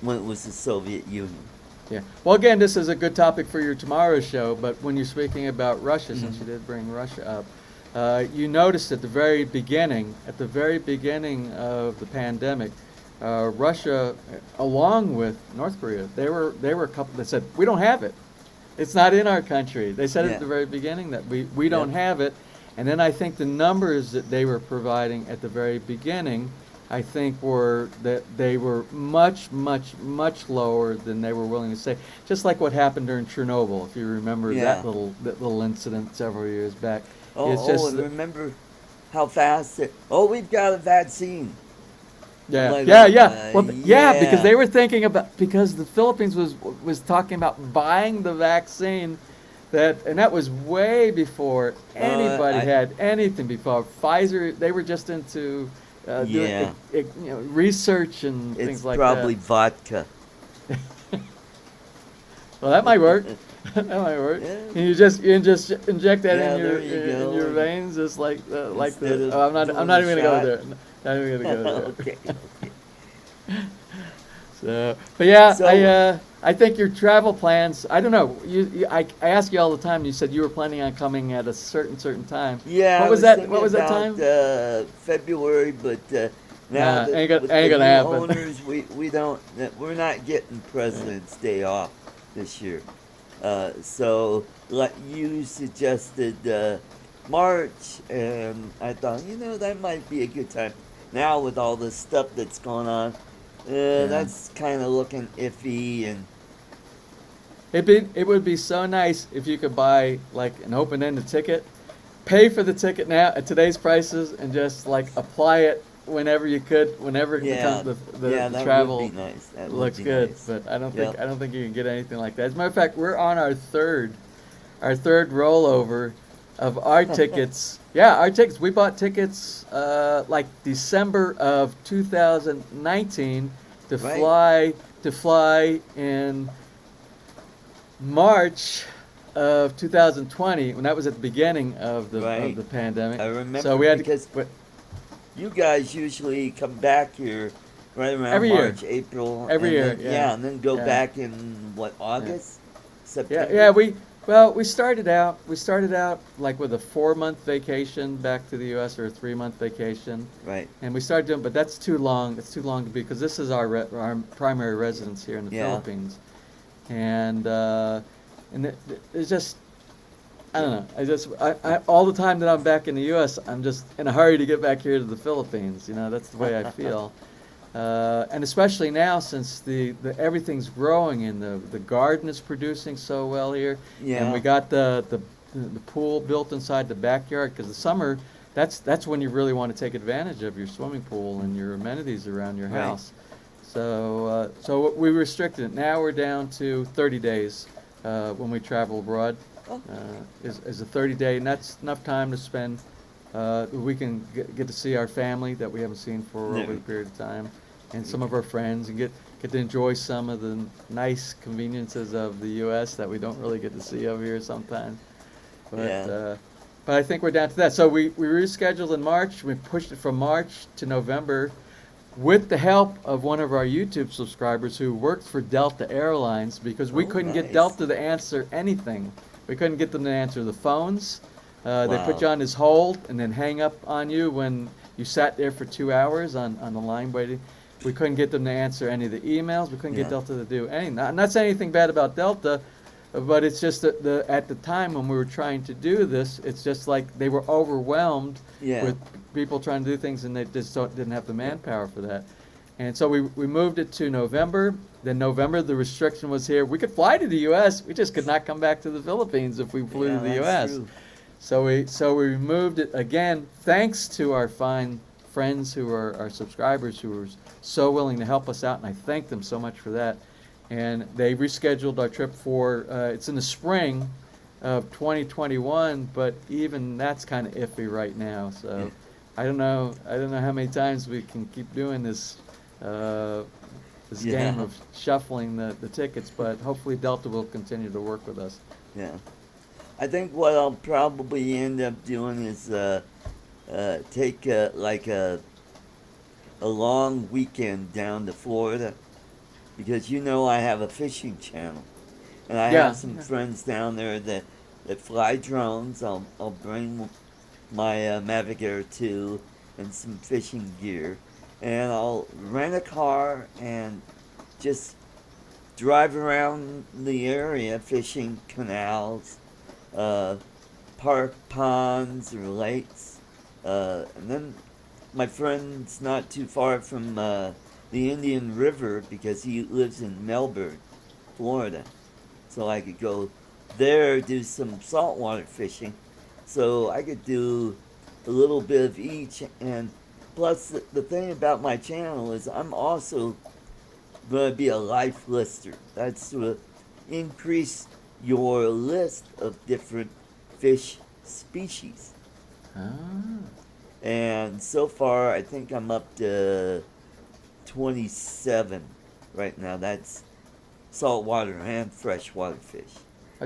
when it was the Soviet Union. yeah. Well, again, this is a good topic for your tomorrow show. But when you're speaking about Russia, since you did bring Russia up, you noticed at the very beginning of the pandemic, Russia, along with North Korea, they were a couple that said we don't have it. It's not in our country. They said it at the very beginning that we don't have it. And then I think the numbers that they were providing at the very beginning, I think were that they were much lower than they were willing to say. Just like what happened during Chernobyl, if you remember that little incident several years back. And remember how fast we've got a vaccine. Yeah, Like, yeah. Well, yeah. because they were thinking because the Philippines was talking about buying the vaccine. And that was way before anybody had anything before. Pfizer, they were just into doing research and things like that. It's probably vodka. Well, that might work. That might work. Yeah. And you just inject that in there you go. your veins, just like Instead of I'm not doing even the gonna go shot. there. Not even gonna go there. Okay. So, but yeah, So- I think your travel plans. I don't know. I ask you all the time. You said you were planning on coming at a certain time. Yeah. What was that? What was that time? February, but Nah, now ain't with gonna the new happen. owners, we're not getting President's Day off this year. So like you suggested March, and I thought that might be a good time. Now with all the stuff that's going on, that's kind of looking iffy and. It would be so nice if you could buy like an open-ended ticket, pay for the ticket now at today's prices, and just like apply it whenever you could, whenever it becomes the that travel would be nice. That would looks be good. nice. But I don't Yep. think you can get anything like that. As a matter of fact, we're on our third rollover of our tickets. Yeah, our tickets. We bought tickets like December of 2019 to fly in March of 2020, when that was at the beginning of the pandemic. I remember So we had because to, you guys usually come back here right around Every year. March, April. Every and year, then, yeah. and then go Yeah. back in August, September. we started out like with a 4-month vacation back to the U.S. or a 3-month vacation. Right. And we started doing, but that's too long. It's too long to be, because this is our primary residence here in the Philippines, and it's just, I don't know. I all the time that I'm back in the U.S., I'm just in a hurry to get back here to the Philippines. That's the way I feel, and especially now since the everything's growing and the garden is producing so well here, and we got the pool built inside the backyard, because the summer. That's when you really want to take advantage of your swimming pool and your amenities around your house. So we restricted it. Now we're down to 30 days when we travel abroad. Oh. Is a 30-day, and that's enough time to spend. We can get to see our family that we haven't seen for Yeah. over a period of time, and some of our friends, and get to enjoy some of the nice conveniences of the U.S. that we don't really get to see over here sometimes. But Yeah. but I think we're down to that. So we rescheduled in March. We pushed it from March to November, with the help of one of our YouTube subscribers who worked for Delta Airlines, because we Oh, couldn't get nice. Delta to answer anything. We couldn't get them to answer the phones. They put Wow. you on this hold and then hang up on you when you sat there for 2 hours on the line waiting. We couldn't get them to answer any of the emails. We couldn't Yeah. get Delta to do anything. I'm not saying anything bad about Delta, but it's just that at the time when we were trying to do this, it's just like they were overwhelmed Yeah. with people trying to do things, and they just didn't have the manpower for that. And so we moved it to November. Then November, the restriction was here. We could fly to the U.S. We just could not come back to the Philippines if we flew Yeah, to the that's U.S. true. So we moved it again, thanks to our fine friends who are our subscribers, who were so willing to help us out, and I thank them so much for that. And they rescheduled our trip for it's in the spring of 2021, but even that's kind of iffy right now. So Yeah. I don't know how many times we can keep doing this this Yeah. game of shuffling the tickets, but hopefully Delta will continue to work with us. Yeah. I think what I'll probably end up doing is take like a long weekend down to Florida, because I have a fishing channel, and I Yeah. have some friends down there that fly drones. I'll bring my Mavic Air 2 and some fishing gear, and I'll rent a car and just drive around the area fishing canals, park ponds or lakes, and then my friend's not too far from the Indian River, because he lives in Melbourne, Florida, so I could go there, do some saltwater fishing, so I could do a little bit of each. And plus the thing about my channel is I'm also going to be a life lister. That's to increase your list of different fish species. Ah. And so far, I think I'm up to 27 right now. That's saltwater and freshwater fish.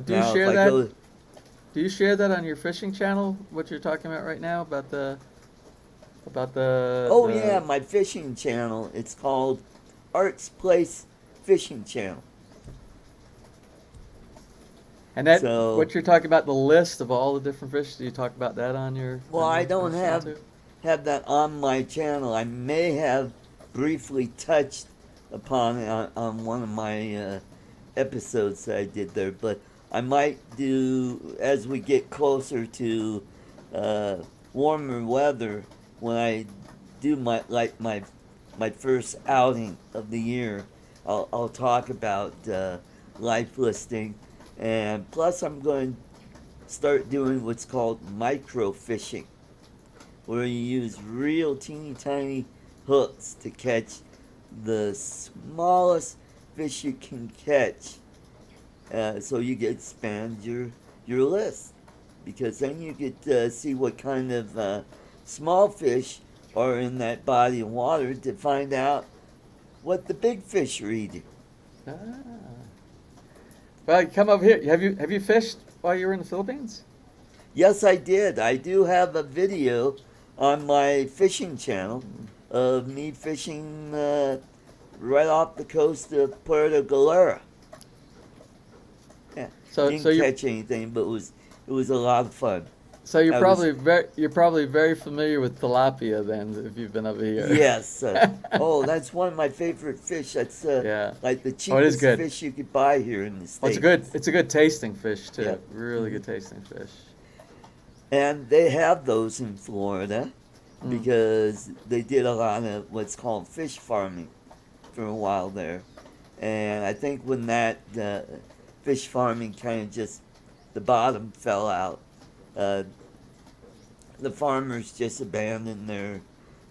Do you Now, share if I that? go- Do you share that on your fishing channel? What you're talking about right now about the Oh the- yeah, my fishing channel. It's called Art's Place Fishing Channel. And that So- what you're talking about, the list of all the different fish. Do you talk about that on your? Well, on I your don't channel have too? that on my channel. I may have briefly touched upon it on one of my episodes that I did there, but I might do as we get closer to warmer weather, when I do my first outing of the year. I'll talk about life listing, and plus I'm going to start doing what's called micro fishing, where you use real teeny tiny hooks to catch the smallest fish you can catch, so you get expand your list, because then you get to see what kind of small fish are in that body of water, to find out what the big fish are eating. Ah. Well, come over here. Have you fished while you were in the Philippines? Yes, I did. I do have a video on my fishing channel of me fishing right off the coast of Puerto Galera. Yeah, So didn't you catch anything, but it was a lot of fun. so you're I probably very familiar with tilapia then, if you've been over here. Yes. Oh, that's one of my favorite fish. That's Yeah. like the Oh, it is cheapest good. fish you could buy here in the States. Well, it's a good tasting fish too. Yeah. Really good tasting fish. And they have those in Florida Mm. because they did a lot of what's called fish farming for a while there. And I think when that fish farming kind of just, the bottom fell out, the farmers just abandoned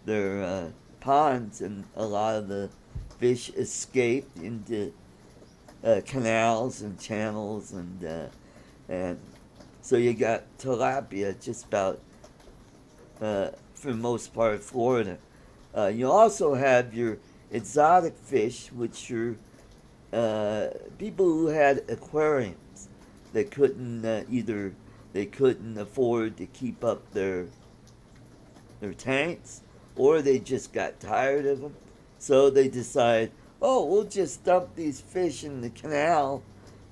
their ponds, and a lot of the fish escaped into canals and channels, and so you got tilapia just about for the most part of Florida. You also have your exotic fish, which are people who had aquariums that couldn't either they couldn't afford to keep up their tanks, or they just got tired of them, so they decided, oh, we'll just dump these fish in the canal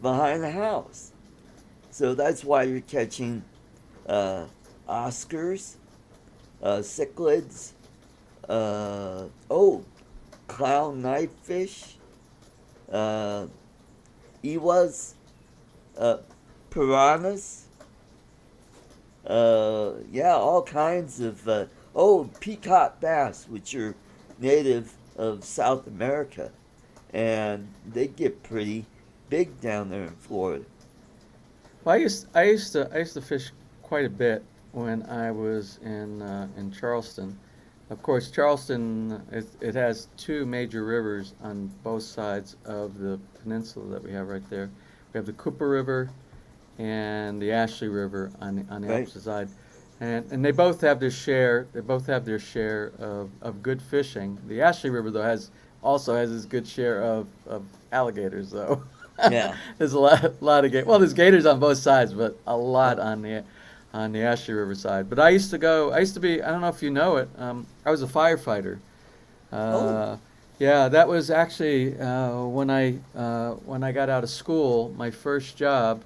behind the house. So that's why you're catching Oscars, cichlids, clown knifefish, ewas, piranhas, all kinds of, peacock bass, which are native of South America, and they get pretty big down there in Florida. Well, I used to fish quite a bit when I was in Charleston. Of course, Charleston it has two major rivers on both sides of the peninsula that we have right there. We have the Cooper River and the Ashley River on the Right. opposite side, and they both have their share. They both have their share of good fishing. The Ashley River though also has its good share of alligators though. Yeah. There's a lot of gators. Well, there's gators on both sides, but a lot on the Ashley River side. But I used to be, I don't know if you know it, I was a firefighter. Yeah, that was actually when I got out of school, my first job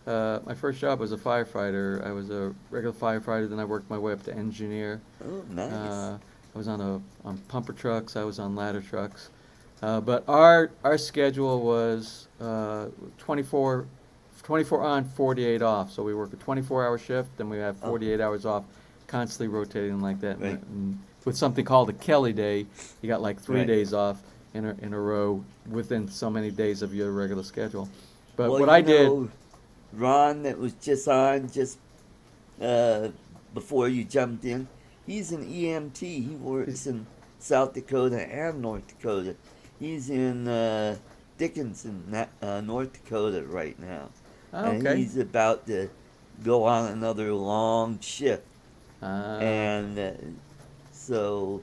was a firefighter. I was a regular firefighter, then I worked my way up to engineer. Oh, nice. I was on pumper trucks, I was on ladder trucks. But our schedule was 24 on, 48 off. So we work a 24-hour shift, then we have 48 hours off, constantly rotating like that. Right. And with something called a Kelly day, you got like 3 Right. days off in a row within so many days of your regular schedule. But Well, what I did, Ron, that was just on before you jumped in, he's an EMT. He works in South Dakota and North Dakota. He's in Dickinson, North Dakota right now. And okay. he's about to go on another long shift. Uh, And so,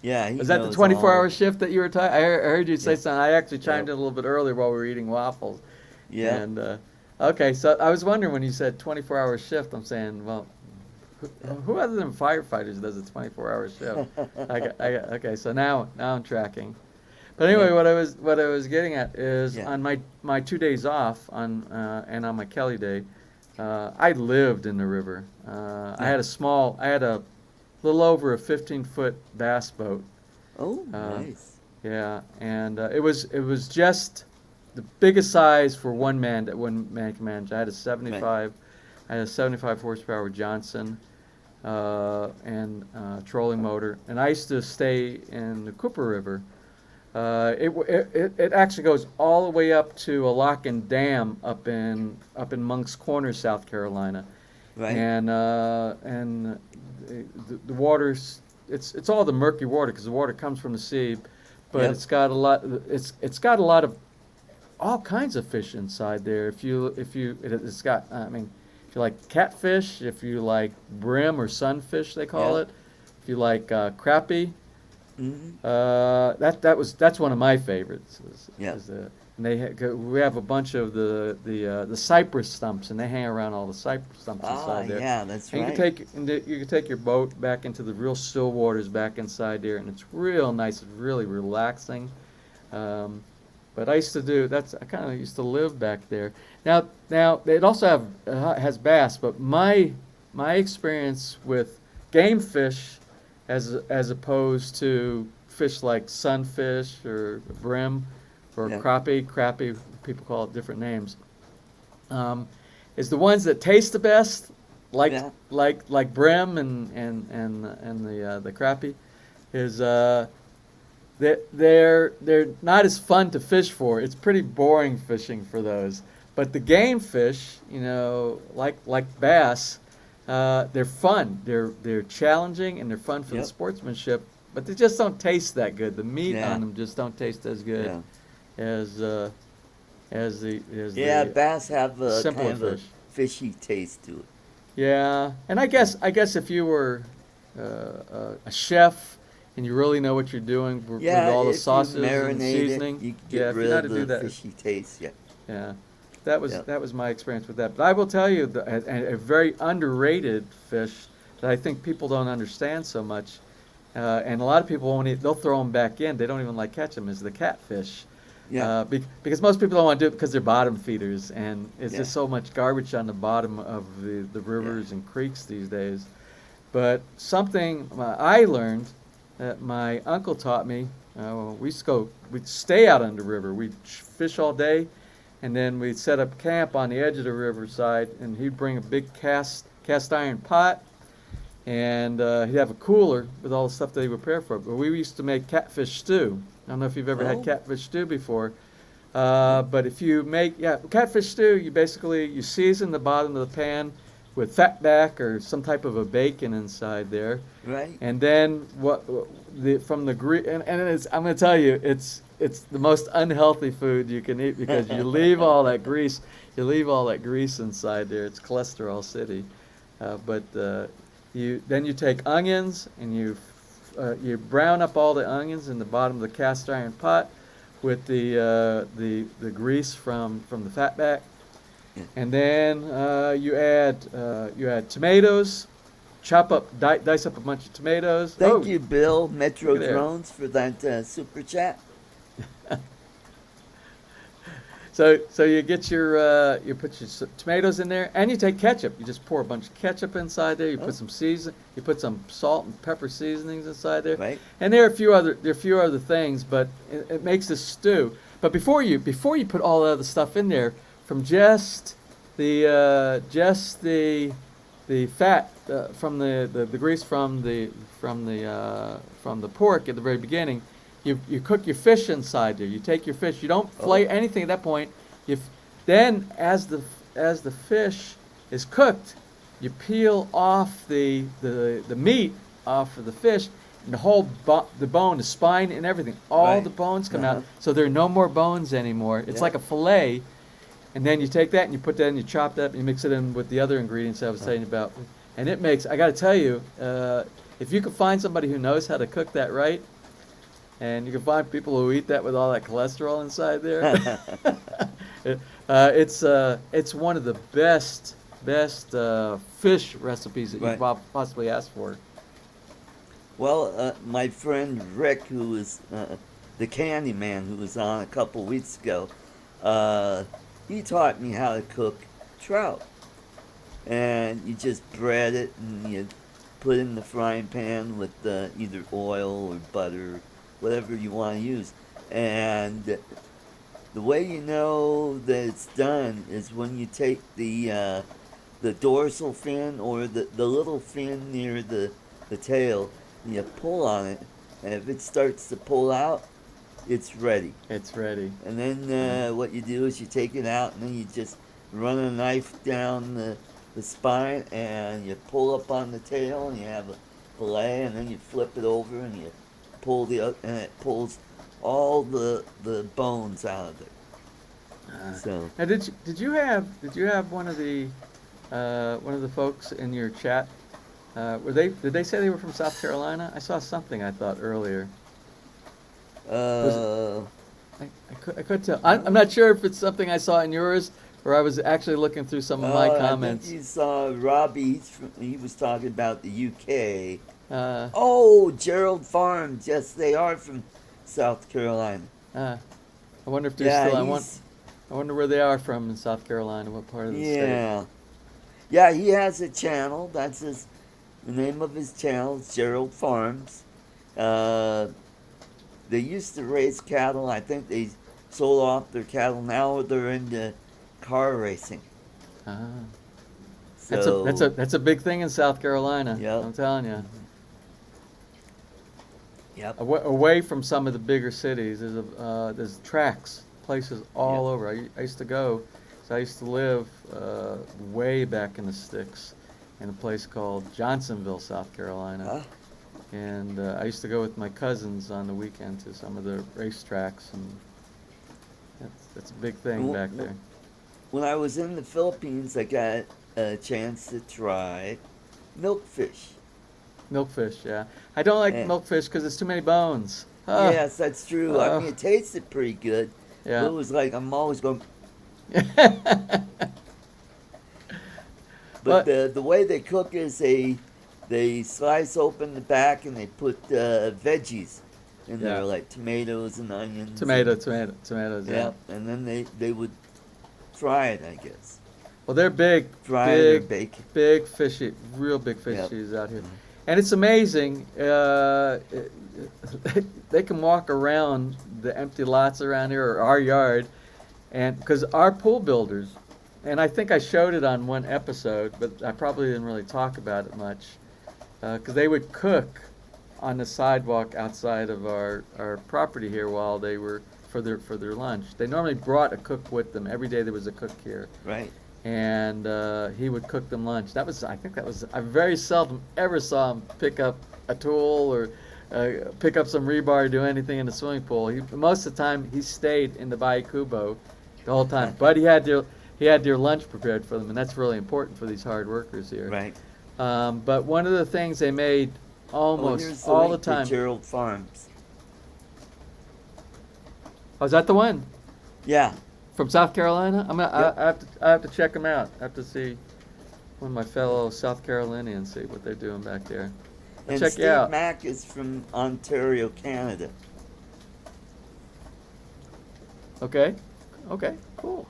yeah, he Was that the knows 24-hour all- shift that you were talking? I heard you say Yeah. something. I actually chimed Yeah. in a little bit earlier while we were eating waffles. Yeah. And okay, so I was wondering when you said 24-hour shift. I'm saying, well, who other than firefighters does a 24-hour shift? Okay, so now I'm tracking. But anyway, Yeah. what I was getting at is Yeah. on my 2 days off and on my Kelly day, I lived in the river. I had a little over a 15-foot bass boat. Oh, nice. Yeah, and it was just the biggest size for one man that one man can manage. I had a 75 horsepower Johnson and trolling motor, and I used to stay in the Cooper River. It actually goes all the way up to a lock and dam up in Monk's Corner, South Carolina. Right. And the water's it's all the murky water because the water comes from the sea, but Yep. it's got a lot of all kinds of fish inside there. It's got if you like catfish, if you like brim or sunfish they call Yeah. it, if you like crappie. Hmm. That's one of my favorites. Yeah. And we have a bunch of the cypress stumps, and they hang around all the cypress stumps inside there. Yeah, that's And right. you can take your boat back into the real still waters back inside there, and it's real nice. It's really relaxing. But I used to do that's. I kind of used to live back there. Now it also has bass, but my experience with game fish, as opposed to fish like sunfish or brim or Yeah. crappie, people call it different names, is the ones that taste the best, like Yeah. like brim and the crappie, is they're not as fun to fish for. It's pretty boring fishing for those. But the game fish, like bass, they're fun. They're challenging and they're fun for the Yep. sportsmanship. But they just don't taste that good. The meat Yeah. on them just don't taste as good Yeah. as Yeah, the bass have a simpler kind of a fish. fishy taste to it. Yeah, and I guess if you were a chef and you really know what you're doing with Yeah, all the if you sauces and marinate it, seasoning, you can get yeah, if you rid know how of to do the that, fishy taste. Yeah, yeah, that was yep. that was my experience with that. But I will tell you, a very underrated fish that I think people don't understand so much, and a lot of people won't. They'll throw them back in. They don't even like catch them. Is the catfish. Yeah, Because most people don't want to do it because they're bottom feeders, and it's yeah, just so much garbage on the bottom of the yeah. rivers and creeks these days. But something I learned that my uncle taught me, we'd stay out on the river. We'd fish all day, and then we'd set up camp on the edge of the riverside, and he'd bring a big cast iron pot, and he'd have a cooler with all the stuff that he would prepare for it. But we used to make catfish stew. I don't know if you've ever had Oh, catfish stew before, no, but if you make catfish stew, you season the bottom of the pan with fat back or some type of a bacon inside there, right? and then from the grease, and I'm going to tell you, it's the most unhealthy food you can eat because you leave all that grease inside there. It's cholesterol city, but you take onions and you brown up all the onions in the bottom of the cast iron pot with the grease from the fat back, Yeah. and then you add tomatoes, dice up a bunch of tomatoes. Thank you, Bill Look Metro at there. Drones, for that super chat. So you put your tomatoes in there, and you take ketchup. You just pour a bunch of ketchup inside there. You Oh, put some salt and pepper seasonings inside there, right? and there are a few other things, but it makes this stew. But before you put all the other stuff in there, from just the fat from the grease from the pork at the very beginning, you cook your fish inside there. You take your fish. You don't Oh, flay anything at that point. Then as the fish is cooked, you peel off the meat off of the fish, and the bone, the spine, and everything. All the right. bones come Uh-huh. out, so there are no more bones anymore. It's Yeah. like a fillet, and then you take that and you put that and you chop that and you mix it in with the other ingredients I was telling you about, and it makes. I got to tell you, if you can find somebody who knows how to cook that right, and you can find people who eat that with all that cholesterol inside there, it's one of the best fish recipes that you Right. could possibly ask for. Well, my friend Rick, who was the candy man who was on a couple weeks ago, he taught me how to cook trout. And you just bread it and you put it in the frying pan with either oil or butter, whatever you want to use. And the way you know that it's done is when you take the dorsal fin or the little fin near the tail, and you pull on it, and if it starts to pull out, it's ready. It's ready. And then what you do is you take it out, and then you just run a knife down the spine, and you pull up on the tail, and you have a fillet, and then you flip it over, and you pull and it pulls all the bones out of it. So Now, did you have one of the folks in your chat? Did they say they were from South Carolina? I saw something I thought earlier. uh, I could tell. I'm not sure if it's something I saw in yours or I was actually looking through some of my I comments. think you saw Robbie. He was talking about the UK. Uh, Oh, Gerald Farms. Yes, they are from South Carolina. I wonder if they're Yeah, still. he's I wonder where they are from in South Carolina. What part of the state? yeah, yeah. He has a channel. That's the name of his channel. Is Gerald Farms. They used to raise cattle. I think they sold off their cattle. Now they're into car racing. Ah. So That's a big thing in South Carolina. Yep. I'm telling you. Yep. Away from some of the bigger cities, there's tracks, places all Yep. over. I used to go. So I used to live way back in the sticks, in a place called Johnsonville, South Carolina. Huh? And I used to go with my cousins on the weekend to some of the racetracks, and That's a big thing back there. When I was in the Philippines, I got a chance to try milkfish. Milkfish, yeah. I don't like And, milkfish because it's too many bones. Ah, yes, that's true. I mean, it tasted pretty good. yeah. But it was like I'm always going. But the way they cook is they slice open the back and they put veggies in there, Yeah. like tomatoes and onions. tomatoes, yeah. Yeah, and then they would fry it, I guess. Well, they're big, Fry it or big, bake it. big fishy, real big fishies out here. Mhm. And it's amazing. They can walk around the empty lots around here or our yard, and because our pool builders, and I think I showed it on one episode, but I probably didn't really talk about it much, because they would cook on the sidewalk outside of our property here while they were for their lunch. They normally brought a cook with them. Every day there was a cook here. Right. And he would cook them lunch. I very seldom ever saw him pick up a tool or pick up some rebar or do anything in the swimming pool. Most of the time he stayed in the Bay Kubo the whole time. But he had their lunch prepared for them, and that's really important for these hard workers here. Right. But one of the things they made almost here's all the link to time. Gerald Farms. Oh, is that the one Yeah. from South Carolina? Yep. I have to check them out. I have to see one of my fellow South Carolinians, see what they're doing back there. And Check Steve you out. Mack is from Ontario, Canada. Okay, cool.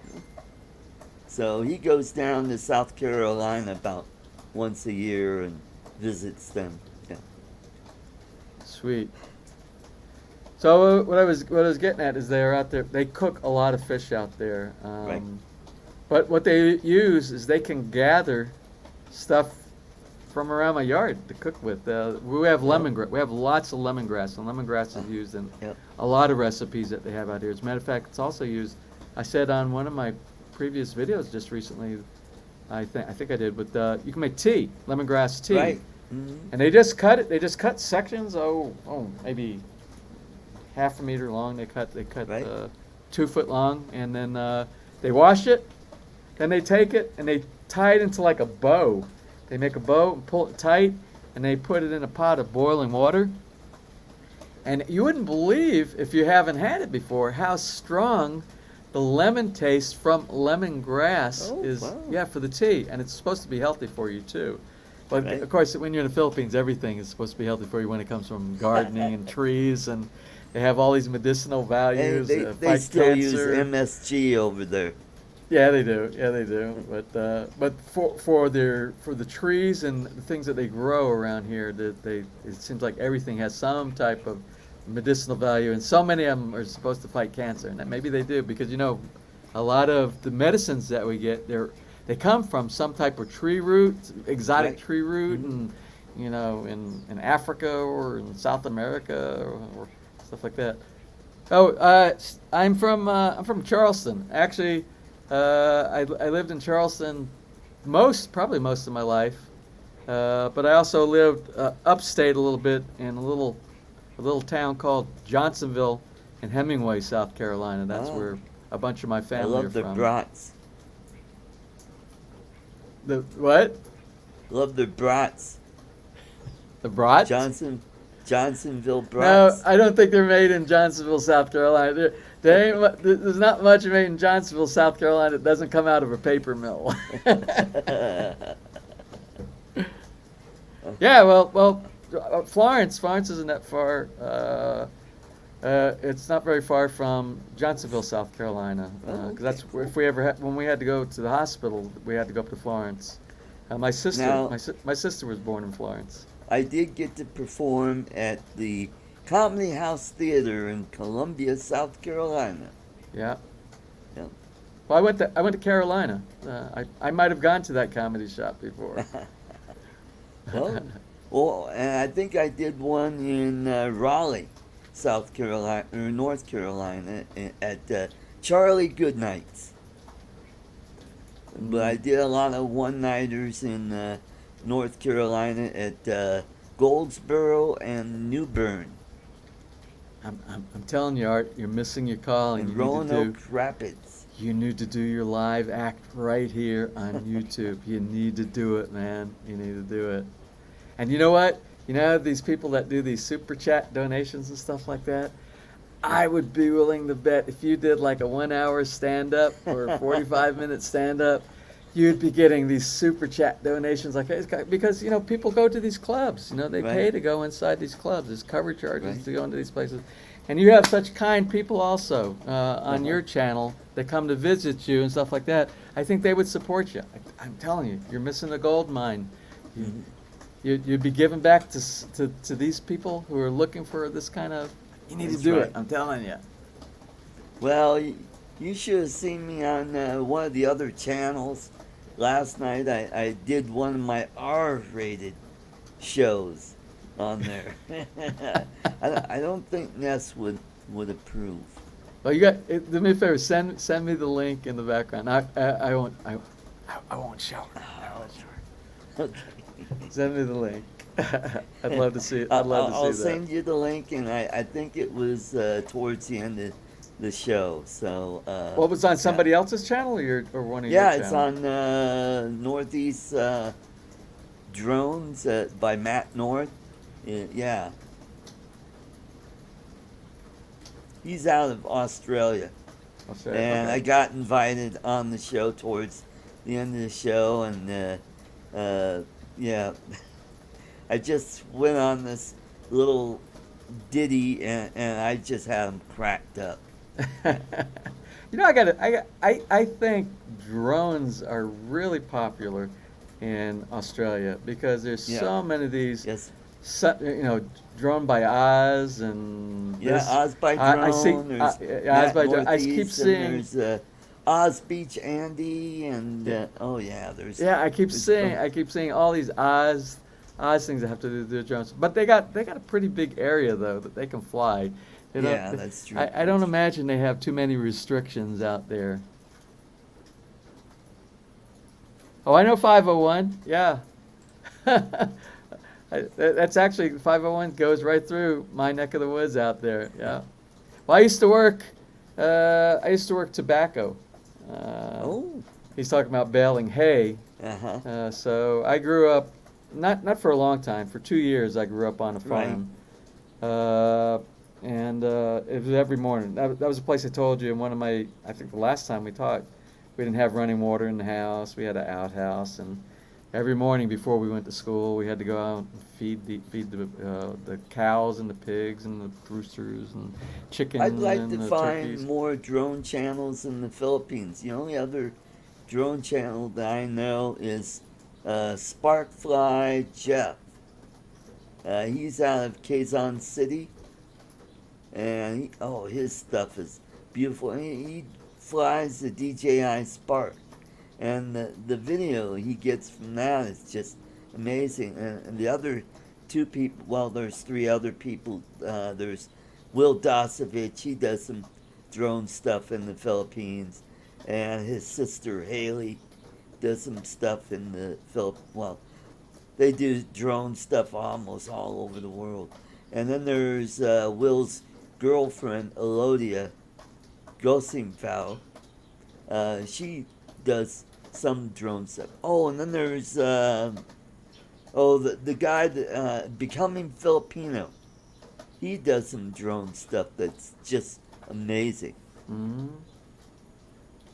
So he goes down to South Carolina about once a year and visits them. Yeah. Sweet. So what I was getting at is they're out there. They cook a lot of fish out there. Right. But what they use is they can gather stuff from around my yard to cook with. We have lemongrass. We have lots of lemongrass, and lemongrass is used in Yep. a lot of recipes that they have out here. As a matter of fact, it's also used. I said on one of my previous videos just recently, I think I did, with you can make tea, lemongrass tea. Right. Mm-hmm. And they just cut it. They just cut sections. Maybe half a meter long. They cut Right. 2 foot long, and then they wash it. Then they take it and they tie it into like a bow. They make a bow and pull it tight, and they put it in a pot of boiling water. And you wouldn't believe, if you haven't had it before, how strong the lemon taste from lemongrass is. Wow. Yeah, for the tea, and it's supposed to be healthy for you too. But Right. of course, when you're in the Philippines, everything is supposed to be healthy for you when it comes from gardening and trees, and they have all these medicinal And values. they fight still use cancer. MSG over there. Yeah, they do. Yeah, they do. But for the trees and the things that they grow around here, it seems like everything has some type of medicinal value, and so many of them are supposed to fight cancer, and that maybe they do, because a lot of the medicines that we get, they come from some type of tree root, exotic Right. tree root, Mhm. and in Africa or in South America or stuff like that. Oh, I'm from Charleston. Actually, I lived in Charleston probably most of my life, but I also lived upstate a little bit in a little town called Johnsonville in Hemingway, South Carolina. That's Oh. where a bunch of my I family are love their from. brats. The what? Love their brats. The brats? Johnsonville No, brats. I don't think they're made in Johnsonville, South Carolina. There's not much made in Johnsonville, South Carolina that doesn't come out of a paper mill. Yeah, well, Florence isn't that far. It's not very far from Johnsonville, South Carolina. 'Cause that's where, when we had to go to the hospital, we had to go up to Florence. My sister, Now- my sister was born in Florence. I did get to perform at the Comedy House Theater in Columbia, South Carolina. Yeah. Yeah. Well, I went to Carolina. I might have gone to that comedy shop before. Well, and I think I did one in Raleigh, South Carolina, or North Carolina, at Charlie Goodnight's. But I did a lot of one-nighters in North Carolina at Goldsboro and New Bern. I'm telling you, Art, you're missing your calling. in You need to do. Roanoke Rapids. You need to do your live act right here on YouTube. You need to do it, man. You need to do it. And you know what? You know these people that do these super chat donations and stuff like that? I would be willing to bet if you did like a 1 hour stand up or a 45-minute stand up, you'd be getting these super chat donations like this because you know people go to these clubs. You know they pay to go inside these clubs. There's cover charges to go into these places, and you have such kind people also on your channel that come to visit you and stuff like that. I think they would support you. I'm telling you, you're missing a gold mine. You'd be giving back to these people who are looking for this kind of. You need to do it. I'm telling you. Well, you should have seen me on one of the other channels last night. I did one of my R-rated shows on there. I don't think Ness would approve. Well, you got. Do me a favor. Send me the link in the background. I won't. I won't show her. I won't show her. Okay. Send me the link. I'd love to see it. I'd love to see I'll that. send you the link, and I think it was towards the end of the show. So. What was on somebody else's channel or one of your Yeah, channels? it's on Northeast Drones by Matt North. Yeah. He's out of Australia. And I got invited on the show towards the end of the show, and yeah, I just went on this little ditty, and I just had him cracked up. You know, I think drones are really popular in Australia because there's so many of these. Yes. You know, Drone by Oz and Yeah, this. Oz by Drone. I see there's Oz by Drone. I Northeast, keep seeing. and there's Oz Beach Andy, and oh yeah, there's. Yeah, I keep seeing all these Oz things that have to do with the drones. But they got a pretty big area though that they can fly. Yeah, that's true. I don't imagine they have too many restrictions out there. Oh, I know 501. Yeah. That's actually 501 goes right through my neck of the woods out there. Yeah. Well, I used to work tobacco. Oh. He's talking about baling hay. Uh-huh. So I grew up, not for a long time, for 2 years I grew up on a farm. And it was every morning. That was a place I told you in one of my, I think the last time we talked, we didn't have running water in the house. We had an outhouse, and every morning before we went to school, we had to go out and feed the cows and the pigs and the roosters and chickens. I'd like and to the find turkeys. more drone channels in the Philippines. The only other drone channel that I know is Sparkfly Jeff. He's out of Quezon City, and his stuff is beautiful. He flies the DJI Spark, and the video he gets from that is just amazing. And the other two people, well, there's three other people. There's Will Dosovich. He does some drone stuff in the Philippines, and his sister Haley does some stuff in the Philippines. Well, they do drone stuff almost all over the world. And then there's Will's girlfriend, Elodia Gosimfau. She does some drone stuff. Oh, and then there's the guy that Becoming Filipino. He does some drone stuff that's just amazing. Mm-hmm.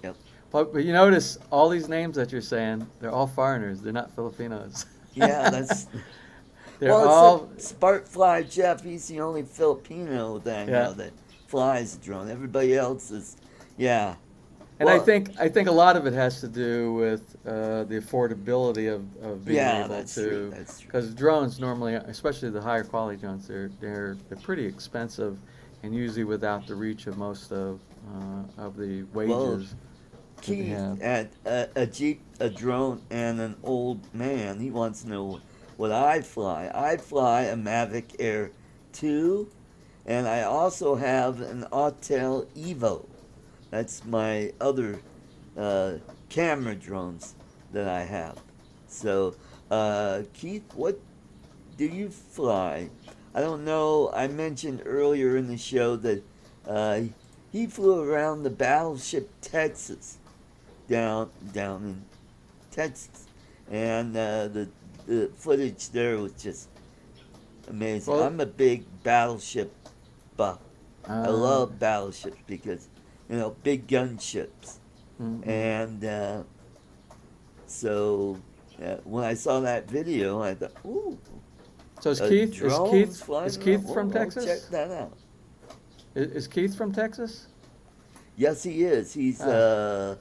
Yep. But you notice all these names that you're saying, they're all foreigners. They're not Filipinos. Yeah, that's. They're well, all. it's like Sparkfly Jeff. He's the only Filipino that I know that flies a drone. Everybody else is, yeah. And well, I think a lot of it has to do with the affordability of being able that's to. true. That's true. Because drones normally, especially the higher quality drones, they're pretty expensive, and usually without the reach of most of the wages. Well, that they Keith have. at a Jeep, a drone, and an old man. He wants to know what I fly. I fly a Mavic Air 2, and I also have an Autel Evo. That's my other camera drones that I have. So, Keith, what do you fly? I don't know. I mentioned earlier in the show that he flew around the battleship Texas down in Texas, and the footage there was just amazing. Well, I'm a big battleship buff. I uh, love battleships because big gunships, mm-mm. and so when I saw that video, I thought, ooh, So is a Keith is drone's Keith flying is around. Keith from Well, I'll check Texas? that out. Is Keith from Texas? Yes, he is. He's Ah.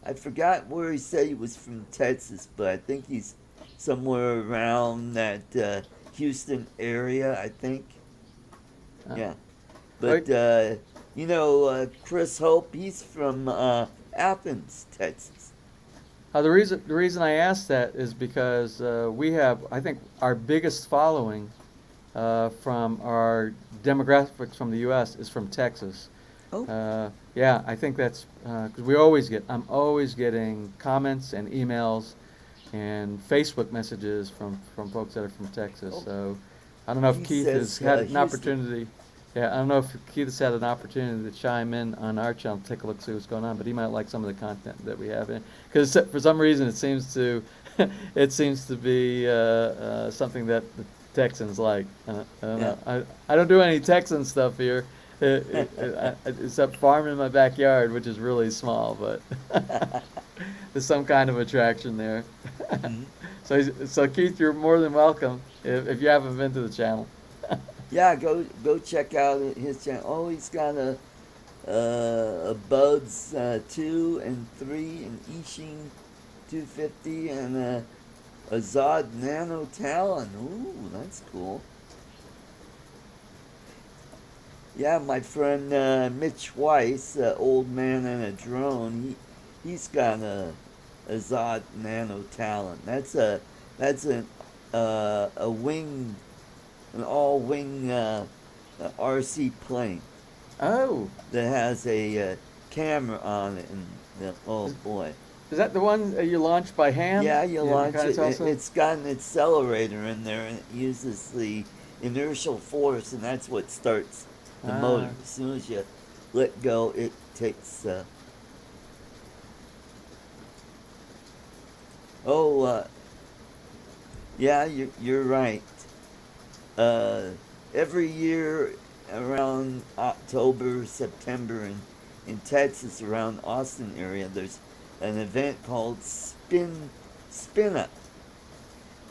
I forgot where he said he was from Texas, but I think he's somewhere around that Houston area, I think. Ah. Yeah. Right. But Chris Hope, he's from Athens, Texas. The reason I asked that is because we have, I think, our biggest following from our demographics from the U.S. is from Texas. Oh, Yeah, I think that's because I'm always getting comments and emails and Facebook messages from folks that are from Texas. Oh. So I don't know if He Keith has says, had an Houston. opportunity. Yeah, I don't know if Keith has had an opportunity to chime in on our channel, take a look, see what's going on. But he might like some of the content that we have in, because for some reason it seems to, it seems to be something that the Texans like. I don't Yeah. know. I don't do any Texan stuff here, except farming in my backyard, which is really small, but there's some kind of attraction there. Mhm. So Keith, you're more than welcome if you haven't been to the channel. Yeah, go check out his channel. Oh, he's got a Buds 2 and 3, an Ishin 250, and a Zod Nano Talon. Ooh, that's cool. Yeah, my friend Mitch Weiss, old man and a drone. He's got a Zod Nano Talon. That's a wing, an all-wing RC plane Oh, that has a camera on it, and oh boy, is that the one you launched by hand? yeah, you launch kinda it. tell us that? It's got an accelerator in there, and it uses the inertial force, and that's what starts the motor. Ah. As soon as you let go, it takes. Oh, yeah, you're right. Uh, every year around October, September, in Texas, around Austin area, there's an event called Spin Up,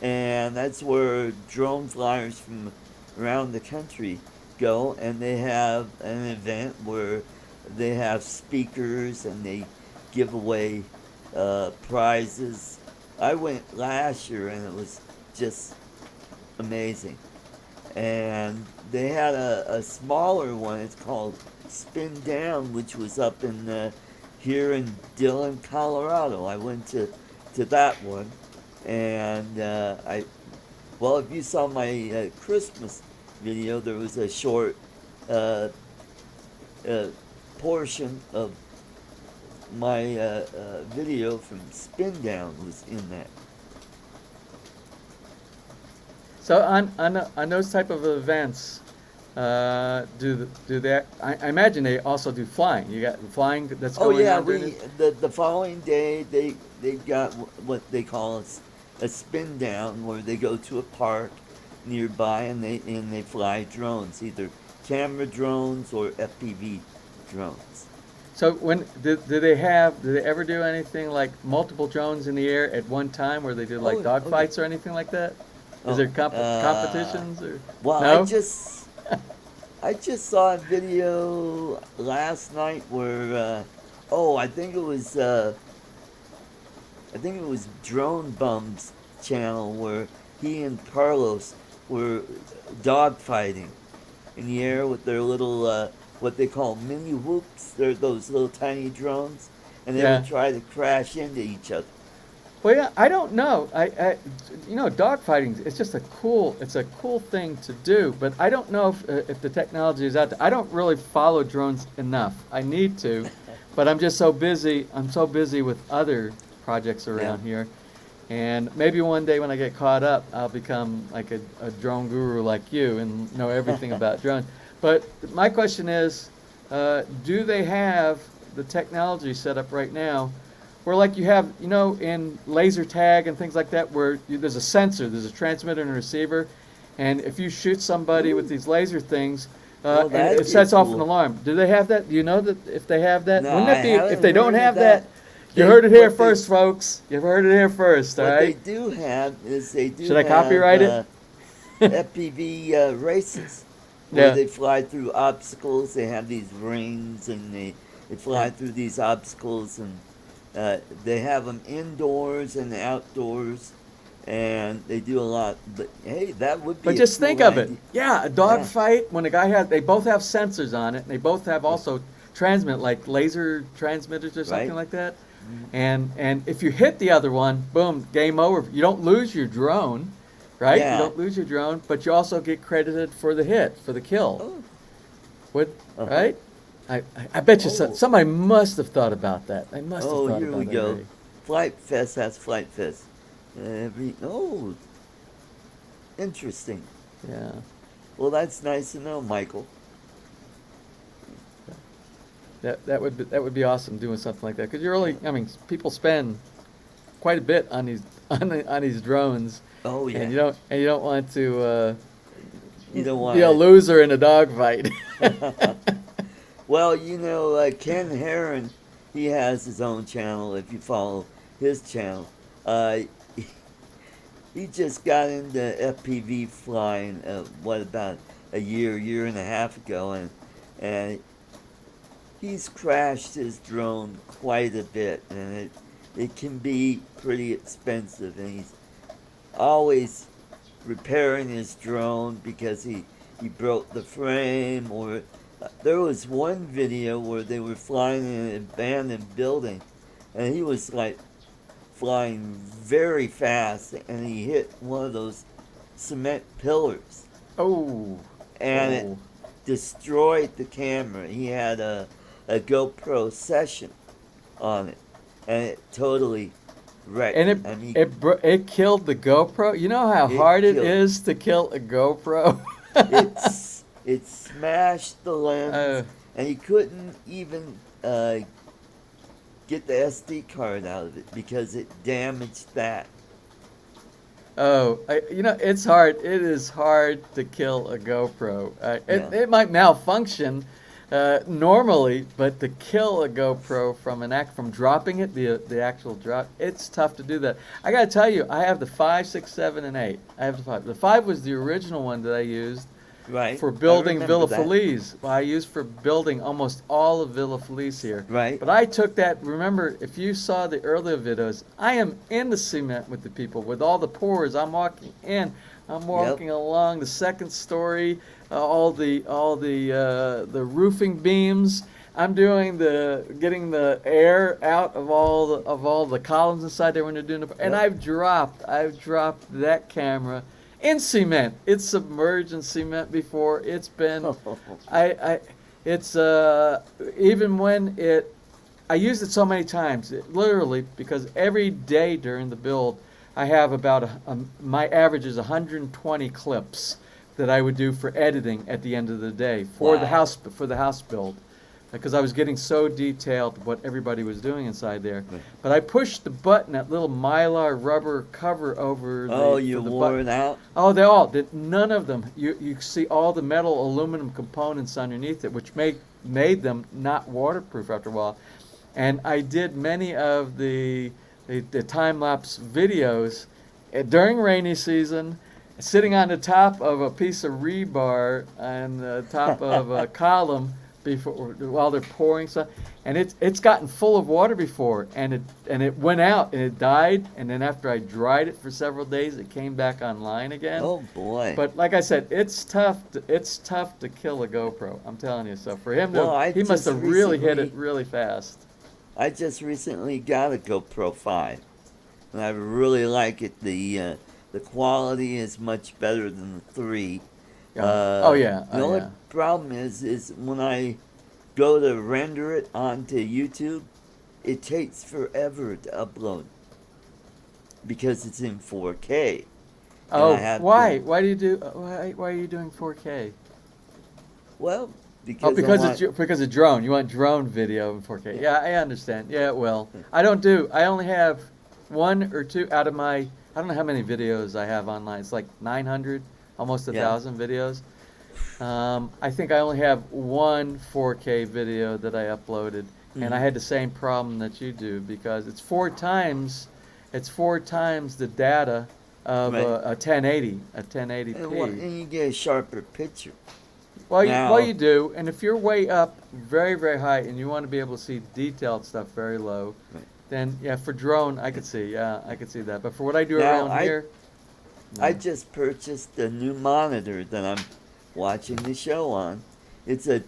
and that's where drone flyers from around the country go, and they have an event where they have speakers and they give away prizes. I went last year and it was just amazing. And they had a smaller one. It's called Spin Down, which was up in here in Dillon, Colorado. I went to that one, and if you saw my Christmas video, there was a short uh, portion of my video from Spin Down was in that. So on those type of events, do they? I imagine they also do flying. You got flying that's Oh going yeah, on during this? the following day they got what they call a spin down, where they go to a park nearby and they fly drones, either camera drones or FPV drones. So when do they ever do anything like multiple drones in the air at one time, where they do like Oh, dogfights or anything like that? Is there competitions or Well, no? I just saw a video last night where I think it was Drone Bum's channel, where he and Carlos were dogfighting in the air with their little what they call mini whoops. They're those little tiny drones, and they Yeah. would try to crash into each other. Well, yeah, I don't know. Dogfighting, it's just a cool thing to do, but I don't know if the technology is out there. I don't really follow drones enough. I need to, but I'm just so busy. I'm so busy with other projects around here. And maybe one day when I get caught up, I'll become like a drone guru like you and know everything about drones. But my question is, do they have the technology set up right now where like you have, you know, in laser tag and things like that, where there's a sensor, there's a transmitter and a receiver, and if you shoot somebody with these laser things, and it sets off an alarm. Do they have that? Do you know that if they have that? No, Wouldn't it be, if they don't have that. you heard it here first, folks. You've heard it here first, all What right? they do have is they do Should I have, copyright it? FPV races where Yeah. they fly through obstacles. They have these rings and they fly through these obstacles, and they have them indoors and outdoors, and they do a lot. But hey, that would be. But a just cool think of it. idea. Yeah, a dog fight, when a guy has, they both have sensors on it, and they both have also transmit, like laser transmitters or something Right. like that. And if you hit the other one, boom, game over. You don't lose your drone, right? Yeah. You don't lose your drone, but you also get credited for the hit, for the kill. Oh. What, Uh-huh. right? I bet you Oh. somebody must have thought about that. They must have Oh, thought here about we that go. already. Flight Fest has Flight Fest. Interesting. Yeah. Well, that's nice to know, Michael. That would be awesome doing something like that, because you're only, I mean, people spend quite a bit on these on these drones, Oh yeah. and you don't want to You don't want be a loser in a dogfight. Well, you know, Ken Herron, he has his own channel. If you follow his channel, he just got into FPV flying. What, about a year and a half ago, and he's crashed his drone quite a bit, and it can be pretty expensive, and he's always repairing his drone because he broke the frame. Or there was one video where they were flying in an abandoned building, and he was like flying very fast, and he hit one of those cement pillars, Oh. and it destroyed the camera. He had a GoPro session on it, and it totally wrecked. And I mean, it killed the GoPro. You know how It hard it killed- is to kill a GoPro. it smashed the lens, Oh. and he couldn't even get the SD card out of it because it damaged that. It's hard. It is hard to kill a GoPro. Yeah. It might malfunction normally, but to kill a GoPro from dropping it, the actual drop, it's tough to do that. I gotta tell you, I have the 5, 6, 7, and 8. I have the 5. The 5 was the original one that I used Right. for building I Villa remember that. Feliz. Well, I used for building almost all of Villa Feliz here. Right. But I took that, remember, if you saw the earlier videos, I am in the cement with the people, with all the pours. I'm walking in. I'm walking along the second story, all the roofing beams. I'm doing getting the air out of all the columns inside there when they're doing and I've dropped that camera in cement. It's submerged in cement before. It's been, it's even when I used it so many times, literally, because every day during the build, I have about my average is 120 clips that I would do for editing at the end of the day for the house build, because I was getting so detailed what everybody was doing inside there. But I pushed the button, that little mylar rubber cover over You the wore button. it out? Oh, none of them. You see all the metal aluminum components underneath it, which made them not waterproof after a while. And I did many of the time-lapse videos during rainy season, sitting on the top of a piece of rebar and the top of a column while they're pouring stuff, and it's gotten full of water before, and it went out and it died, and then after I dried it for several days, it came back online again. Oh boy! But like I said, it's tough to kill a GoPro. I'm telling you. So for him, he must have really hit it really fast. I just recently got a GoPro 5, and I really like it. The quality is much better than the 3. The only problem is when I go to render it onto YouTube, it takes forever to upload. because it's in 4K. Oh, I have why? to- Why do you do? Why are you doing 4K? Well, Oh, because because I want, because of drone. You want drone video in 4K. Yeah, I understand. Yeah, well, I don't do. I only have one or two out of my. I don't know how many videos I have online. It's like 900, almost a Yeah. 1,000 videos. I think I only have one 4K video that I uploaded, and I Mhm. had the same problem that you do because it's four times the data of Right. a 1080, a 1080p. and you get a sharper picture. Well, Now- you do, and if you're way up, very, very high, and you want to be able to see detailed stuff very low, Right. then yeah, for drone, I could see, I could see that. But for what I do Now, around here, I no. just purchased a new monitor that I'm watching the show on. It's a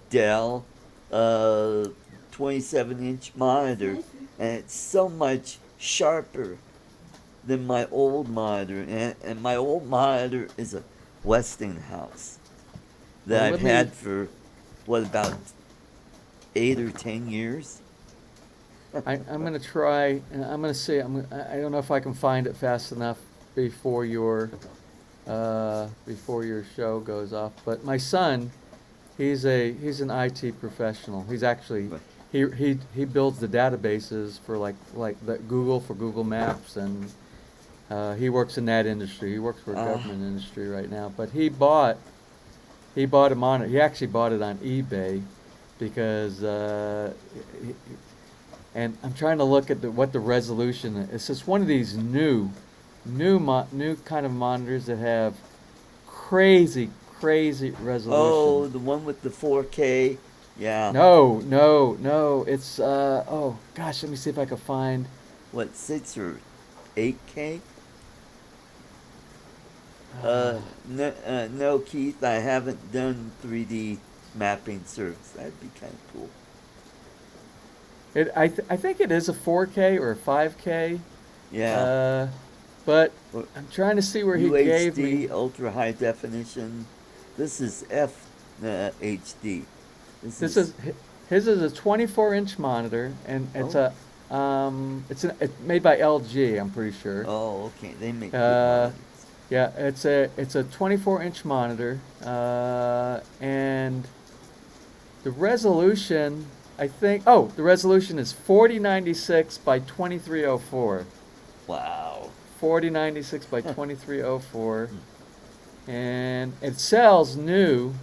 Dell 27-inch monitor, and it's so much sharper than my old monitor. And my old monitor is a Westinghouse that Well, I've let me- had for, what, about 8 or 10 years? I'm gonna try, and I'm gonna see. I don't know if I can find it fast enough before your show goes off. But my son, he's an IT professional. He's actually Right. he builds the databases for like the Google for Google Maps, and he works in that industry. He works for a government industry right now. But he bought a monitor. He actually bought it on eBay because. And I'm trying to look at what the resolution is. It's just one of these new kind of monitors that have crazy resolution. Oh, the one with the 4K? Yeah. No. It's oh gosh, let me see if I can find. What, 6 or 8K? No, Keith, I haven't done 3D mapping service. That'd be kind of cool. I think it is a 4K or a 5K. Yeah. But Well, I'm trying to see where he gave me. UHD, ultra high definition. This is HD. His is a 24-inch monitor, and it's it's made by LG. I'm pretty sure. Oh, okay. They make good Uh, monitors. Yeah, it's a 24-inch monitor, and the resolution, I think. Oh, the resolution is 4096 by 2304. Wow. 4096 by 2304, and it sells new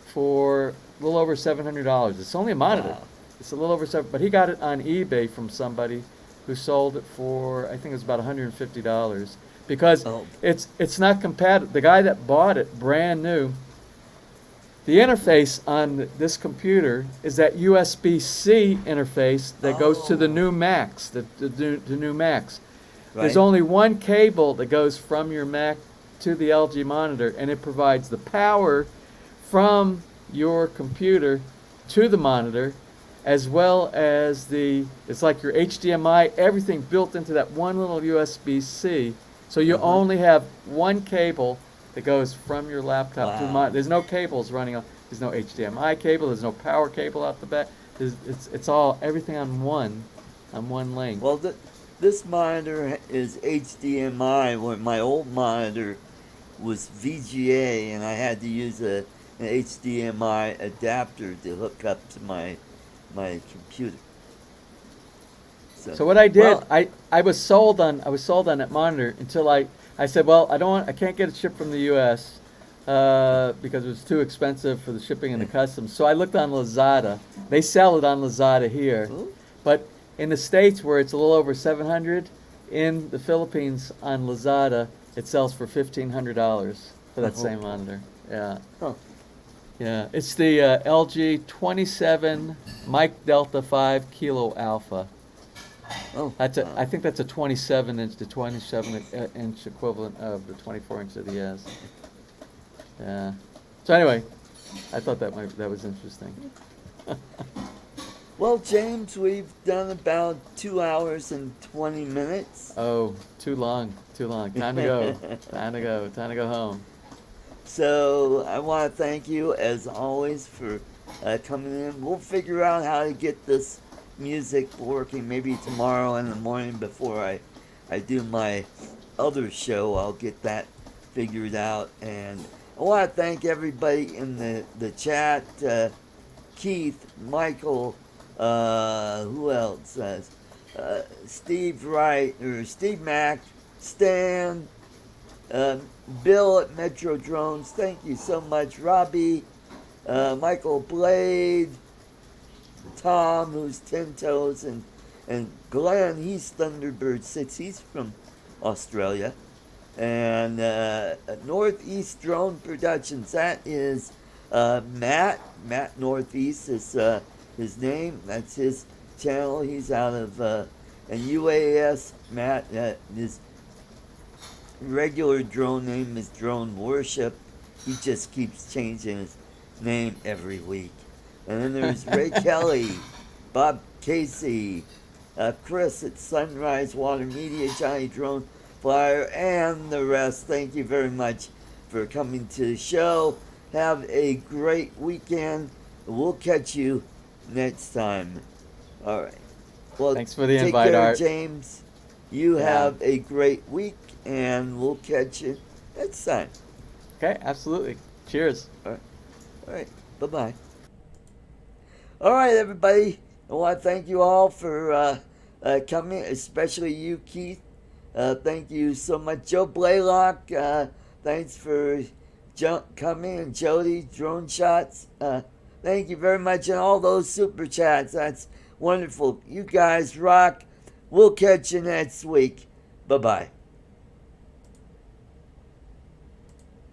for a little over $700. It's only a monitor. Wow. It's a little over seven, but he got it on eBay from somebody who sold it for, I think it was about $150, because Oh. it's not compatible. The guy that bought it brand new, the interface on this computer is that USB-C interface that goes to the Oh. new Macs, the new Macs. There's Right. only one cable that goes from your Mac to the LG monitor, and it provides the power from your computer to the monitor, as well as it's like your HDMI, everything built into that one little USB-C. So you only have one cable that goes from your laptop to the Wow. monitor. There's no cables running on. There's no HDMI cable. There's no power cable out the back. It's all everything on one link. Well, this monitor is HDMI, where my old monitor was VGA, and I had to use an HDMI adapter to hook up to my computer. So what I did, Well, I was sold on that monitor until I said, well, I can't get it shipped from the U.S. Because it was too expensive for the shipping and the customs. So I looked on Lazada. They sell it on Lazada here, Ooh. but in the States where it's a little over 700, in the Philippines on Lazada it sells for $1,500 for that same monitor. Yeah. Huh. Yeah, it's the LG 27 Mike Delta 5 Kilo Alpha. Oh, I think that's a 27-inch, the 27-inch equivalent of the 24-inch that he has. Yeah. So anyway, I thought that was interesting. Well, James, we've done about 2 hours and 20 minutes. Oh, too long. Time to go. Time to go home. So I want to thank you, as always, for coming in. We'll figure out how to get this music working maybe tomorrow in the morning before I I do my other show, I'll get that figured out. And I want to thank everybody in the chat. Keith, Michael, who else? Steve Wright, or Steve Mack, Stan, Bill at Metro Drones, thank you so much. Robbie, Michael Blade, Tom, who's 10 Toes, and Glenn, he's Thunderbird 6, he's from Australia. And Northeast Drone Productions, that is Matt Northeast is his name, that's his channel, he's out of, and UAS, Matt, his regular drone name is Drone Worship, he just keeps changing his name every week. And then there's Ray Kelly, Bob Casey, Chris at Sunrise Water Media, Johnny Drone Flyer, and the rest. Thank you very much for coming to the show. Have a great weekend. We'll catch you next time. All right. Well, thanks for the take invite, care, Art. James. You have a great week, and we'll catch you next time. Okay, absolutely. Cheers. All right. Bye-bye. All right, everybody. I want to thank you all for coming, especially you, Keith. Thank you so much. Joe Blaylock, thanks for coming. And Jody, Drone Shots, thank you very much. And all those super chats, that's wonderful. You guys rock. We'll catch you next week. Bye-bye.